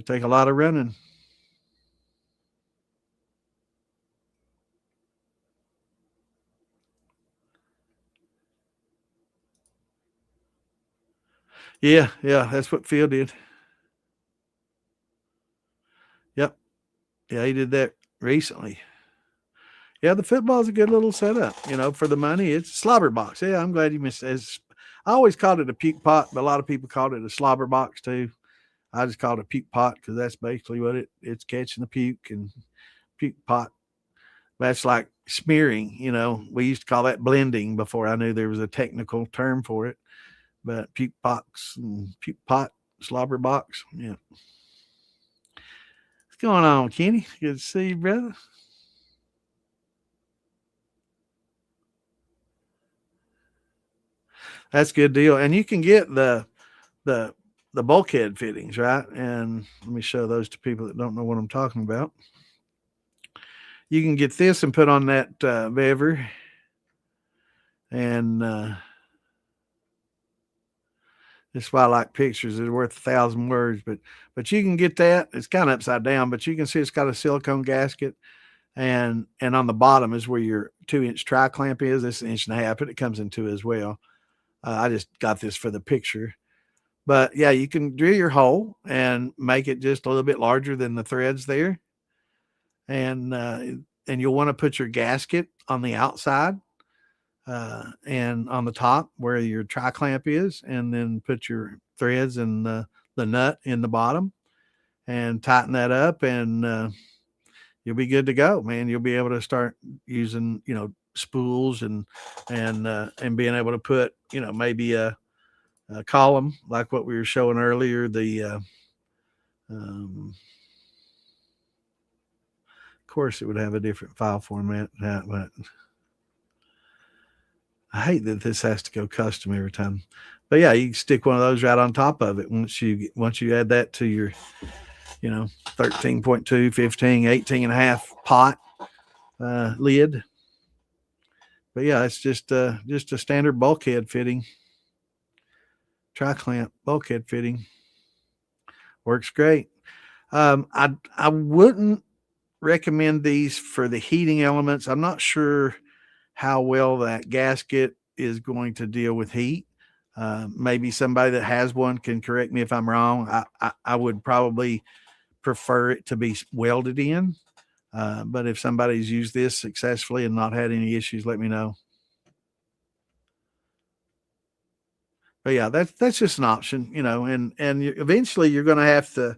take a lot of running. Yeah. That's what Phil did. Yep. Yeah. He did that recently. Yeah, the football's a good little setup, for the money. It's a slobber box. Yeah, I'm glad you missed it. I always called it a puke pot, but a lot of people called it a slobber box too. I just called it a puke pot because that's basically what it's catching the puke, and puke pot. That's like smearing, We used to call that blending before I knew there was a technical term for it. But puke pots and puke pot, slobber box. Yeah. What's going on, Kenny? Good to see you, brother. That's a good deal. And you can get the bulkhead fittings, right? And let me show those to people that don't know what I'm talking about. You can get this and put on that bever, and that's why I like pictures. They're worth 1,000 words, but you can get that. It's kind of upside down, but you can see it's got a silicone gasket, and on the bottom is where your 2-inch tri clamp is. This is 1.5 inches, but it comes in 2 as well. I just got this for the picture. But yeah, you can drill your hole and make it just a little bit larger than the threads there. And you'll want to put your gasket on the outside and on the top where your tri clamp is, and then put your threads and the nut in the bottom and tighten that up, and you'll be good to go, man. You'll be able to start using, spools and being able to put, maybe a column like what we were showing earlier. Of course, it would have a different file format, but I hate that this has to go custom every time. But yeah, you can stick one of those right on top of it once you add that to your 13.2, 15, 18 and a half pot lid. But yeah, it's just a standard bulkhead fitting. Tri-clamp bulkhead fitting. Works great. I wouldn't recommend these for the heating elements. I'm not sure how well that gasket is going to deal with heat. Maybe somebody that has one can correct me if I'm wrong. I would probably prefer it to be welded in. But if somebody's used this successfully and not had any issues, let me know. But yeah, that's just an option, and eventually you're going to have to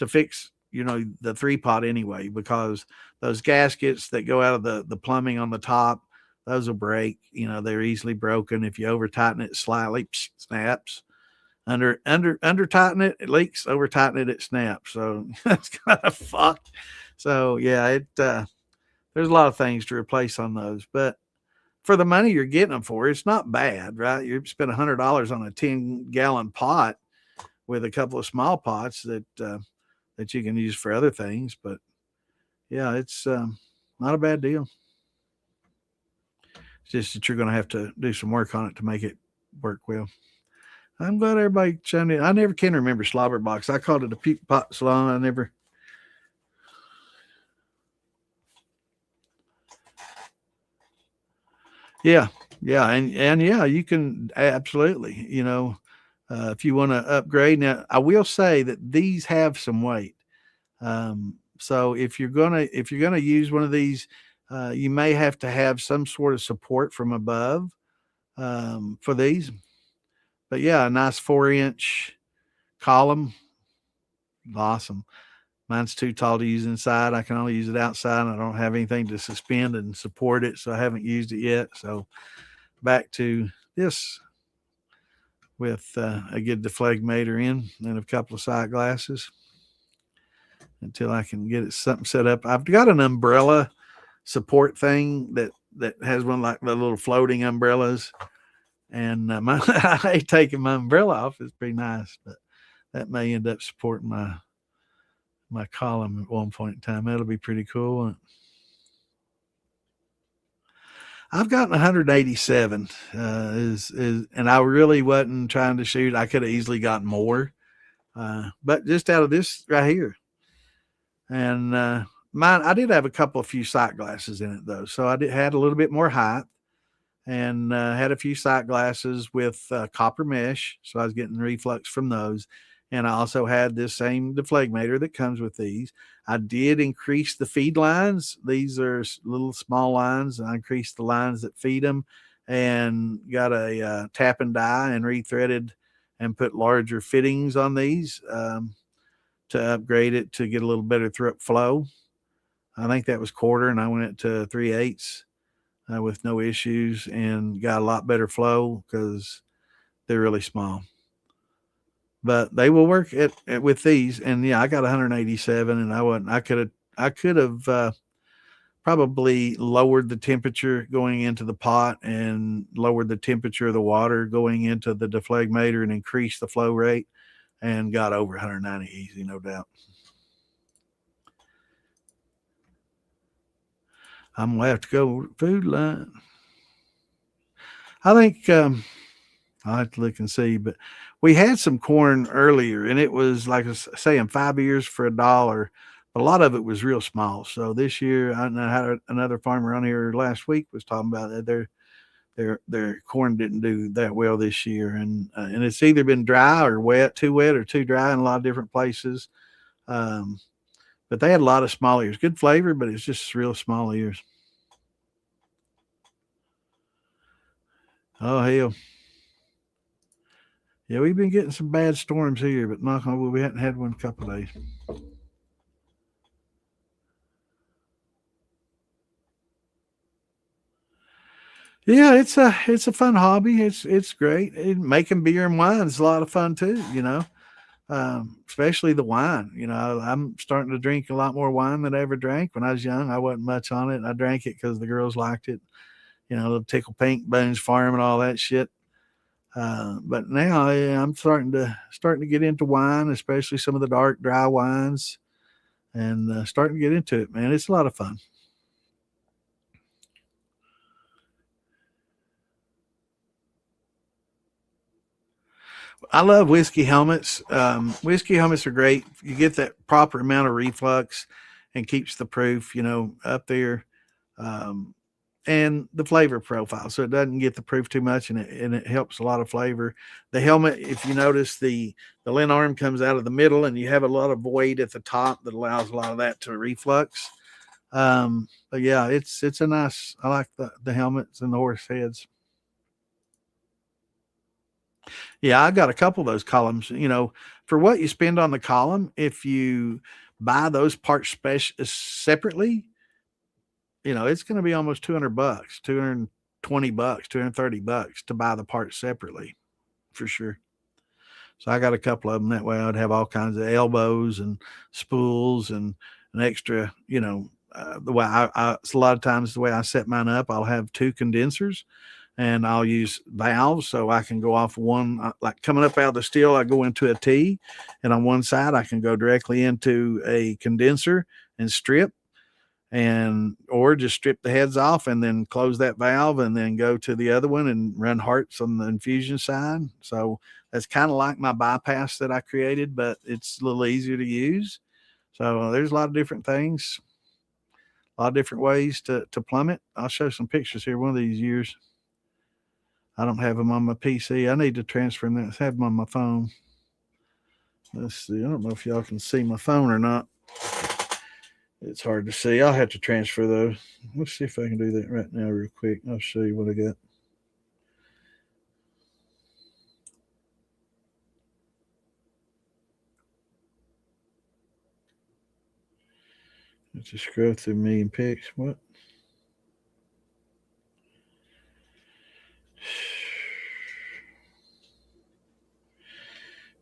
fix, the 3-pot anyway, because those gaskets that go out of the plumbing on the top, those will break. They're easily broken. If you over tighten it slightly, snaps. Under tighten it, it leaks. Over tighten it, it snaps. So that's kind of fucked. So yeah, there's a lot of things to replace on those, but for the money you're getting them for, it's not bad, right? You spend $100 on a 10-gallon pot with a couple of small pots that you can use for other things. But yeah, it's not a bad deal. It's just that you're going to have to do some work on it to make it work well. I'm glad everybody chimed in. I never can remember slobber box. I called it a puke pot salon. I never. Yeah, yeah, and yeah, you can absolutely. If you want to upgrade. Now, I will say that these have some weight. So if you're gonna use one of these, you may have to have some sort of support from above for these. But yeah, a nice 4-inch column, awesome. Mine's too tall to use inside. I can only use it outside. I don't have anything to suspend and support it, so I haven't used it yet. So back to this with a good deflegmator in and a couple of side glasses until I can get it something set up. I've got an umbrella support thing that has one like the little floating umbrellas, and I hate taking my umbrella off. It's pretty nice, but that may end up supporting my column at one point in time. That'll be pretty cool. I've gotten 187 and I really wasn't trying to shoot. I could have easily gotten more, but just out of this right here. And mine, I did have a few sight glasses in it though, so had a little bit more height, and had a few sight glasses with copper mesh, so I was getting reflux from those. And I also had this same deflegmator that comes with these. I did increase the feed lines. These are little small lines. I increased the lines that feed them, and got a tap and die and rethreaded and put larger fittings on these to upgrade it to get a little better throat flow. I think that was quarter, and I went to 3/8 with no issues, and got a lot better flow because they're really small. But they will work with these. And yeah, I got 187, and I could have probably lowered the temperature going into the pot and lowered the temperature of the water going into the deflegmator and increased the flow rate, and got over 190 easy, no doubt. I'm gonna have to go food line. I think I'll have to look and see, but we had some corn earlier, and it was like I was saying 5 ears for $1, but a lot of it was real small. So this year, I know how another farmer on here last week was talking about that their corn didn't do that well this year, and it's either been dry or wet, too wet or too dry in a lot of different places. Um, but they had a lot of small ears, good flavor, but it's just real small ears. Oh hell. Yeah, we've been getting some bad storms here, but knock on wood, we hadn't had one in a couple of days. Yeah, it's a fun hobby. It's great. Making beer and wine is a lot of fun too. Especially the wine. I'm starting to drink a lot more wine than I ever drank. When I was young, I wasn't much on it. I drank it because the girls liked it. The Tickle Pink, Bones Farm, and all that shit. But now I'm starting to get into wine, especially some of the dark, dry wines, and starting to get into it. Man, it's a lot of fun. I love whiskey helmets. Whiskey helmets are great. You get that proper amount of reflux and keeps the proof, up there. Um, and the flavor profile, so it doesn't get the proof too much, and it helps a lot of flavor. The helmet, if you notice, the lin arm comes out of the middle, and you have a lot of void at the top that allows a lot of that to reflux. But yeah, it's a nice. I like the helmets and the horse heads. Yeah, I got a couple of those columns. For what you spend on the column, if you buy those parts separately, it's going to be almost $200, $220, $230 to buy the parts separately, for sure. So I got a couple of them. That way I'd have all kinds of elbows and spools and an extra, the way it's a lot of times the way I set mine up, I'll have two condensers and I'll use valves so I can go off one, like coming up out of the still, I go into a T, and on one side I can go directly into a condenser and strip, and or just strip the heads off and then close that valve and then go to the other one and run hearts on the infusion side. So that's kind of like my bypass that I created, but it's a little easier to use. So there's a lot of different things, a lot of different ways to plumb it. I'll show some pictures here one of these years. I don't have them on my PC. I need to transfer them. I have them on my phone. Let's see. I don't know if y'all can see my phone or not. It's hard to see. I'll have to transfer those. Let's see if I can do that right now real quick. I'll show you what I got. Let's just scroll through me and pics. What?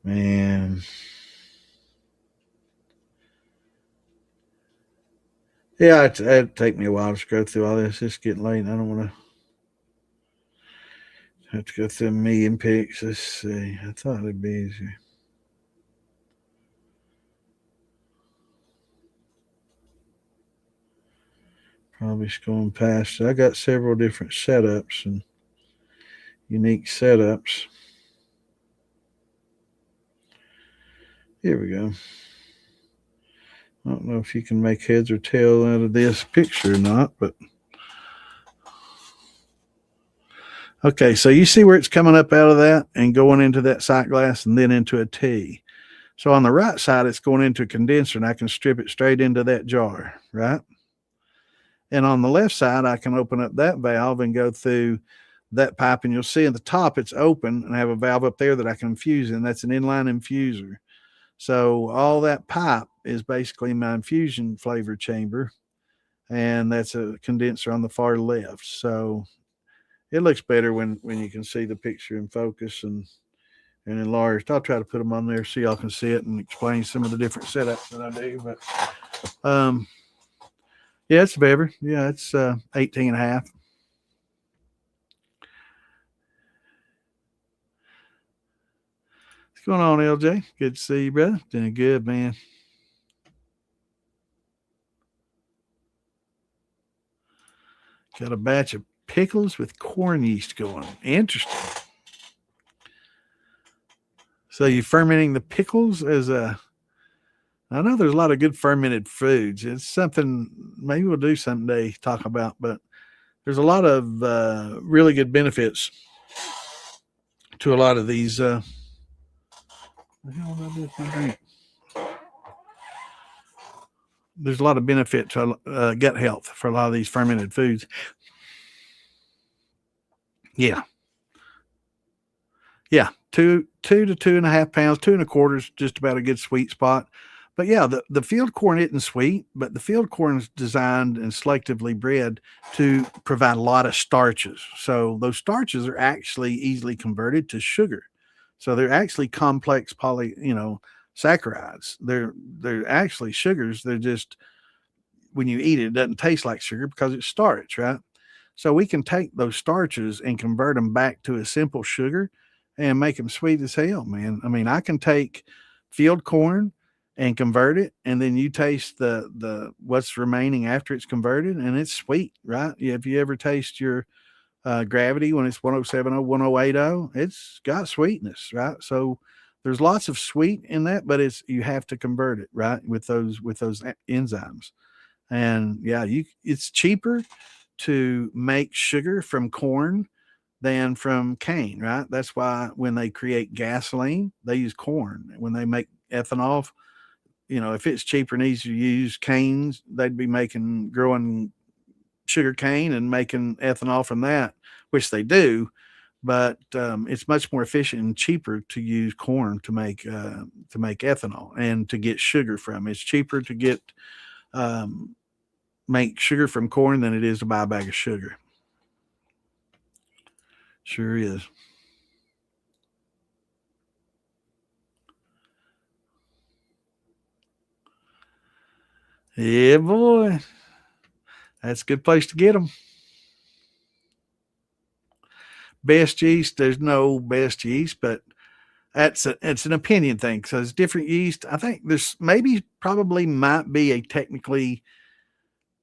Man. Yeah, it'd take me a while to scroll through all this. It's getting late. I don't want to have to go through a million pics. Let's see. I thought it'd be easier. Probably scrolling past. I got several different setups and unique setups. Here we go. I don't know if you can make heads or tail out of this picture or not, but okay, so you see where it's coming up out of that and going into that sight glass and then into a T. So on the right side, it's going into a condenser, and I can strip it straight into that jar, right? And on the left side, I can open up that valve and go through that pipe, and you'll see at the top it's open and I have a valve up there that I can infuse in. That's an inline infuser. So all that pipe is basically my infusion flavor chamber, and that's a condenser on the far left. So it looks better when you can see the picture in focus and enlarged. I'll try to put them on there so y'all can see it and explain some of the different setups that I do. But yeah, it's Weber. Yeah, it's 18 and a half. What's going on, LJ? Good to see you, brother. Doing good, man. Got a batch of pickles with corn yeast going. Interesting. So you fermenting the pickles as a. I know there's a lot of good fermented foods. It's something maybe we'll do someday talk about, but there's a lot of really good benefits to a lot of these. What the hell did I do with my drink? There's a lot of benefit to gut health for a lot of these fermented foods. Yeah. Yeah. 2 to 2.5 pounds, 2.25 is just about a good sweet spot. But yeah, the field corn isn't sweet, but the field corn is designed and selectively bred to provide a lot of starches. So those starches are actually easily converted to sugar. So they're actually complex saccharides. They're actually sugars. They're just when you eat it, it doesn't taste like sugar because it's starch, right? So we can take those starches and convert them back to a simple sugar and make them sweet as hell, man. I mean, I can take field corn and convert it, and then you taste the what's remaining after it's converted, and it's sweet, right? If you ever taste your gravity when it's 1070, 1080, it's got sweetness, right? So there's lots of sweet in that, but you have to convert it, right? With those enzymes. And yeah, it's cheaper to make sugar from corn than from cane, right? That's why when they create gasoline, they use corn. When they make ethanol, if it's cheaper and easier to use canes, they'd be growing sugar cane and making ethanol from that, which they do. But it's much more efficient and cheaper to use corn to make ethanol and to get sugar from. It's cheaper to make sugar from corn than it is to buy a bag of sugar. Sure is. Yeah, boy. That's a good place to get them. Best yeast, there's no best yeast, but it's an opinion thing. So it's different yeast. I think there's maybe probably might be a technically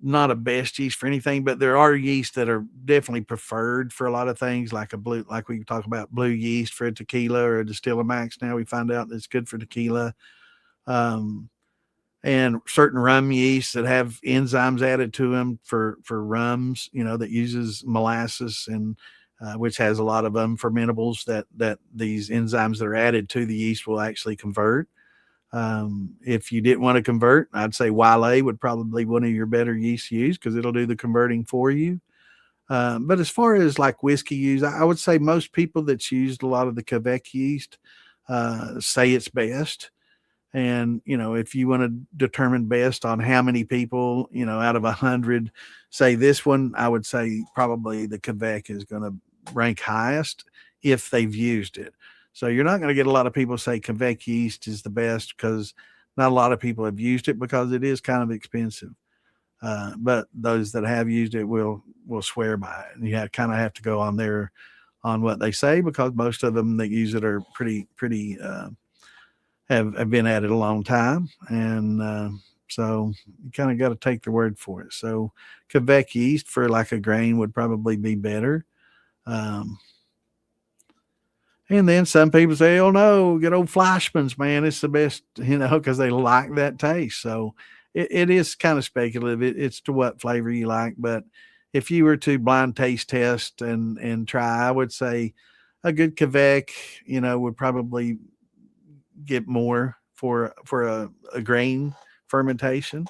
not a best yeast for anything, but there are yeasts that are definitely preferred for a lot of things, like a blue, like we talk about blue yeast for a tequila or a distiller max. Now we find out that it's good for tequila. Um, and certain rum yeasts that have enzymes added to them for rums, that uses molasses and which has a lot of unfermentables that these enzymes that are added to the yeast will actually convert. If you didn't want to convert, I'd say Wale would probably be one of your better yeast to use because it'll do the converting for you. But as far as like whiskey use, I would say most people that's used a lot of the Quebec yeast say it's best. And, if you want to determine best on how many people, out of 100 say this one, I would say probably the Quebec is going to rank highest if they've used it. So you're not going to get a lot of people say Quebec yeast is the best because not a lot of people have used it because it is kind of expensive. But those that have used it will swear by it. And you kind of have to go on what they say because most of them that use it are pretty have been at it a long time, and so you kind of got to take their word for it. So Quebec yeast for like a grain would probably be better. Um, and then some people say, "Oh no, good old Fleischmann's, man, it's the best," because they like that taste. So it is kind of speculative. It's to what flavor you like, but if you were to blind taste test and try, I would say a good Quebec, would probably get more for a grain fermentation,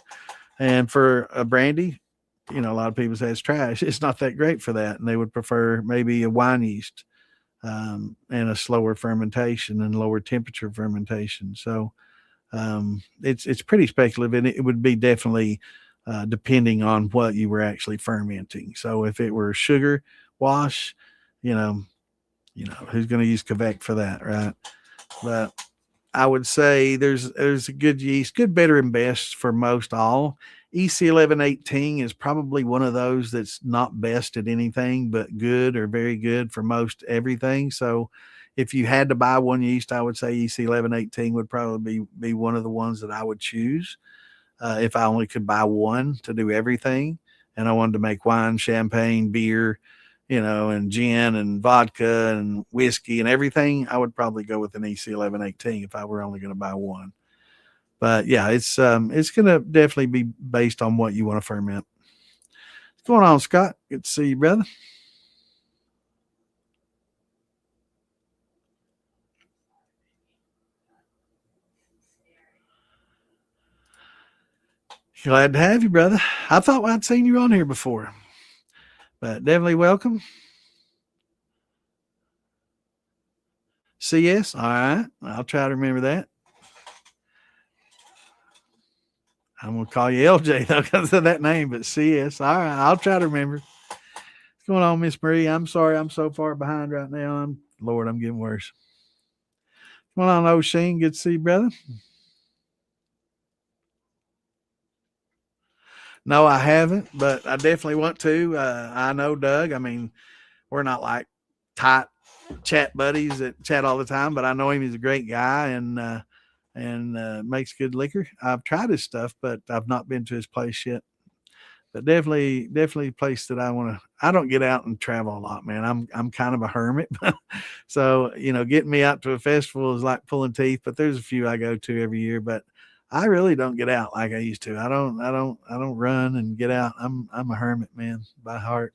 and for a brandy, a lot of people say it's trash. It's not that great for that, and they would prefer maybe a wine yeast, and a slower fermentation and lower temperature fermentation. So it's pretty speculative, and it would be definitely depending on what you were actually fermenting. So if it were sugar wash, you know, who's going to use Quebec for that, right? But I would say there's a good yeast, good, better, and best for most all. EC 1118 is probably one of those that's not best at anything, but good or very good for most everything. So if you had to buy one yeast, I would say EC 1118 would probably be one of the ones that I would choose if I only could buy one to do everything. And I wanted to make wine, champagne, beer, and gin and vodka and whiskey and everything, I would probably go with an EC 1118 if I were only going to buy one. But yeah, it's going to definitely be based on what you want to ferment. What's going on, Scott? Good to see you, brother. Glad to have you, brother. I thought I'd seen you on here before, but definitely welcome. CS, all right. I'll try to remember that. I'm gonna call you LJ though because of that name, but CS. All right, I'll try to remember. What's going on, Miss Marie? I'm sorry I'm so far behind right now. Lord, I'm getting worse. What's going on, O'Sheen? Good to see you, brother. No, I haven't, but I definitely want to. I know Doug. I mean, we're not like tight chat buddies that chat all the time, but I know him. He's a great guy and makes good liquor. I've tried his stuff, but I've not been to his place yet. But definitely a place that I want to. I don't get out and travel a lot, man. I'm kind of a hermit, so getting me out to a festival is like pulling teeth. But there's a few I go to every year, but I really don't get out like I used to. I don't run and get out. I'm a hermit, man, by heart.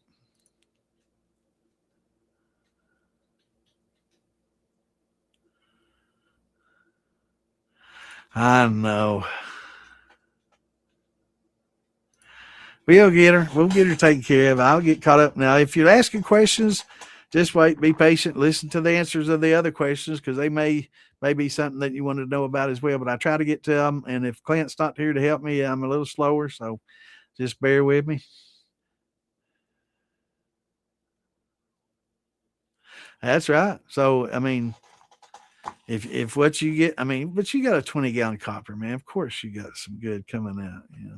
I know. We'll get her. We'll get her taken care of. I'll get caught up now. If you're asking questions, just wait, be patient, listen to the answers of the other questions because they may be something that you want to know about as well. But I try to get to them, and if Clint's not here to help me, I'm a little slower, so just bear with me. That's right. So I mean, if what you get, I mean, but you got a 20-gallon copper, man. Of course, you got some good coming out. Yeah.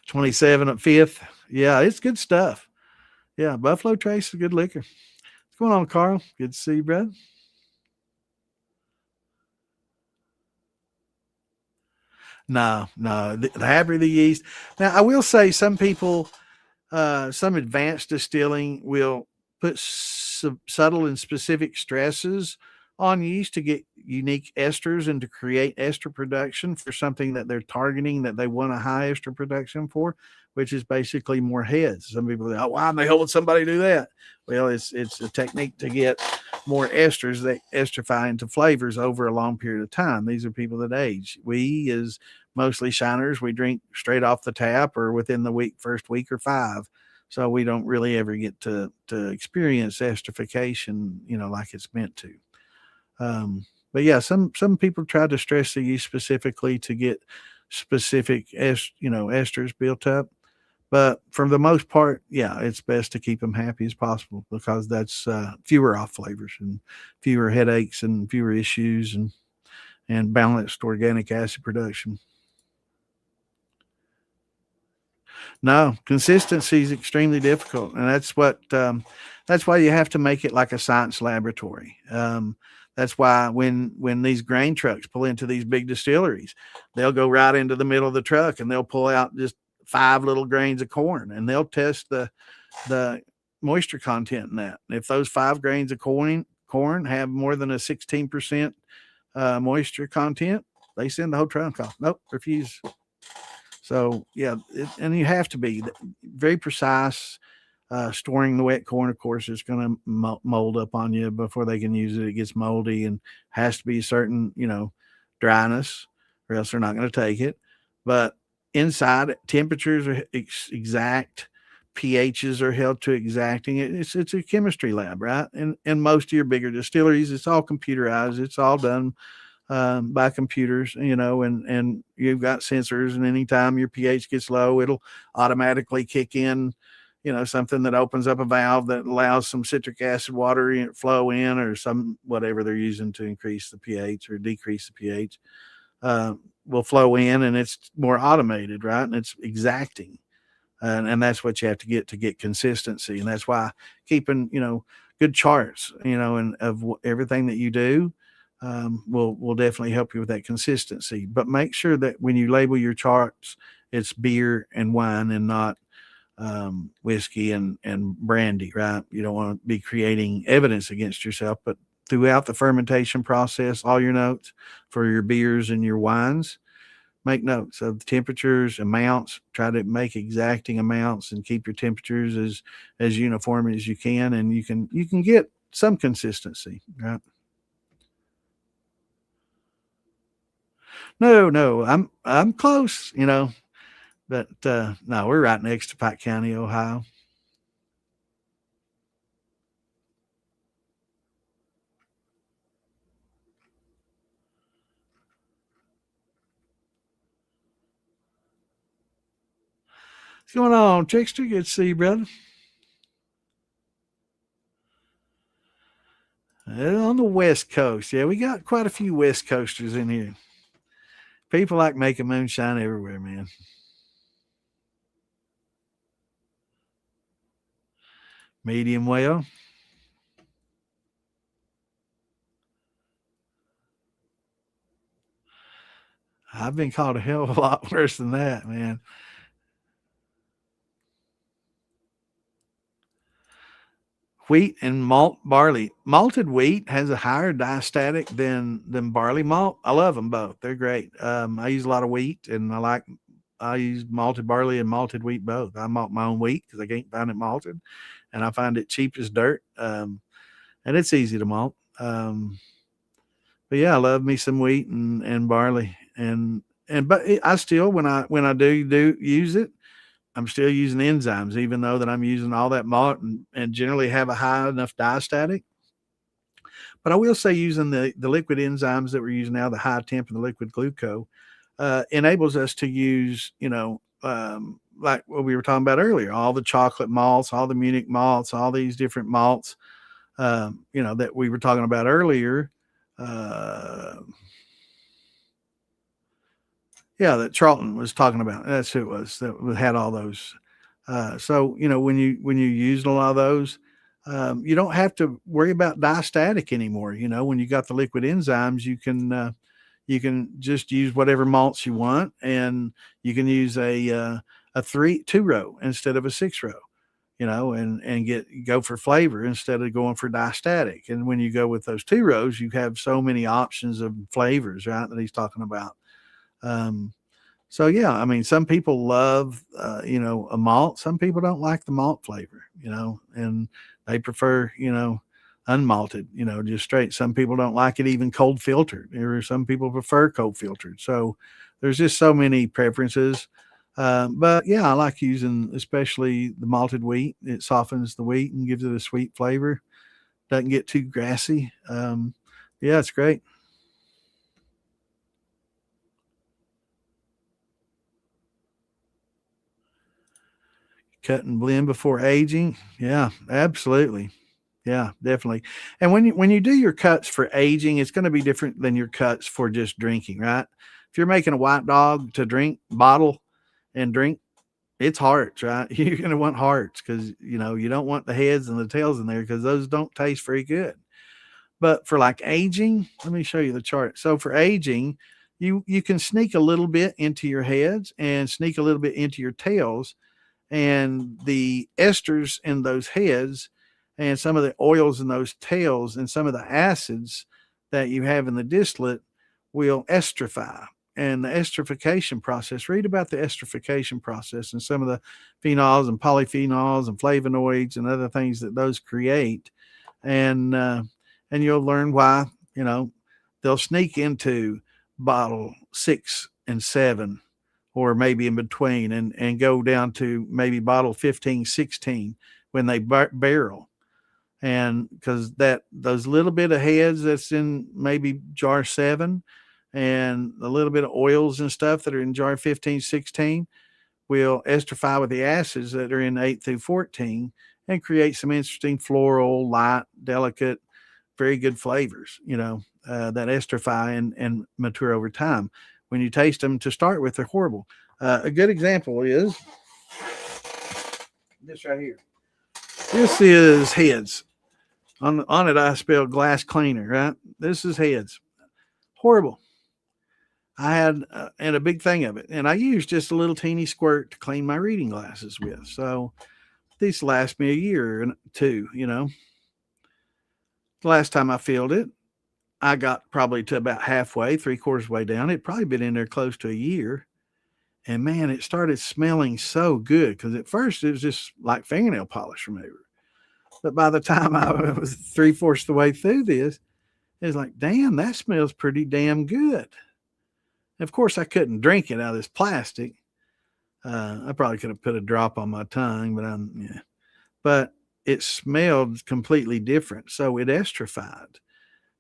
27 at Fifth. Yeah, it's good stuff. Yeah, Buffalo Trace is good liquor. What's going on, Carl? Good to see you, brother. No, the happier the yeast. Now, I will say some people, some advanced distilling will put subtle and specific stresses on yeast to get unique esters and to create ester production for something that they're targeting that they want a high ester production for, which is basically more heads. Some people say, "Oh, why am they holding somebody do that?" Well, it's a technique to get more esters that esterify into flavors over a long period of time. These are people that age. We, as mostly shiners, we drink straight off the tap or within the first week or five. So we don't really ever get to experience esterification, like it's meant to. But yeah, some people try to stress the yeast specifically to get specific esters built up. But for the most part, yeah, it's best to keep them happy as possible because that's fewer off flavors and fewer headaches and fewer issues and balanced organic acid production. No, consistency is extremely difficult, and that's why you have to make it like a science laboratory. That's why when these grain trucks pull into these big distilleries, they'll go right into the middle of the truck and they'll pull out just 5 little grains of corn and they'll test the moisture content in that. If those 5 grains of corn have more than a 16% moisture content, they send the whole truck off. Nope, refuse. So yeah, and you have to be very precise. Storing the wet corn, of course, is going to mold up on you before they can use it. It gets moldy and has to be a certain, dryness, or else they're not going to take it. But inside, temperatures are exact, pHs are held to exacting. It's a chemistry lab, right? And most of your bigger distilleries, it's all computerized. It's all done by computers, and you've got sensors, and anytime your pH gets low, it'll automatically kick in, something that opens up a valve that allows some citric acid water flow in, or some whatever they're using to increase the pH or decrease the pH will flow in, and it's more automated, right? And it's exacting. And that's what you have to get consistency. And that's why keeping, good charts, and of everything that you do, will definitely help you with that consistency. But make sure that when you label your charts, it's beer and wine and not whiskey and brandy, right? You don't want to be creating evidence against yourself, but throughout the fermentation process, all your notes for your beers and your wines, make notes of the temperatures, amounts, try to make exacting amounts and keep your temperatures as uniform as you can. And you can get some consistency, right? No, I'm close, but no, we're right next to Pike County, Ohio. What's going on, Trickster? Good to see you, brother. On the West Coast, yeah, we got quite a few West Coasters in here. People like making moonshine everywhere, man. Medium well. I've been called a hell of a lot worse than that, man. Wheat and malt barley. Malted wheat has a higher diastatic than barley malt. I love them both. They're great. I use a lot of wheat, and I use malted barley and malted wheat both. I malt my own wheat because I can't find it malted, and I find it cheap as dirt. And it's easy to malt. But yeah, I love me some wheat and barley, but I still when I do use it, I'm still using enzymes, even though that I'm using all that malt and generally have a high enough diastatic. But I will say using the liquid enzymes that we're using now, the high temp and the liquid glucose, enables us to use, like what we were talking about earlier, all the chocolate malts, all the Munich malts, all these different malts, that we were talking about earlier. Uh, Yeah, that Charlton was talking about. That's who it was that had all those. So when you use a lot of those, you don't have to worry about diastatic anymore. When you got the liquid enzymes, you can just use whatever malts you want, and you can use a two row instead of a 6 row. And go for flavor instead of going for diastatic. And when you go with those 2 rows, you have so many options of flavors, right? That he's talking about. Um, so yeah, I mean, some people love, a malt. Some people don't like the malt flavor, and they prefer, unmalted, just straight. Some people don't like it even cold filtered, or some people prefer cold filtered. So there's just so many preferences. But yeah, I like using especially the malted wheat. It softens the wheat and gives it a sweet flavor. Doesn't get too grassy. Yeah, it's great. Cut and blend before aging. Yeah, absolutely. Yeah, definitely. And when you do your cuts for aging, it's going to be different than your cuts for just drinking, right? If you're making a white dog to drink, bottle and drink, it's hearts, right? You're going to want hearts because you don't want the heads and the tails in there because those don't taste very good. But for like aging, let me show you the chart. So for aging, you can sneak a little bit into your heads and sneak a little bit into your tails, and the esters in those heads and some of the oils in those tails and some of the acids that you have in the distillate will estrify. And the esterification process, read about the esterification process and some of the phenols and polyphenols and flavonoids and other things that those create. And you'll learn why, they'll sneak into bottle 6 and 7, or maybe in between, and go down to maybe bottle 15, 16 when they barrel. And because those little bit of heads that's in maybe jar 7 and a little bit of oils and stuff that are in jar 15, 16 will esterify with the acids that are in 8 through 14 and create some interesting floral, light, delicate, very good flavors, that esterify and mature over time. When you taste them to start with, they're horrible. A good example is this right here. This is heads. On it, I spelled glass cleaner, right? This is heads. Horrible. I had and a big thing of it, and I used just a little teeny squirt to clean my reading glasses with. So these last me a year and two. The last time I filled it, I got probably to about halfway, 3/4 way down. It'd probably been in there close to a year. And man, it started smelling so good because at first it was just like fingernail polish remover. But by the time I was 3/4 the way through this, it was like, damn, that smells pretty damn good. And of course, I couldn't drink it out of this plastic. I probably could have put a drop on my tongue, yeah. But it smelled completely different. So it esterified.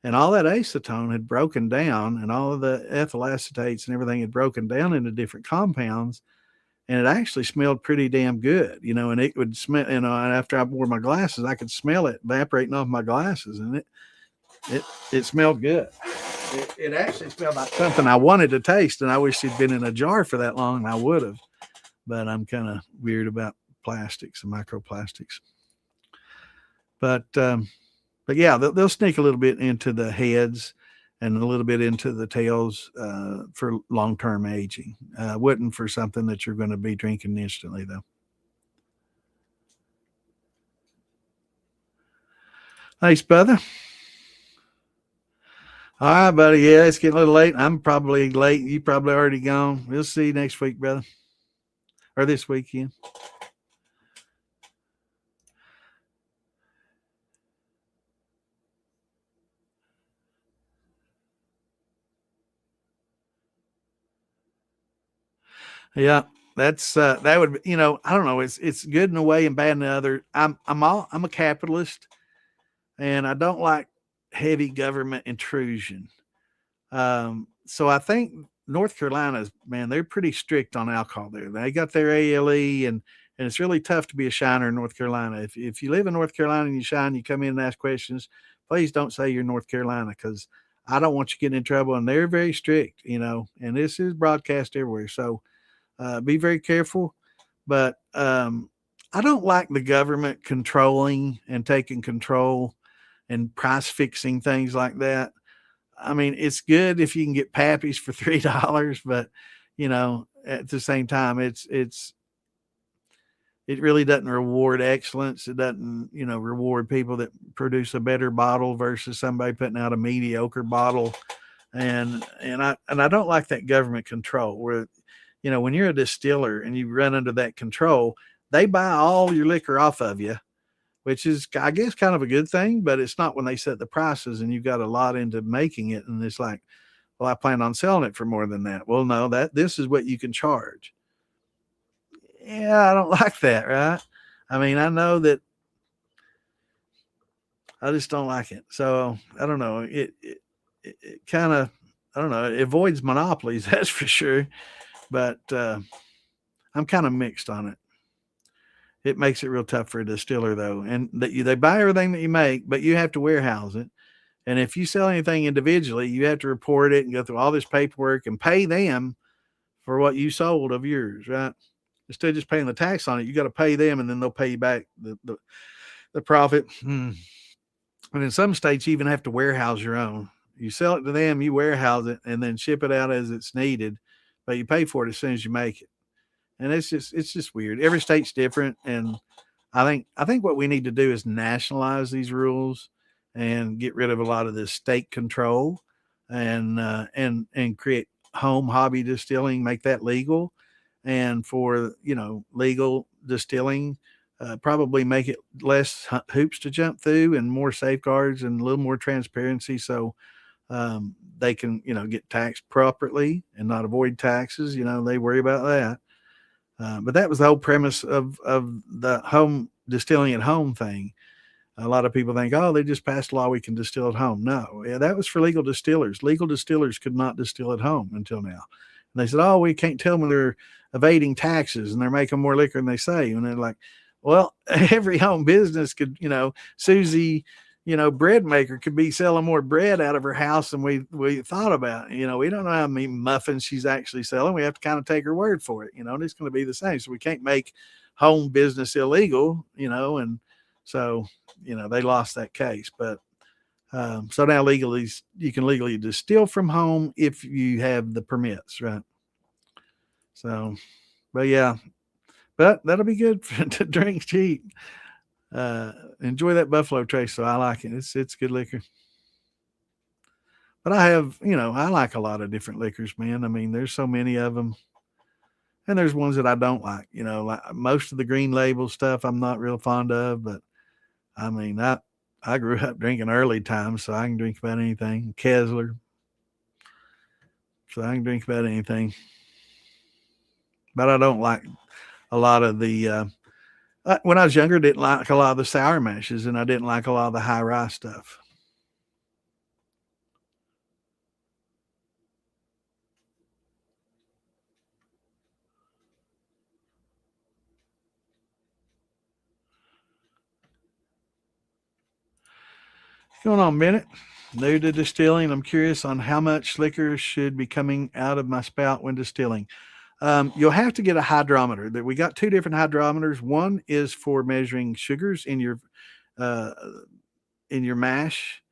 And all that acetone had broken down, and all of the ethyl acetates and everything had broken down into different compounds. And it actually smelled pretty damn good, and it would smell, and after I wore my glasses, I could smell it evaporating off my glasses, and it smelled good. It actually smelled like something I wanted to taste, and I wish it'd been in a jar for that long, and I would have. But I'm kind of weird about plastics and microplastics. But yeah, they'll sneak a little bit into the heads and a little bit into the tails for long-term aging. Wouldn't for something that you're going to be drinking instantly, though. Thanks, brother. All right, buddy. Yeah, it's getting a little late. I'm probably late. You probably already gone. We'll see you next week, brother, or this weekend. Yeah, that would I don't know. It's good in a way and bad in the other. I'm a capitalist, and I don't like heavy government intrusion. So I think North Carolina's, man, they're pretty strict on alcohol there. They got their ALE, and it's really tough to be a shiner in North Carolina. If you live in North Carolina and you shine, you come in and ask questions, please don't say you're North Carolina because I don't want you getting in trouble. And they're very strict, and this is broadcast everywhere. So be very careful. But I don't like the government controlling and taking control and price fixing things like that. I mean, it's good if you can get pappies for $3, but at the same time, it really doesn't reward excellence. It doesn't, reward people that produce a better bottle versus somebody putting out a mediocre bottle. And I don't like that government control where, when you're a distiller and you run under that control, they buy all your liquor off of you, which is, I guess, kind of a good thing, but it's not when they set the prices and you've got a lot into making it. And it's like, well, I plan on selling it for more than that. Well, no, this is what you can charge. Yeah, I don't like that, right? I mean, I know that I just don't like it. So I don't know. It kind of, I don't know, it avoids monopolies, that's for sure. But I'm kind of mixed on it. It makes it real tough for a distiller, though. And they buy everything that you make, but you have to warehouse it. And if you sell anything individually, you have to report it and go through all this paperwork and pay them for what you sold of yours, right? Instead of just paying the tax on it, you got to pay them, and then they'll pay you back the profit. And in some states, you even have to warehouse your own. You sell it to them, you warehouse it, and then ship it out as it's needed, but you pay for it as soon as you make it. And it's just weird. Every state's different, and I think what we need to do is nationalize these rules and get rid of a lot of this state control, and create home hobby distilling, make that legal, and for legal distilling, probably make it less hoops to jump through and more safeguards and a little more transparency, so they can get taxed properly and not avoid taxes. They worry about that. But that was the whole premise of the home distilling at home thing. A lot of people think, oh, they just passed a law we can distill at home. No, yeah, that was for legal distillers. Legal distillers could not distill at home until now. And they said, oh, we can't tell them they're evading taxes and they're making more liquor than they say. And they're like, well, every home business could, Susie, bread maker could be selling more bread out of her house than we thought about. We don't know how many muffins she's actually selling. We have to kind of take her word for it. And it's going to be the same. So we can't make home business illegal, and so, they lost that case. But so now legally, you can legally distill from home if you have the permits, right? So, but yeah, but that'll be good to drink cheap. Enjoy that Buffalo Trace. So I like it. It's good liquor. But I like a lot of different liquors, man. I mean, there's so many of them. And there's ones that I don't like, like most of the green label stuff I'm not real fond of, but I mean, I grew up drinking early times, so I can drink about anything. Kessler. So I can drink about anything. But I don't like a lot of the when I was younger, I didn't like a lot of the sour mashes, and I didn't like a lot of the high rye stuff. Going on, Bennett. New to distilling. I'm curious on how much liquor should be coming out of my spout when distilling. You'll have to get a hydrometer. That we got two different hydrometers. One is for measuring sugars uh, in your mash,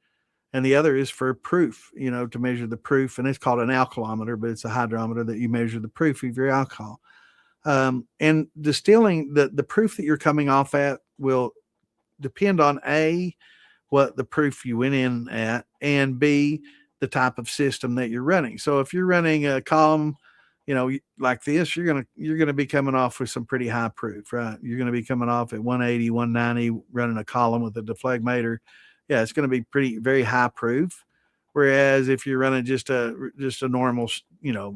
and the other is for proof. To measure the proof, and it's called an alkalometer, but it's a hydrometer that you measure the proof of your alcohol. And distilling, the proof that you're coming off at will depend on what the proof you went in at, and B, the type of system that you're running. So if you're running a column, like this, you're gonna be coming off with some pretty high proof, right? You're gonna be coming off at 180, 190, running a column with a deflagmator. Yeah, it's gonna be very high proof. Whereas if you're running just a normal,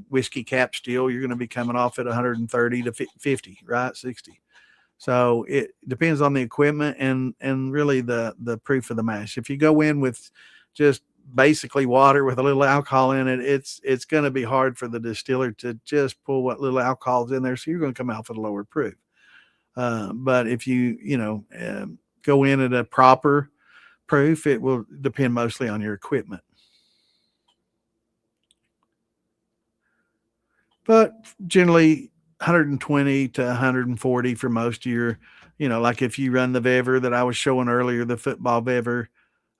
whiskey cap still, you're gonna be coming off at 130 to 50, right? 60. So it depends on the equipment and really the proof of the mash. If you go in with just basically water with a little alcohol in it, it's going to be hard for the distiller to just pull what little alcohol's in there. So you're going to come out with a lower proof. But if you go in at a proper proof, it will depend mostly on your equipment. but generally 120 to 140 for most of your, like if you run the Vever that I was showing earlier, the football Vever,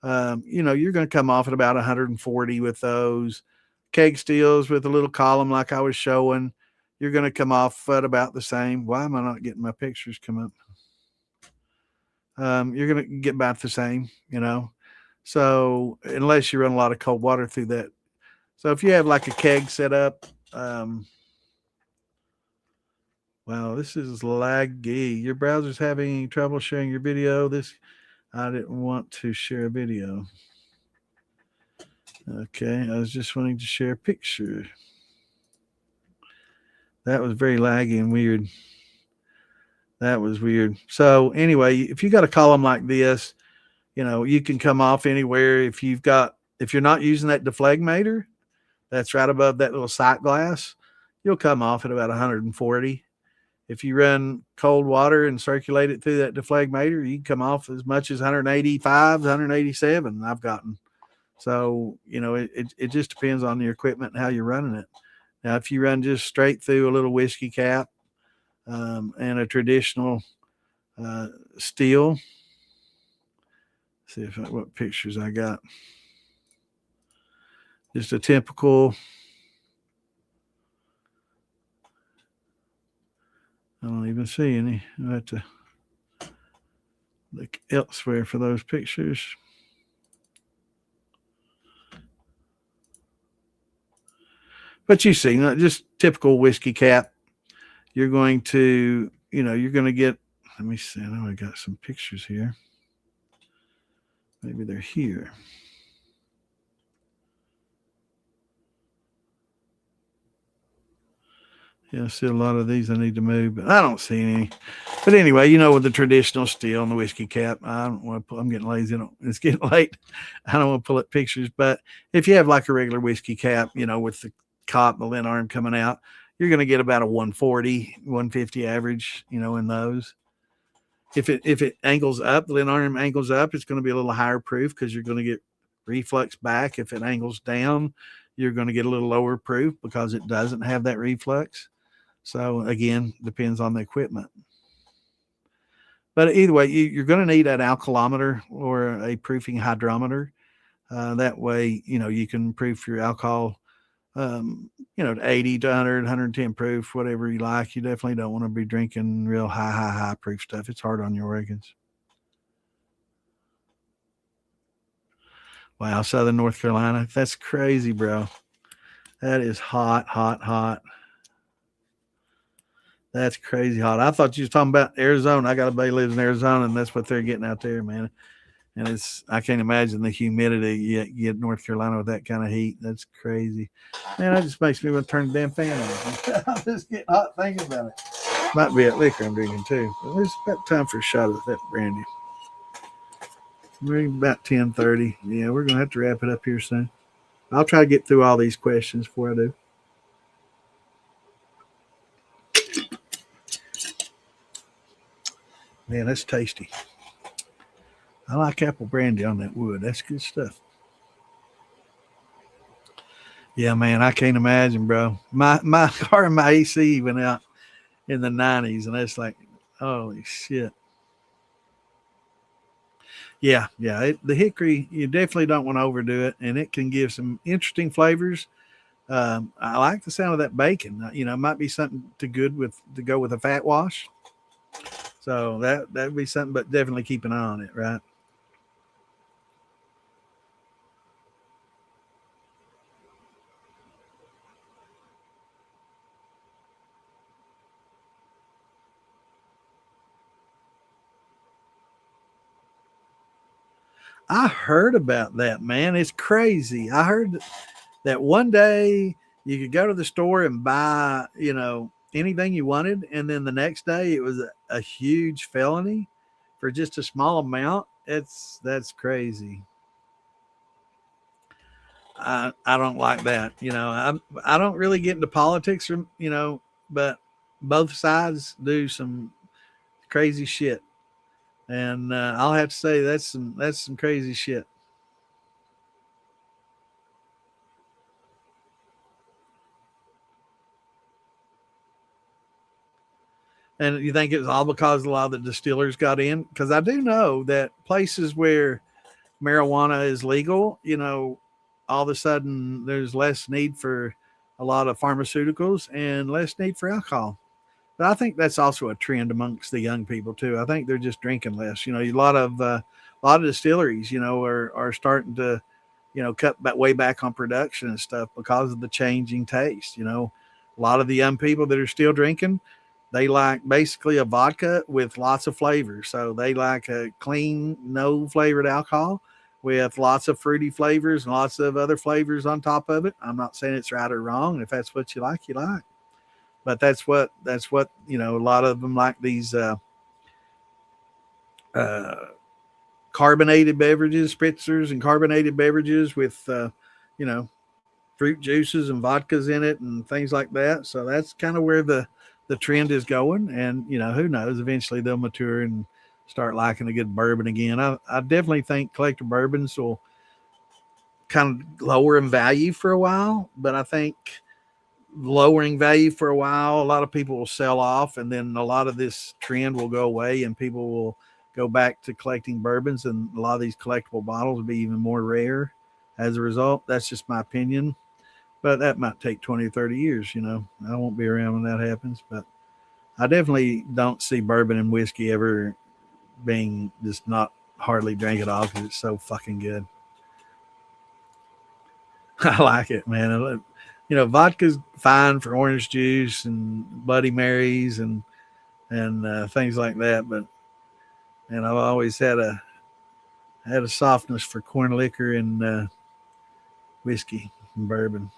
you're going to come off at about 140 with those keg steels with a little column like I was showing. You're going to come off at about the same. Why am I not getting my pictures come up? You're going to get about the same, So unless you run a lot of cold water through that. So if you have like a keg set up, wow, this is laggy. Your browser's having trouble sharing your video. I didn't want to share a video. Okay, I was just wanting to share a picture. That was very laggy and weird. That was weird. So anyway, if you got a column like this, you can come off anywhere. If you're not using that deflegmator, that's right above that little sight glass, you'll come off at about 140. If you run cold water and circulate it through that deflegmator, you can come off as much as 185, 187 I've gotten. So, it just depends on your equipment and how you're running it. Now, if you run just straight through a little whiskey cap and a traditional steel, see what pictures I got. Just a typical. I don't even see any. I have to look elsewhere for those pictures. But you see, just typical whiskey cap. You're going to, you're going to get, let me see. I know I got some pictures here. Maybe they're here. Yeah, I see a lot of these I need to move, but I don't see any. But anyway, with the traditional steel and the whiskey cap, I don't want to I'm getting lazy. It's getting late. I don't want to pull up pictures. But if you have like a regular whiskey cap, with the cop, the lint arm coming out, you're going to get about a 140, 150 average, in those. If it angles up, the lint arm angles up, it's going to be a little higher proof because you're going to get reflux back. If it angles down, you're going to get a little lower proof because it doesn't have that reflux. So again, depends on the equipment. But either way, you're going to need an alkalometer or a proofing hydrometer. That way, you can proof your alcohol, to 80 to 100, 110 proof, whatever you like. You definitely don't want to be drinking real high proof stuff. It's hard on your organs. Wow, Southern North Carolina. That's crazy, bro. That is hot, hot, hot. That's crazy hot. I thought you was talking about Arizona. I got a buddy lives in Arizona, and that's what they're getting out there, man. And I can't imagine the humidity you get North Carolina with that kind of heat. That's crazy. Man, that just makes me want to turn the damn fan on. I'm just getting hot thinking about it. Might be that liquor I'm drinking too. But it's about time for a shot of that brandy. We're about 10:30. Yeah, we're gonna have to wrap it up here soon. I'll try to get through all these questions before I do. Man, that's tasty. I like apple brandy on that wood. That's good stuff. Yeah, man, I can't imagine, bro. My car and my AC went out in the 90s, and that's like, holy shit. Yeah. The hickory, you definitely don't want to overdo it, and it can give some interesting flavors. I like the sound of that bacon. It might be something to go with a fat wash. So that would be something, but definitely keep an eye on it, right? I heard about that, man. It's crazy. I heard that one day you could go to the store and buy, anything you wanted, and then the next day it was a huge felony for just a small amount. That's crazy. I don't like that. I don't really get into politics, or but both sides do some crazy shit, and I'll have to say that's some crazy shit. And you think it was all because a lot of the distillers got in? Because I do know that places where marijuana is legal, all of a sudden there's less need for a lot of pharmaceuticals and less need for alcohol. But I think that's also a trend amongst the young people too. I think they're just drinking less. A lot of distilleries, are starting to, cut back way back on production and stuff because of the changing taste. A lot of the young people that are still drinking, they like basically a vodka with lots of flavors. So they like a clean, no flavored alcohol with lots of fruity flavors and lots of other flavors on top of it. I'm not saying it's right or wrong. If that's what you like, you like. But that's what a lot of them like these uh, carbonated beverages, spritzers, and carbonated beverages with you know fruit juices and vodkas in it and things like that. So that's kind of where the trend is going. And who knows? Eventually they'll mature and start liking a good bourbon again. I definitely think collector bourbons will kind of lower in value for a while, but I think lowering value for a while, a lot of people will sell off, and then a lot of this trend will go away, and people will go back to collecting bourbons, and a lot of these collectible bottles will be even more rare as a result. That's just my opinion, but that might take 20 or 30 years. I won't be around when that happens, but I definitely don't see bourbon and whiskey ever being just not hardly drank at all because it's so fucking good. I like it, man. Vodka's fine for orange juice and Bloody Marys and things like that, but I've always had a softness for corn liquor and whiskey and bourbon.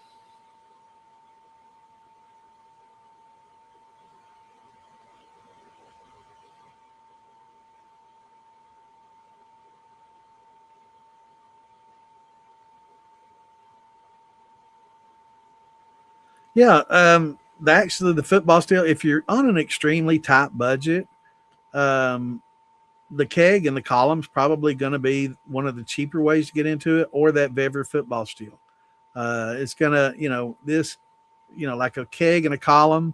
Yeah, actually, the football still. If you're on an extremely tight budget, um, the keg and the column's probably going to be one of the cheaper ways to get into it, or that Vever football steel. It's gonna, this, like a keg and a column.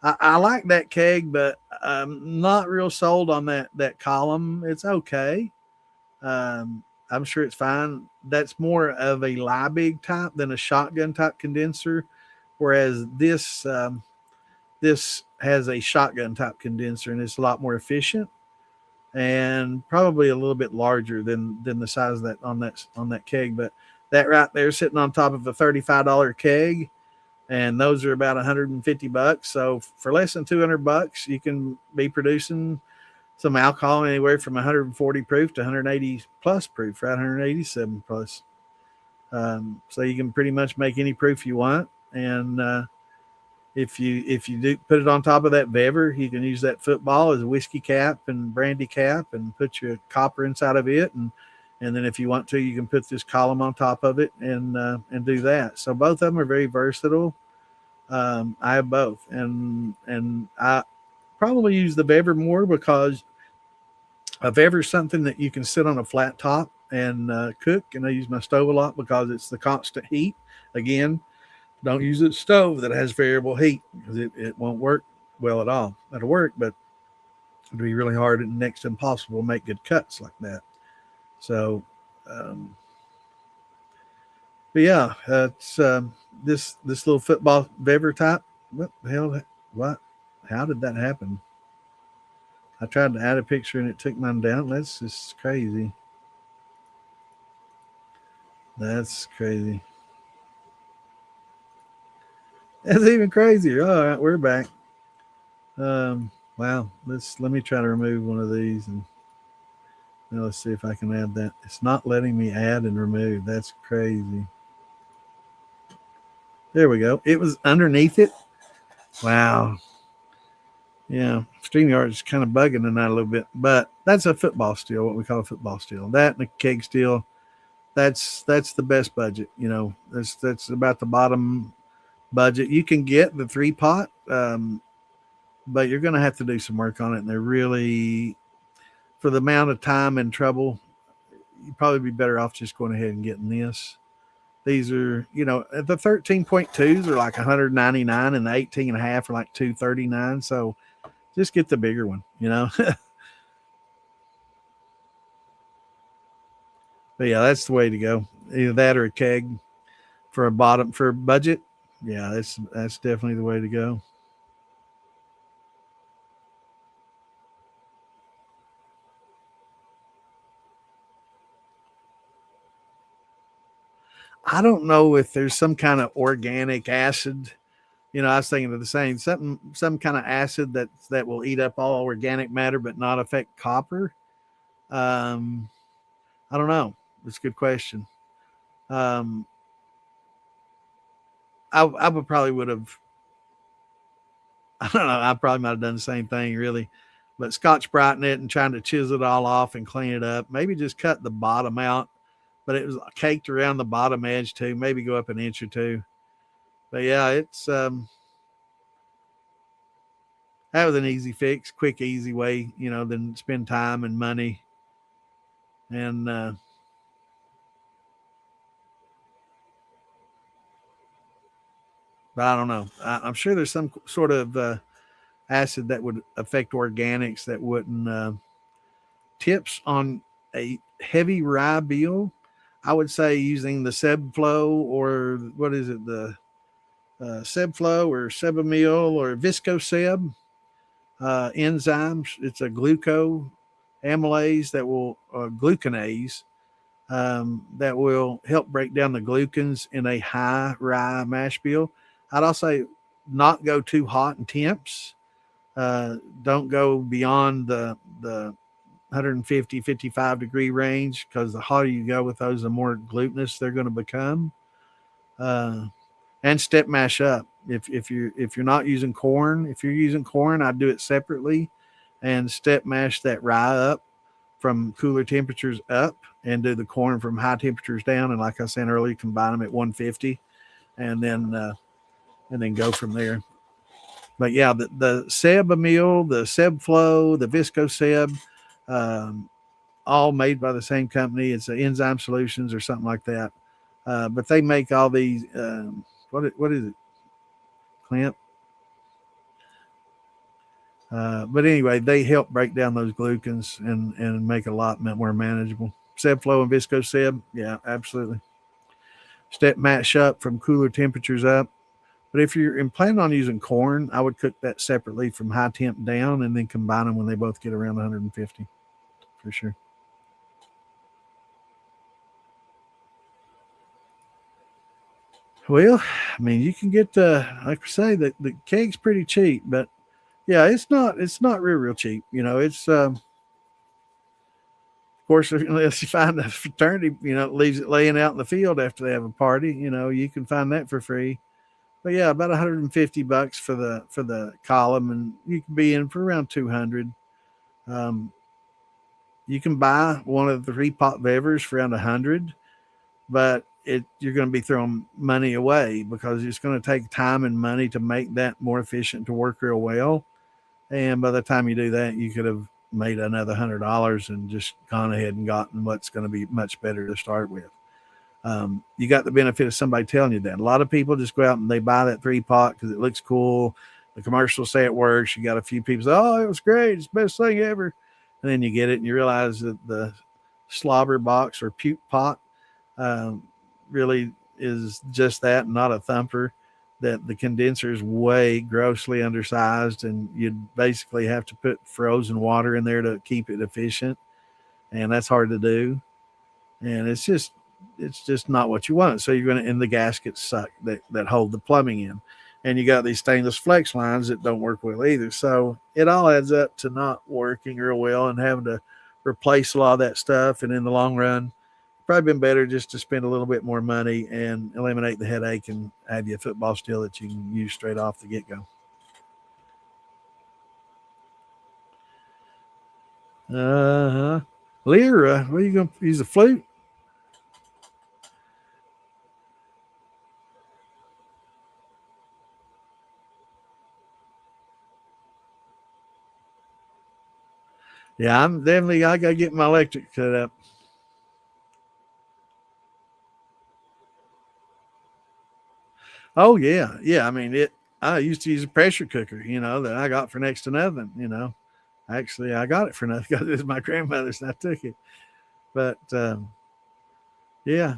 I like that keg, but I'm not real sold on that column. It's okay. I'm sure it's fine. That's more of a Liebig type than a shotgun type condenser, whereas this has a shotgun type condenser and it's a lot more efficient and probably a little bit larger than the size of that keg. But that right there sitting on top of a $35 keg, and those are about $150. So for less than $200, you can be producing some alcohol anywhere from 140 proof to 180 plus proof, right? 187 plus. So you can pretty much make any proof you want. And if you do put it on top of that Vever, you can use that football as a whiskey cap and brandy cap, and put your copper inside of it, and then if you want to, you can put this column on top of it and do that. So both of them are very versatile. I have both, and I probably use the Vever more because a Vever is something that you can sit on a flat top and cook, and I use my stove a lot because it's the constant heat. Again, don't use a stove that has variable heat because it won't work well at all. It'll work, but it'll be really hard and next to impossible to make good cuts like that. So, but yeah, it's this little football Vever type. What the hell? What? How did that happen? I tried to add a picture and it took mine down. That's just crazy. That's crazy. That's even crazier. All right, we're back. Wow. Let me try to remove one of these and now let's see if I can add that. It's not letting me add and remove. That's crazy. There we go. It was underneath it. Wow. Yeah, StreamYard is kind of bugging tonight a little bit, but that's a football steel, what we call a football steel. That and a keg steel, that's the best budget. That's about the bottom budget. You can get the 3-pot, but you're going to have to do some work on it. And they're really, for the amount of time and trouble, you'd probably be better off just going ahead and getting this. These are, the 13.2s are like 199 and the 18 and a half are like 239. So just get the bigger one, you know. But yeah, that's the way to go. Either that or a keg for a bottom for a budget. Yeah, that's definitely the way to go. I don't know if there's some kind of organic acid. You know, I was thinking of the same some kind of acid that will eat up all organic matter but not affect copper. Um, I don't know. It's a good question. Um, I would probably would have. I don't know. I probably might have done the same thing, really. But Scotch Brighten it and trying to chisel it all off and clean it up. Maybe just cut the bottom out, but it was caked around the bottom edge too. Maybe go up an inch or two. But yeah, it's that was an easy fix, quick, easy way, you know, than spend time and money. And but I don't know. I'm sure there's some sort of acid that would affect organics that wouldn't. Tips on a heavy rye bill, I would say using the Sebflow or what is it, the Sebflow or Sebamil or Viscoseb enzymes. It's a gluco amylase that will glucanase that will help break down the glucans in a high rye mash bill. I'd also not go too hot in temps. Don't go beyond the 150, 55-degree range because the hotter you go with those, the more glutinous they're going to become. Uh, and step mash up. If you're not using corn, if you're using corn, I'd do it separately and step mash that rye up from cooler temperatures up and do the corn from high temperatures down. And like I said earlier, combine them at 150 and then go from there. But yeah, the Sebamil, the Sebflow, the Viscoseb, um, all made by the same company. It's Enzyme Solutions or something like that. But they make all these. What is it, Clint? But anyway, they help break down those glucans and make it a lot more manageable. Sebflow and Viscoseb, yeah, absolutely. Step match up from cooler temperatures up. But if you're planning on using corn, I would cook that separately from high temp down and then combine them when they both get around 150 for sure. Well, I mean, you can get like I say, the keg's pretty cheap, but yeah, it's not real cheap. You know, it's of course unless you find a fraternity, you know, leaves it laying out in the field after they have a party, you know, you can find that for free. But yeah, about $150 for the column, and you can be in for around 200. Um, you can buy one of the 3-pot Vevers for around 100, but you're going to be throwing money away because it's going to take time and money to make that more efficient to work real well. And by the time you do that, you could have made another $100 and just gone ahead and gotten what's going to be much better to start with. You got the benefit of somebody telling you that. A lot of people just go out and they buy that 3-pot because it looks cool. The commercials say it works. You got a few people say, "Oh, it was great. It's the best thing ever." And then you get it and you realize that the slobber box or puke pot um, really is just that, not a thumper. That the condenser is way grossly undersized, and you'd basically have to put frozen water in there to keep it efficient, and that's hard to do. And it's just not what you want. So you're going to end the gaskets suck that hold the plumbing in, and you got these stainless flex lines that don't work well either. So it all adds up to not working real well and having to replace a lot of that stuff. And in the long run, probably been better just to spend a little bit more money and eliminate the headache and have you a football steel that you can use straight off the get go. Uh huh. Lyra, what are you going to use a flute? Yeah, I got to get my electric set up. Oh yeah, yeah. I mean it. I used to use a pressure cooker, that I got for next to nothing. Actually, I got it for nothing because it was my grandmother's and I took it. But yeah,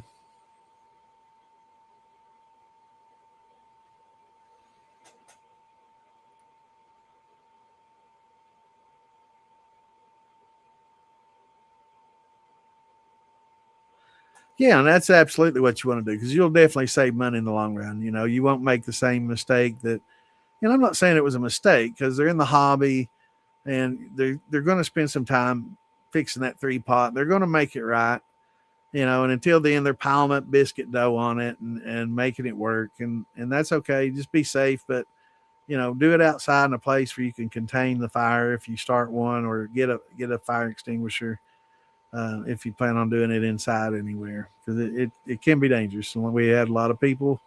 yeah, and that's absolutely what you want to do because you'll definitely save money in the long run. You won't make the same mistake that. I'm not saying it was a mistake because they're in the hobby and they're going to spend some time fixing that 3-pot. They're going to make it right. And until then they're piling up biscuit dough on it and making it work. And that's okay. Just be safe, but do it outside in a place where you can contain the fire if you start one, or get a fire extinguisher if you plan on doing it inside anywhere, because it can be dangerous. And we had a lot of people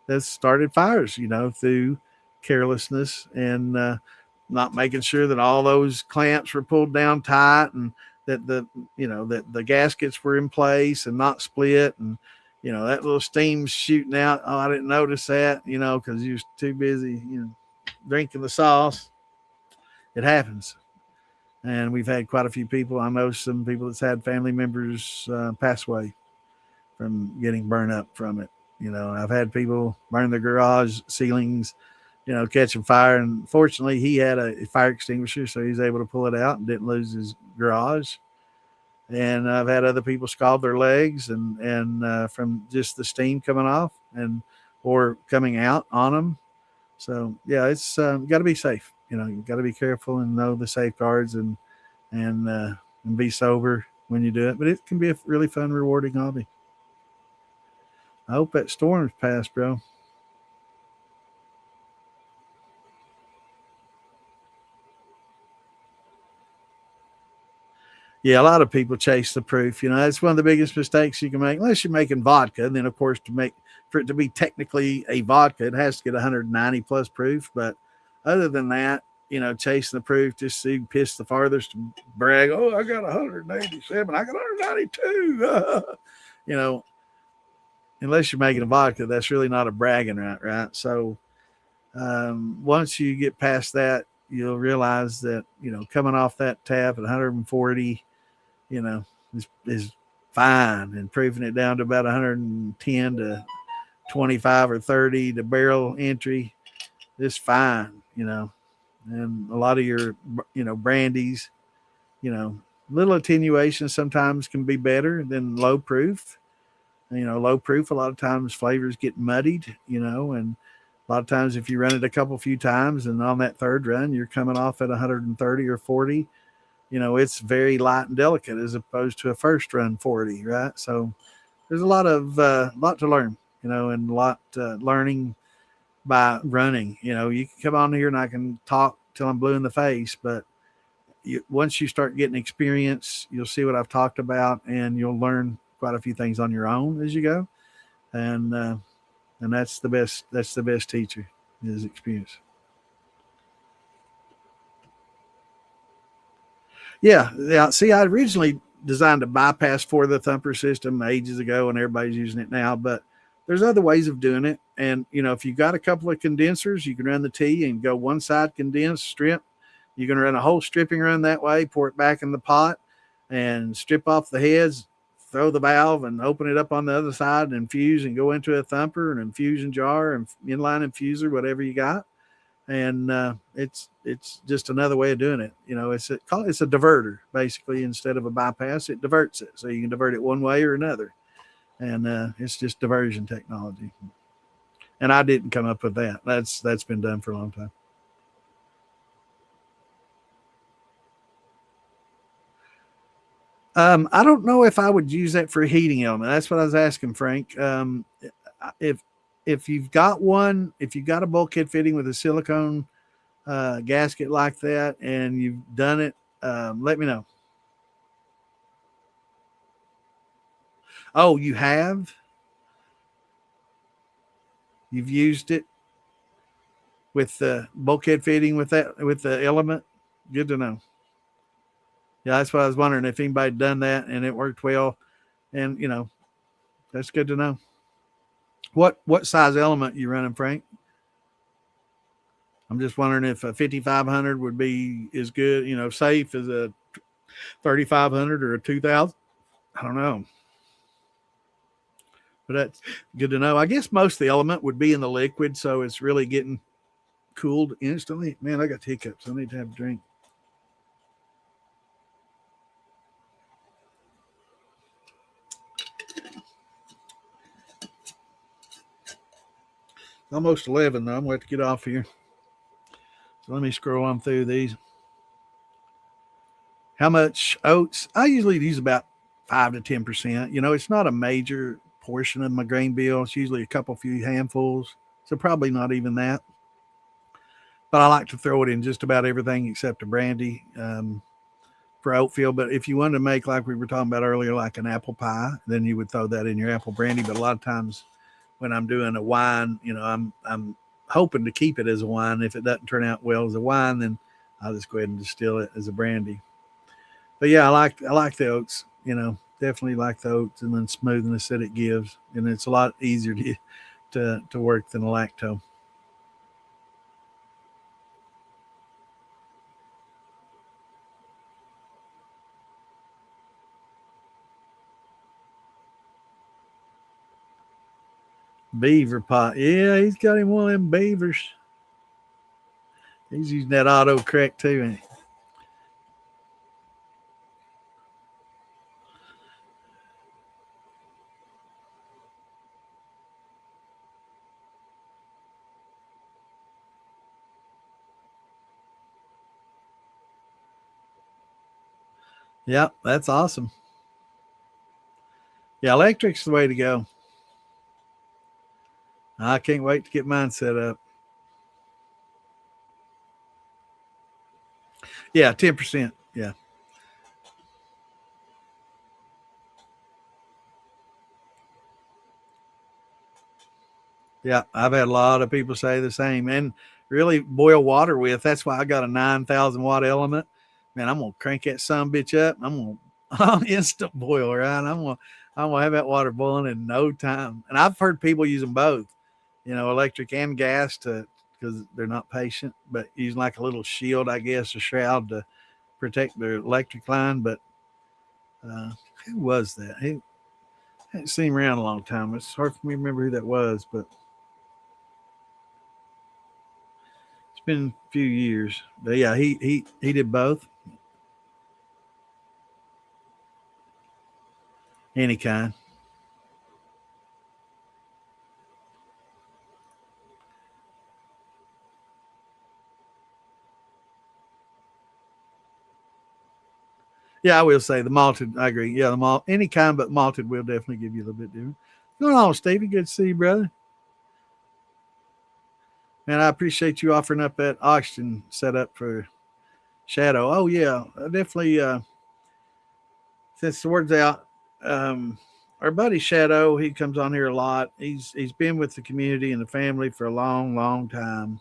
that started fires, through carelessness and not making sure that all those clamps were pulled down tight, and that the gaskets were in place and not split, and that little steam's shooting out. Oh, I didn't notice that, because you was too busy, drinking the sauce. It happens. And we've had quite a few people. I know some people that's had family members pass away from getting burned up from it. I've had people burn their garage ceilings, catching fire. And fortunately, he had a fire extinguisher, so he was able to pull it out and didn't lose his garage. And I've had other people scald their legs and from just the steam coming off or coming out on them. So yeah, it's got to be safe. You've got to be careful and know the safeguards and be sober when you do it. But it can be a really fun, rewarding hobby. I hope that storm's passed, bro. Yeah, a lot of people chase the proof. That's one of the biggest mistakes you can make, unless you're making vodka. And then, of course, for it to be technically a vodka, it has to get 190 plus proof. But other than that, chasing the proof just to piss the farthest, to brag, oh, I got 187, I got 192. you know, Unless you're making a vodka, that's really not a bragging right? So once you get past that, you'll realize that, coming off that tap at 140, is fine, and proving it down to about 110 to 25 or 30 to barrel entry is fine, and a lot of your, brandies, little attenuation sometimes can be better than low proof. Low proof, a lot of times flavors get muddied, and a lot of times if you run it a few times and on that third run, you're coming off at 130 or 40, it's very light and delicate as opposed to a first run 40, right? So there's a lot to learn, and a lot learning by running. You can come on here and I can talk till I'm blue in the face, but once you start getting experience, you'll see what I've talked about, and you'll learn quite a few things on your own as you go, and that's the best. That's the best teacher, is experience. Yeah, yeah. See, I originally designed a bypass for the thumper system ages ago, and everybody's using it now. But there's other ways of doing it, and if you've got a couple of condensers, you can run the tea and go one side condensed strip. You can run a whole stripping run that way, pour it back in the pot, and strip off the heads, throw the valve, and open it up on the other side, and infuse and go into a thumper, an infusion jar, and inline infuser, whatever you got. And it's just another way of doing it. It's a diverter basically. Instead of a bypass, it diverts it, so you can divert it one way or another. And it's just diversion technology. And I didn't come up with that. That's been done for a long time. I don't know if I would use that for a heating element. That's what I was asking, Frank. If you've got one, if you've got a bulkhead fitting with a silicone gasket like that, and you've done it, let me know. Oh, you have? You've used it with the bulkhead fitting with the element? Good to know. Yeah, that's what I was wondering, if anybody done that and it worked well. And that's good to know. What size element you running, Frank? I'm just wondering if a 5500 would be as good, safe as a 3500 or a 2000. I don't know. But that's good to know. I guess most of the element would be in the liquid, so it's really getting cooled instantly. Man, I got hiccups. I need to have a drink. Almost 11 though. I'm going to have to get off here. So let me scroll on through these. How much oats? I usually use about 5 to 10%. It's not a major portion of my grain bill. It's usually a couple few handfuls. So probably not even that. But I like to throw it in just about everything except a brandy for oatfield. But if you wanted to make, like we were talking about earlier, like an apple pie, then you would throw that in your apple brandy. But a lot of times when I'm doing a wine, I'm hoping to keep it as a wine. If it doesn't turn out well as a wine, then I'll just go ahead and distill it as a brandy. But yeah, I like the oats. Definitely like the oats and then smoothness that it gives, and it's a lot easier to work than a lacto. Beaver pot. Yeah, he's got him one of them beavers. He's using that auto correct too, ain't he? Yeah, that's awesome. Yeah, electric's the way to go. I can't wait to get mine set up. Yeah, 10%. Yeah. Yeah, I've had a lot of people say the same, and really boil water with. That's why I got a 9,000 watt element. Man, I'm gonna crank that some bitch up. I'm instant boil, right? I'm gonna have that water boiling in no time. And I've heard people using both, electric and gas to because they're not patient, but using like a little shield, I guess, a shroud to protect their electric line. But uh, who was that? He hadn't seen him around a long time. It's hard for me to remember who that was, but it's been a few years. But yeah, he did both. Any kind. Yeah, I will say the malted. I agree. Yeah, the malt, any kind, but malted will definitely give you a little bit different. What's going on, Stevie? Good to see you, brother. Man, I appreciate you offering up that oxygen setup for Shadow. Oh yeah, definitely. Since the word's out, um, our buddy Shadow, he comes on here a lot. He's been with the community and the family for a long, long time.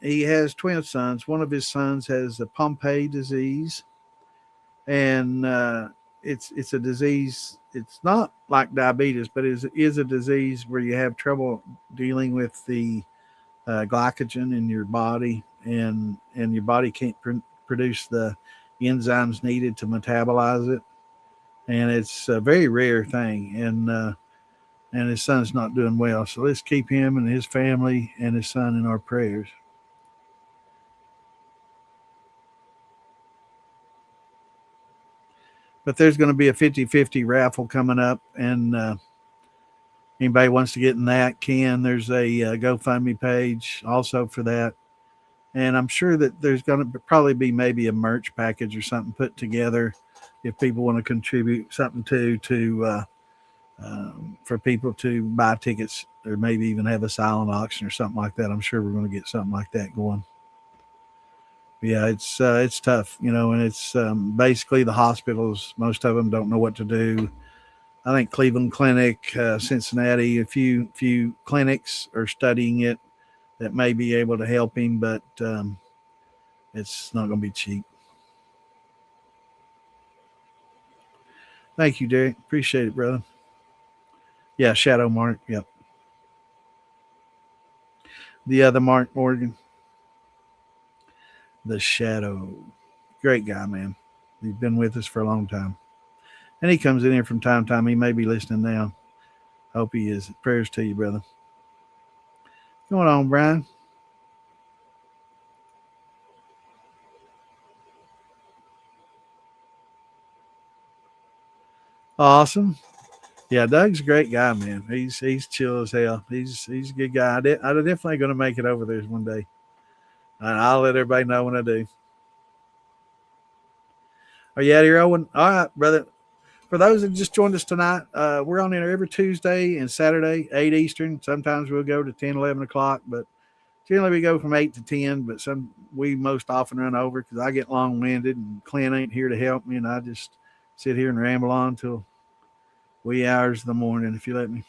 He has twin sons. One of his sons has a Pompe disease, and it's a disease. It's not like diabetes, but it is a disease where you have trouble dealing with the glycogen in your body, and your body can't produce the enzymes needed to metabolize it, and it's a very rare thing. And his son's not doing well, so let's keep him and his family and his son in our prayers. But there's going to be a 50-50 raffle coming up, and anybody wants to get in that can. There's a GoFundMe page also for that. And I'm sure that there's going to probably be maybe a merch package or something put together if people want to contribute something for people to buy tickets or maybe even have a silent auction or something like that. I'm sure we're going to get something like that going. Yeah, it's tough, and it's basically the hospitals. Most of them don't know what to do. I think Cleveland Clinic, Cincinnati, a few clinics are studying it that may be able to help him, but it's not going to be cheap. Thank you, Derek. Appreciate it, brother. Yeah, Shadow Mark. Yep. The other Mark Morgan. the Shadow. Great guy, man. He's been with us for a long time. And he comes in here from time to time. He may be listening now. Hope he is. Prayers to you, brother. What's going on, Brian? Awesome. Yeah, Doug's a great guy, man. He's chill as hell. He's a good guy. I'm definitely going to make it over there one day, and I'll let everybody know when I do. Are you out here, Owen? All right, brother. For those that just joined us tonight, we're on there every Tuesday and Saturday, 8 Eastern. Sometimes we'll go to 10, 11 o'clock, but generally we go from 8 to 10. But we most often run over because I get long winded and Clint ain't here to help me, and I just sit here and ramble on till wee hours of the morning if you let me.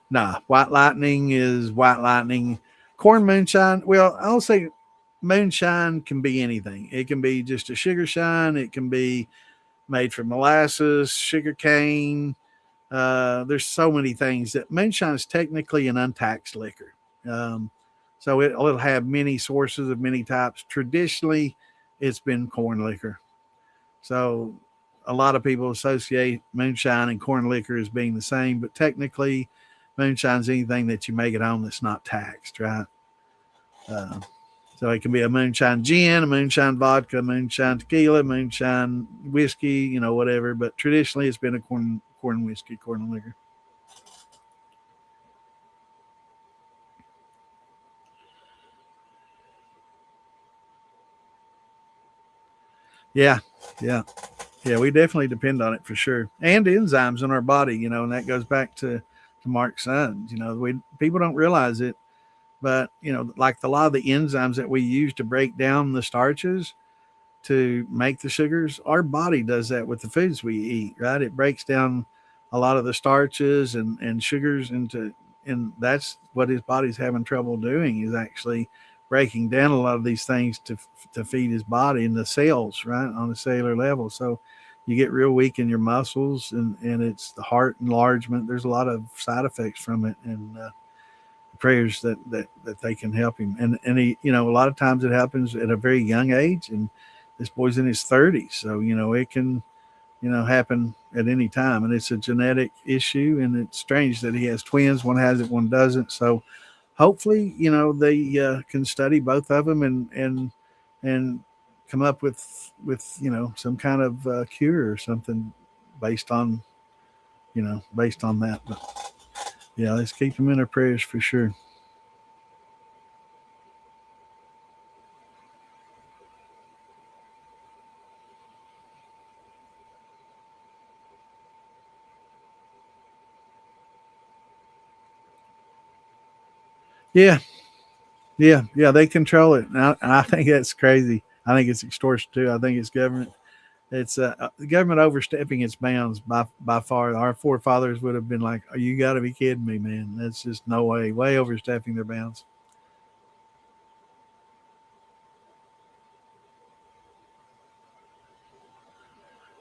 Nah, white lightning is white lightning. Corn moonshine. Well, I'll say moonshine can be anything. It can be just a sugar shine. It can be made from molasses, sugar cane. There's so many things that moonshine is technically an untaxed liquor. Um, so it'll have many sources of many types. Traditionally, it's been corn liquor. So a lot of people associate moonshine and corn liquor as being the same, but technically, moonshine's anything that you make at home that's not taxed, right? Uh, so it can be a moonshine gin, a moonshine vodka, moonshine tequila, moonshine whiskey, whatever. But traditionally, it's been a corn whiskey, corn liquor. Yeah, yeah, yeah. We definitely depend on it for sure, and enzymes in our body, and that goes back to Mark's sons. We people don't realize it, but like a lot of the enzymes that we use to break down the starches to make the sugars, our body does that with the foods we eat, right? It breaks down a lot of the starches and sugars and that's what his body's having trouble doing, is actually breaking down a lot of these things to feed his body and the cells, right, on a cellular level. So you get real weak in your muscles, and it's the heart enlargement. There's a lot of side effects from it, and prayers that they can help him. And he, a lot of times it happens at a very young age, and this boy's in his 30s, so it can happen at any time, and it's a genetic issue, and it's strange that he has twins. One has it, one doesn't. So hopefully, they can study both of them and come up with some kind of cure or something based on based on that. But yeah, let's keep them in our prayers for sure. Yeah, yeah, they control it. And I think that's crazy. I think it's extortion too. I think it's government. It's the government overstepping its bounds by far. Our forefathers would have been like, "Oh, you got to be kidding me, man! That's just no way. Way overstepping their bounds."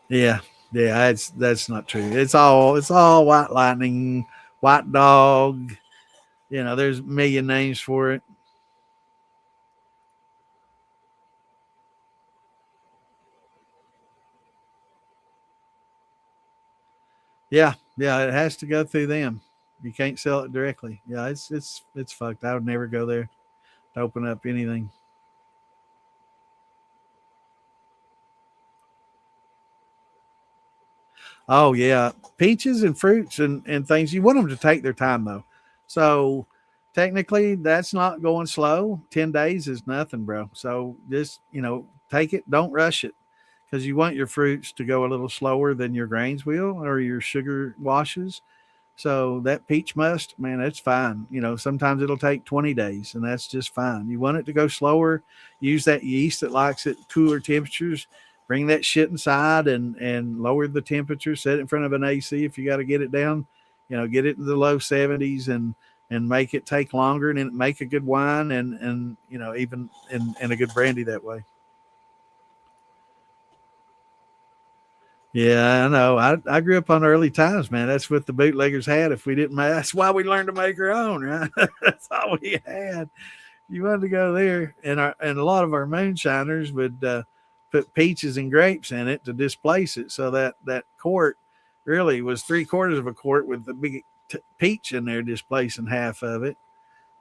Yeah, yeah, that's not true. It's all white lightning, white dog. There's a million names for it. Yeah, yeah, it has to go through them. You can't sell it directly. Yeah, it's fucked. I would never go there to open up anything. Oh yeah, peaches and fruits and things. You want them to take their time though. So technically, that's not going slow. 10 days is nothing, bro. So just take it. Don't rush it, because you want your fruits to go a little slower than your grains will or your sugar washes. So that peach must, man, that's fine. Sometimes it'll take 20 days, and that's just fine. You want it to go slower. Use that yeast that likes it cooler temperatures. Bring that shit inside and lower the temperature. Set it in front of an AC if you got to get it down. Get it in the low 70s and make it take longer, and make a good wine and even and a good brandy that way. Yeah, I know. I grew up on early times, man. That's what the bootleggers had. If we didn't make, that's why we learned to make our own, right? That's all we had. You wanted to go there, and a lot of our moonshiners would put peaches and grapes in it to displace it, so that quart really was 3/4 of a quart with the big peach in there displacing half of it.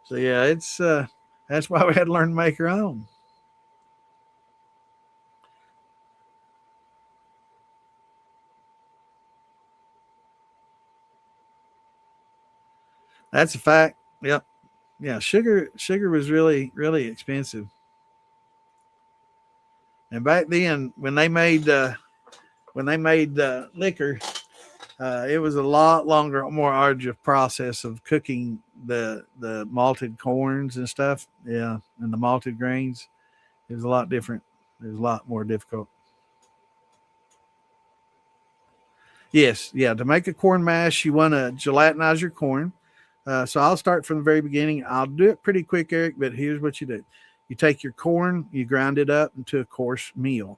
So yeah, it's that's why we had to learn to make our own. That's a fact. Yep. Yeah, sugar was really expensive. And back then, when they made liquor, it was a lot longer, more arduous process of cooking the malted corns and stuff. Yeah, and the malted grains. It was a lot different. It was a lot more difficult. Yes, yeah. To make a corn mash, you want to gelatinize your corn. So I'll start from the very beginning. I'll do it pretty quick, Eric. But here's what you do: you take your corn, you grind it up into a coarse meal.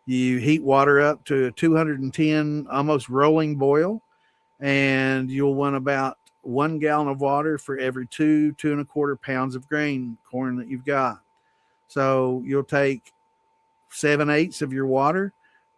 You heat water up to 210, almost rolling boil, and you'll want about 1 gallon of water for every 2.25 pounds of grain corn that you've got. So you'll take 7/8 of your water,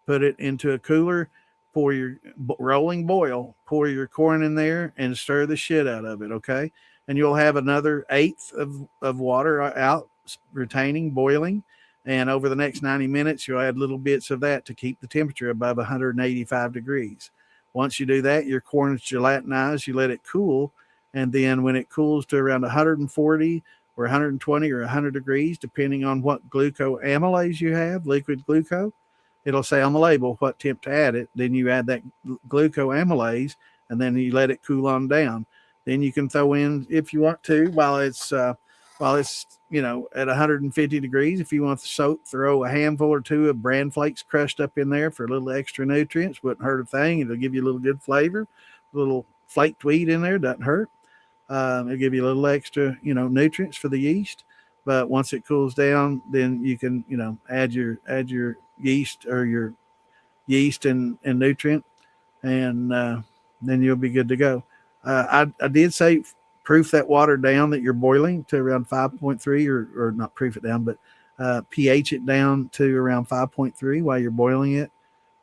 put it into a cooler, pour your rolling boil, pour your corn in there and stir the shit out of it. Okay. And you'll have another eighth of water out retaining, boiling. And over the next 90 minutes, you'll add little bits of that to keep the temperature above 185 degrees. Once you do that, your corn is gelatinized. You let it cool. And then when it cools to around 140 or 120 or 100 degrees, depending on what glucoamylase you have, liquid glucose. It'll say on the label what temp to add it. Then you add that glucoamylase, and then you let it cool on down. Then you can throw in, if you want to, while it's at 150 degrees. If you want to soak, throw a handful or two of bran flakes crushed up in there for a little extra nutrients. Wouldn't hurt a thing. It'll give you a little good flavor. A little flaked wheat in there doesn't hurt. It'll give you a little extra, nutrients for the yeast. But once it cools down, then you can, add your yeast or your yeast and nutrient, and then you'll be good to go. I did say proof that water down that you're boiling to around 5.3, or not proof it down, but pH it down to around 5.3 while you're boiling it,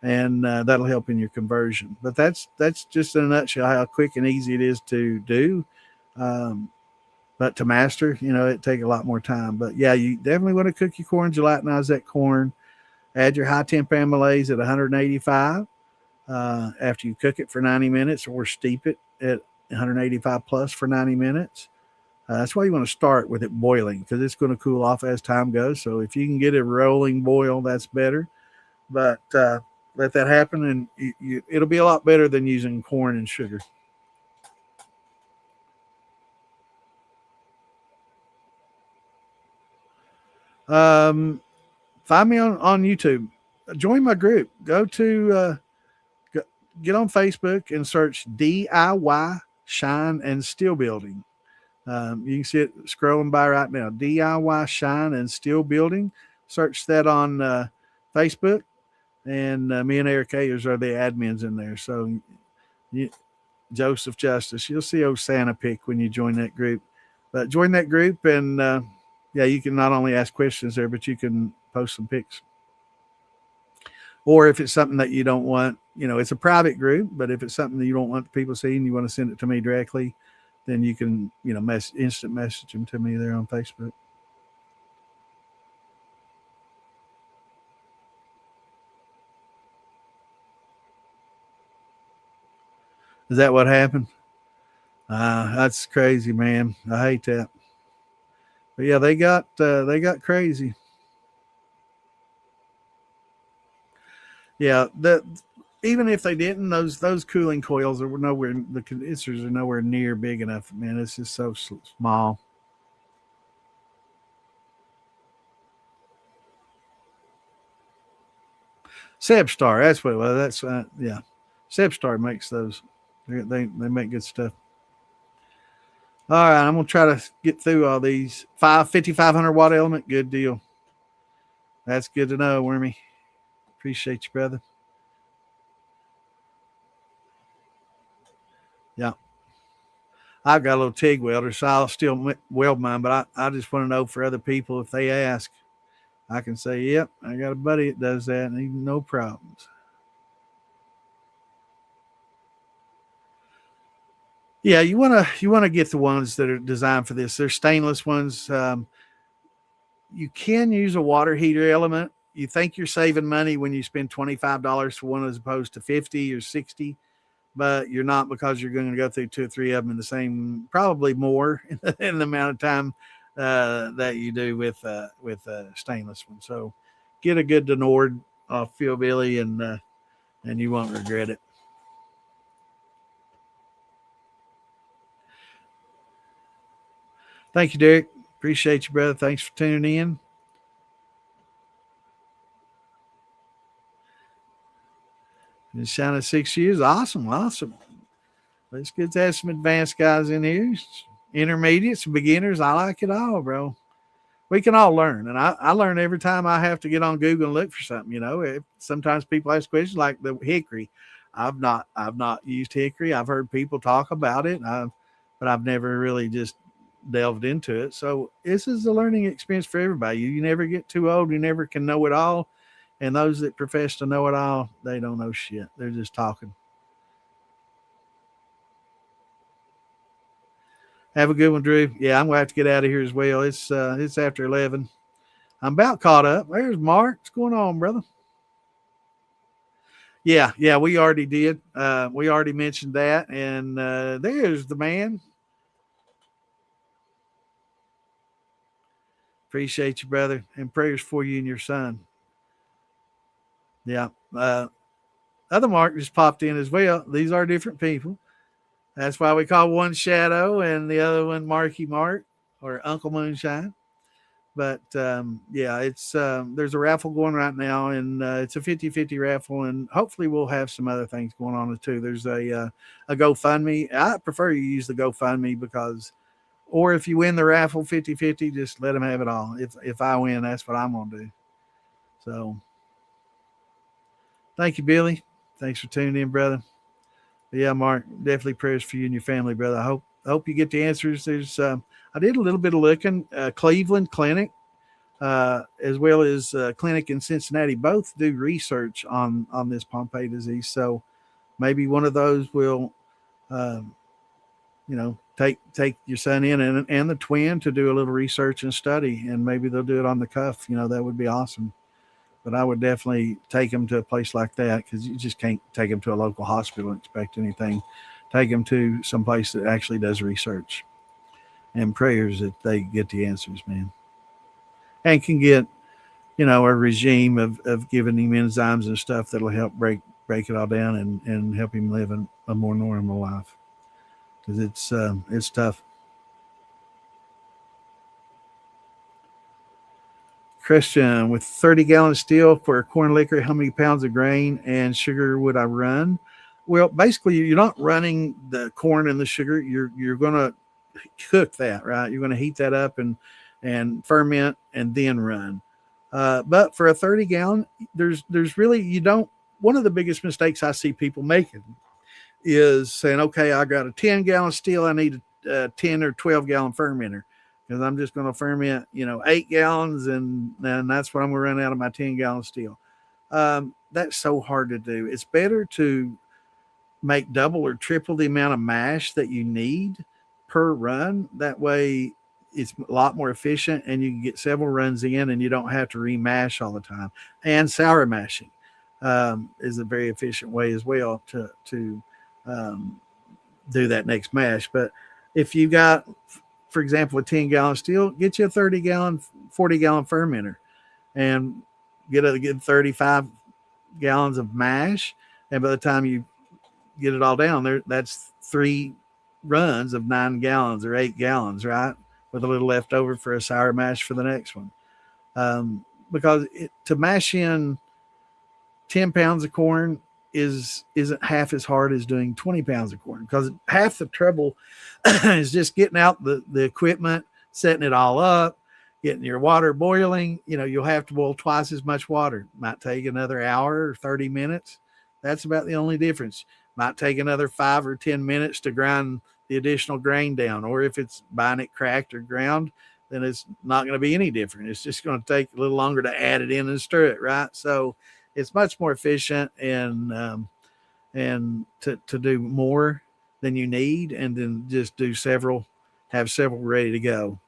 and that'll help in your conversion. But that's just in a nutshell how quick and easy it is to do. Um, but to master, it take a lot more time. But yeah, you definitely want to cook your corn, gelatinize that corn, add your high temp amylase at 185 after you cook it for 90 minutes, or steep it at 185 plus for 90 minutes. That's why you want to start with it boiling, because it's going to cool off as time goes. So if you can get a rolling boil, that's better. But let that happen, and it'll be a lot better than using corn and sugar. Um, Find me on YouTube. Join my group. Get on Facebook and search DIY Shine and Steel Building. You can see it scrolling by right now. DIY Shine and Steel Building. Search that on Facebook, and me and Eric Ayers are the admins in there. So you, Joseph Justice, you'll see old Santa pick when you join that group. But join that group, and yeah, you can not only ask questions there, but you can post some pics. Or if it's something that you don't want, it's a private group, but if it's something that you don't want people seeing, you want to send it to me directly, then you can, instant message them to me there on Facebook. Is that what happened? That's crazy, man. I hate that. But yeah, they got crazy. Yeah, even if they didn't, those cooling coils are nowhere. The condensers are nowhere near big enough. Man, it's just so small. Sebstar, that's what it was. That's yeah. Sebstar makes those. They make good stuff. All right, I'm gonna try to get through all these. 5,500 watt element, good deal. That's good to know, Wormy. Appreciate you, brother. Yeah. I've got a little TIG welder, so I'll still weld mine, but I just want to know for other people if they ask, I can say, yep, I got a buddy that does that and he no problems. Yeah, you wanna get the ones that are designed for this. They're stainless ones. You can use a water heater element. You think you're saving money when you spend $25 for one as opposed to 50 or 60, but you're not, because you're going to go through two or three of them in the same, probably more in the amount of time that you do with stainless one. So get a good Denord off Phil Billy, and you won't regret it. Thank you, Derek. Appreciate you, brother. Thanks for tuning in. Been shining 6 years. Awesome. Awesome. It's good to have some advanced guys in here, intermediates, beginners. I like it all, bro. We can all learn, and I learn every time I have to get on Google and look for something. Sometimes people ask questions like the hickory. I've not used hickory. I've heard people talk about it, but I've never really just delved into it. So this is a learning experience for everybody. You never get too old. You never can know it all. And those that profess to know it all, they don't know shit. They're just talking. Have a good one, Drew. Yeah, I'm gonna have to get out of here as well. It's after 11. I'm about caught up. There's Mark. What's going on, brother? Yeah, we already did. We already mentioned that, and there's the man. Appreciate you, brother, and prayers for you and your son. Yeah. Other Mark just popped in as well. These are different people. That's why we call one Shadow and the other one Marky Mark or Uncle Moonshine. But yeah, it's there's a raffle going right now, and it's a 50-50 raffle, and hopefully we'll have some other things going on too. There's a GoFundMe. I prefer you use the GoFundMe, because, or if you win the raffle 50-50, just let them have it all. If I win, that's what I'm gonna do. So thank you, Billy. Thanks for tuning in, brother. But yeah, Mark, definitely prayers for you and your family, brother. I hope you get the answers. There's I did a little bit of looking. Cleveland Clinic, as well as clinic in Cincinnati, both do research on this Pompe disease. So maybe one of those will, um, take your son in, and the twin, to do a little research and study, and maybe they'll do it on the cuff. That would be awesome. But I would definitely take them to a place like that, because you just can't take them to a local hospital and expect anything. Take them to some place that actually does research, and prayers that they get the answers, man, and can get a regime of giving him enzymes and stuff that'll help break it all down, and help him live a more normal life, because it's tough. Christian, with 30-gallon steel for a corn liquor, how many pounds of grain and sugar would I run? Well, basically, you're not running the corn and the sugar. You're going to cook that, right? You're going to heat that up and ferment and then run. But for a 30-gallon, there's really, you don't. One of the biggest mistakes I see people making is saying, okay, I got a 10-gallon steel, I need a 10 or 12-gallon fermenter, because I'm just going to ferment 8 gallons, and that's what I'm going to run out of my 10-gallon steel. That's so hard to do. It's better to make double or triple the amount of mash that you need per run. That way it's a lot more efficient, and you can get several runs in, and you don't have to remash all the time. And sour mashing is a very efficient way as well to um, do that next mash. But if you got, for example, a 10-gallon steel, get you a 30-gallon, 40-gallon fermenter, and get 35 gallons of mash. And by the time you get it all down there, that's 3 runs of 9 gallons or 8 gallons, right? With a little left over for a sour mash for the next one. Because to mash in 10 pounds of corn isn't half as hard as doing 20 pounds of corn, because half the trouble is just getting out the equipment, setting it all up, getting your water boiling. You'll have to boil twice as much water. Might take another hour or 30 minutes. That's about the only difference. might take another 5 or 10 minutes to grind the additional grain down. Or if it's buying it cracked or ground, then it's not going to be any different. It's just going to take a little longer to add it in and stir it, right? So it's much more efficient and to do more than you need, and then just have several ready to go.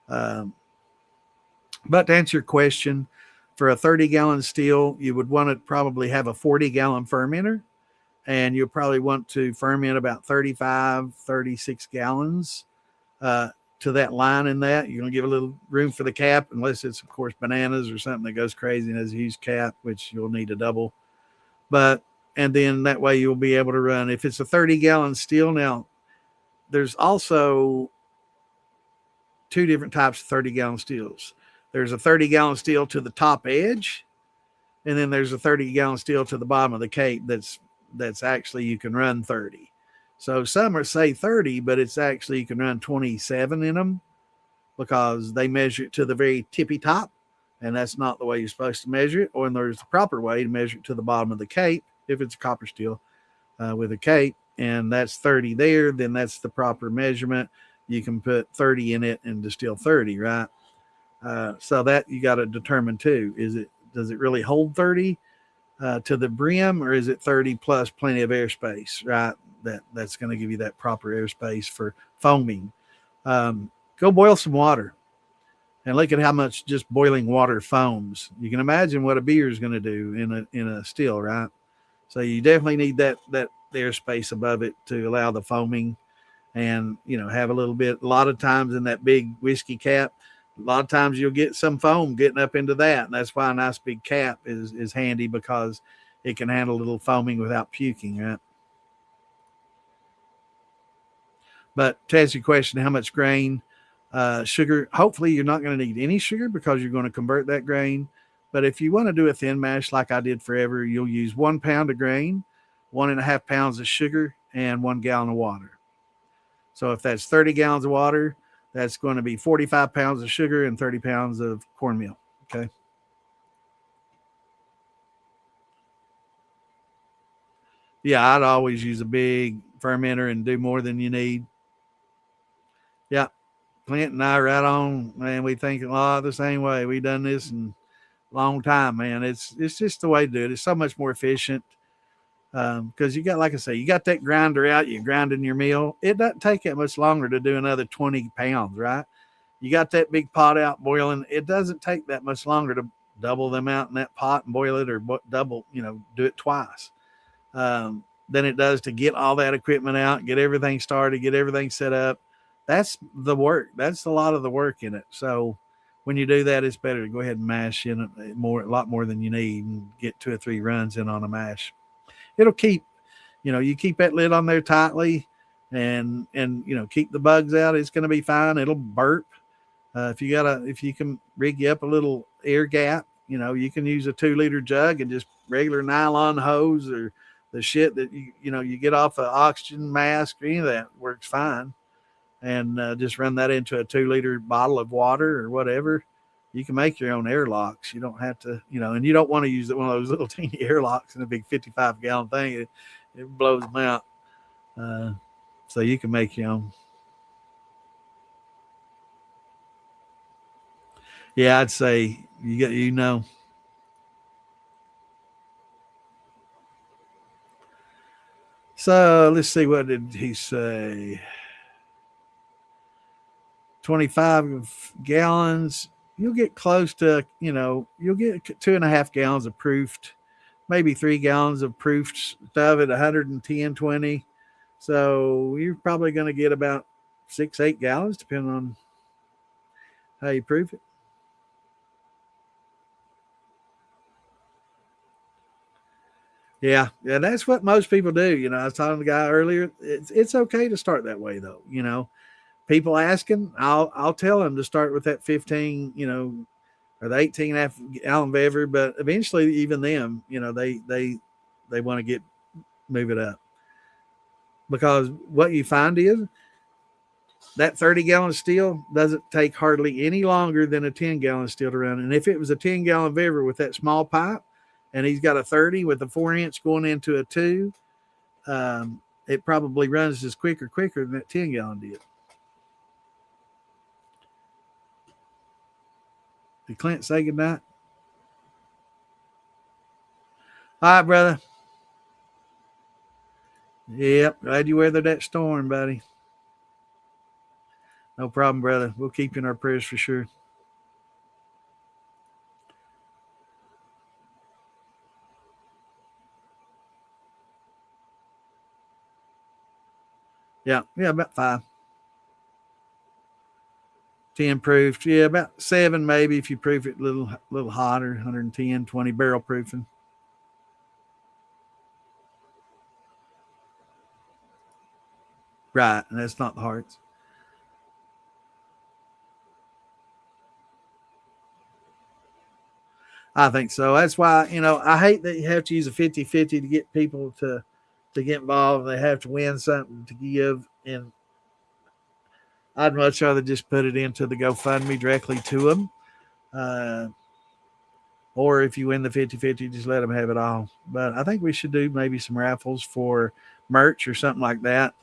But to answer your question, for a 30-gallon still, you would want to probably have a 40-gallon fermenter, and you'll probably want to ferment about 35, 36 gallons to that line in that. You're going to give a little room for the cap, unless it's, of course, bananas or something that goes crazy and has a huge cap, which you'll need a double. And then that way you'll be able to run, if it's a 30-gallon still. Now, there's also two different types of 30-gallon stills. There's a 30-gallon still to the top edge, and then there's a 30-gallon still to the bottom of the cape that's actually you can run 30. So some are say 30, but it's actually you can run 27 in them, because they measure it to the very tippy top, and that's not the way you're supposed to measure it. Or there's the proper way to measure it to the bottom of the cape if it's a copper steel with a cape, and that's 30 there. Then that's the proper measurement. You can put 30 in it and distill 30, right? So that you got to determine too. Does it really hold 30 to the brim, or is it 30 plus plenty of airspace, right? That's going to give you that proper airspace for foaming. Go boil some water and look at how much just boiling water foams. You can imagine what a beer is going to do in a still, right? So you definitely need that airspace above it to allow the foaming, and have a little bit. A lot of times in that big whiskey cap, a lot of times you'll get some foam getting up into that, and that's why a nice big cap is handy, because it can handle a little foaming without puking, right? But to answer your question, how much grain, sugar, hopefully you're not going to need any sugar, because you're going to convert that grain. But if you want to do a thin mash like I did forever, you'll use 1 pound of grain, 1.5 pounds of sugar, and 1 gallon of water. So if that's 30 gallons of water, that's going to be 45 pounds of sugar and 30 pounds of cornmeal. Okay. Yeah, I'd always use a big fermenter and do more than you need. Yeah. Clint and I right on, man. We think a lot the same way. We done this in a long time, man. It's just the way to do it. It's so much more efficient. Because you got, like I say, you got that grinder out, you're grinding your meal. It doesn't take that much longer to do another 20 pounds, right? You got that big pot out boiling. It doesn't take that much longer to double them out in that pot and boil it, or double, do it twice than it does to get all that equipment out, get everything started, get everything set up. That's the work. That's a lot of the work in it. So when you do that, it's better to go ahead and mash in a lot more than you need, and get 2 or 3 runs in on a mash. It'll keep, you keep that lid on there tightly, and keep the bugs out. It's going to be fine. It'll burp. If you can rig you up a little air gap, you can use a 2-liter jug and just regular nylon hose, or the shit that you get off an oxygen mask, or any of that works fine. And just run that into a 2-liter bottle of water or whatever. You can make your own airlocks. You don't have to, and you don't want to use one of those little teeny airlocks in a big 55-gallon thing. It blows them out. So you can make your own. Yeah, I'd say So let's see, what did he say? 25 gallons. You'll get close to, you'll get 2.5 gallons of proofed, maybe 3 gallons of proofed stuff at 110, 20. So you're probably going to get about 6, 8 gallons, depending on how you proof it. Yeah, that's what most people do. I was talking to the guy earlier. It's okay to start that way, though. People asking, I'll tell them to start with that 15, or the 18.5 gallon bever. But eventually, even them, they want to move it up, because what you find is that 30-gallon still doesn't take hardly any longer than a 10-gallon still to run. And if it was a 10-gallon bever with that small pipe, and he's got a 30 with a 4-inch going into a 2, it probably runs just quicker than that 10-gallon did. Did Clint say goodnight? All right, brother. Yep, glad you weathered that storm, buddy. No problem, brother. We'll keep you in our prayers for sure. Yeah, about 5. 10 proof. Yeah, about 7 maybe if you proof it a little hotter, 110, 20 barrel proofing. Right, and that's not the hearts. I think so. That's why, I hate that you have to use a 50-50 to get people to get involved. They have to win something to give. And I'd much rather just put it into the GoFundMe directly to them. Or if you win the 50-50, just let them have it all. But I think we should do maybe some raffles for merch or something like that.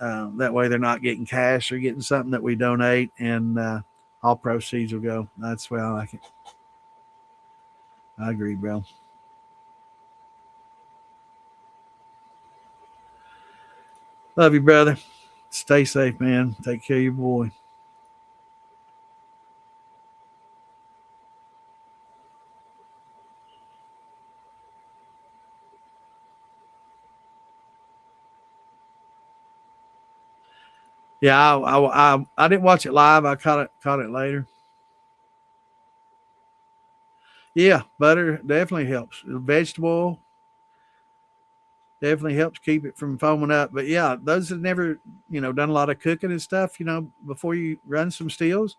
That way they're not getting cash, or getting something that we donate, and all proceeds will go. That's the way I like it. I agree, bro. Love you, brother. Stay safe, man. Take care of your boy. Yeah, I didn't watch it live. I caught it later. Yeah, butter definitely helps. Vegetable definitely helps keep it from foaming up. But yeah, those that never, done a lot of cooking and stuff, before you run some stills,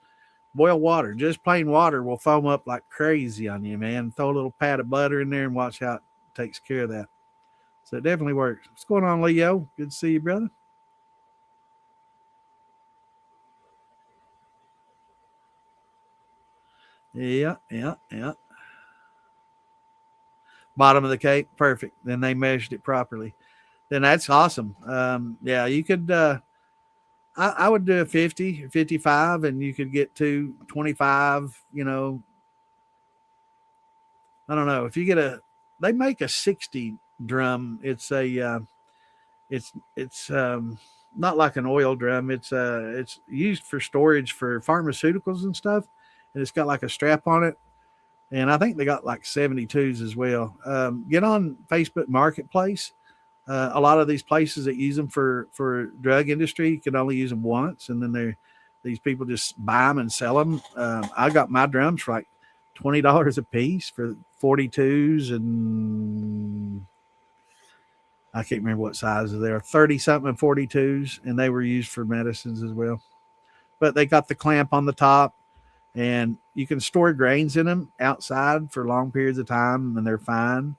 boil water. Just plain water will foam up like crazy on you, man. Throw a little pat of butter in there and watch how it takes care of that. So it definitely works. What's going on, Leo? Good to see you, brother. Yeah, yeah, yeah. Bottom of the cake, perfect. Then they measured it properly. Then that's awesome. Yeah, you could. I would do a 50, 55, and you could get to 25. I don't know if you get They make a 60 drum. It's not like an oil drum. It's used for storage for pharmaceuticals and stuff, and it's got like a strap on it. And I think they got like 72s as well. Get on Facebook Marketplace. A lot of these places that use them for drug industry can only use them once, and then these people just buy them and sell them. I got my drums for like $20 a piece for 42s, and I can't remember what sizes they are, 30 something and 42s, and they were used for medicines as well. But they got the clamp on the top, and you can store grains in them outside for long periods of time, and they're fine.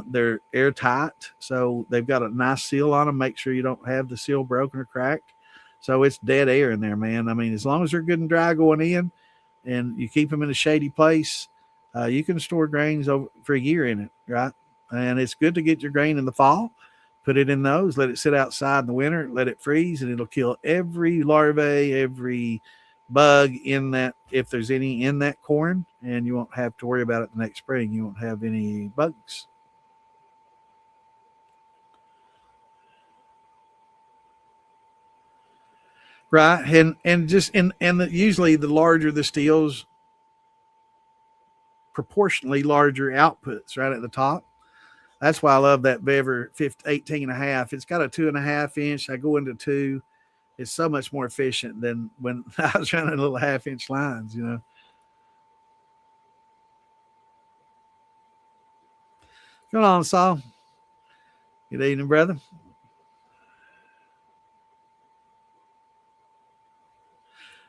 They're airtight, so they've got a nice seal on them. Make sure you don't have the seal broken or cracked. So it's dead air in there, man. I mean, as long as they're good and dry going in, and you keep them in a shady place, you can store grains over for a year in it, right? And it's good to get your grain in the fall. Put it in those, let it sit outside in the winter, let it freeze, and it'll kill every larvae, every bug in that, if there's any in that corn, and you won't have to worry about it the next spring. You won't have any bugs. Right. And just usually the larger the steels, proportionally larger outputs right at the top. That's why I love that Bever 18 and a half. It's got a 2.5 inch. I go into 2. It's so much more efficient than when I was running little 1/2 inch lines. Come on, Saul. Good evening, brother.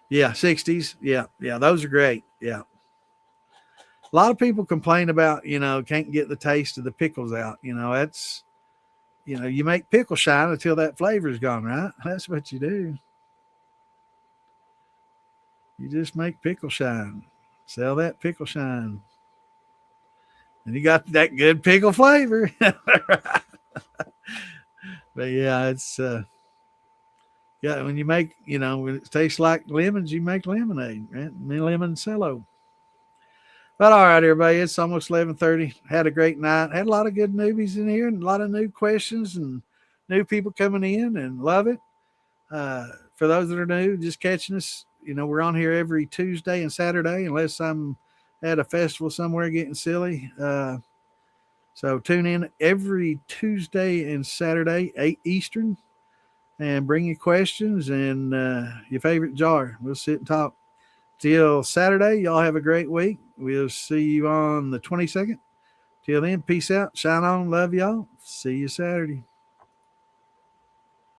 Yeah, 60s. Yeah, yeah, those are great. Yeah. A lot of people complain about, can't get the taste of the pickles out. You make pickle shine until that flavor's gone, right? That's what you do. You just make pickle shine. Sell that pickle shine. And you got that good pickle flavor. But yeah, it's yeah, when you make, when it tastes like lemons, you make lemonade, right? Lemon cello. But all right, everybody, it's almost 11:30. Had a great night. Had a lot of good newbies in here and a lot of new questions and new people coming in, and love it. For those that are new, just catching us, we're on here every Tuesday and Saturday, unless I'm at a festival somewhere getting silly. So tune in every Tuesday and Saturday, 8 Eastern, and bring your questions and your favorite jar. We'll sit and talk. Till Saturday, y'all have a great week. We'll see you on the 22nd. Till then, peace out. Shine on. Love y'all. See you Saturday.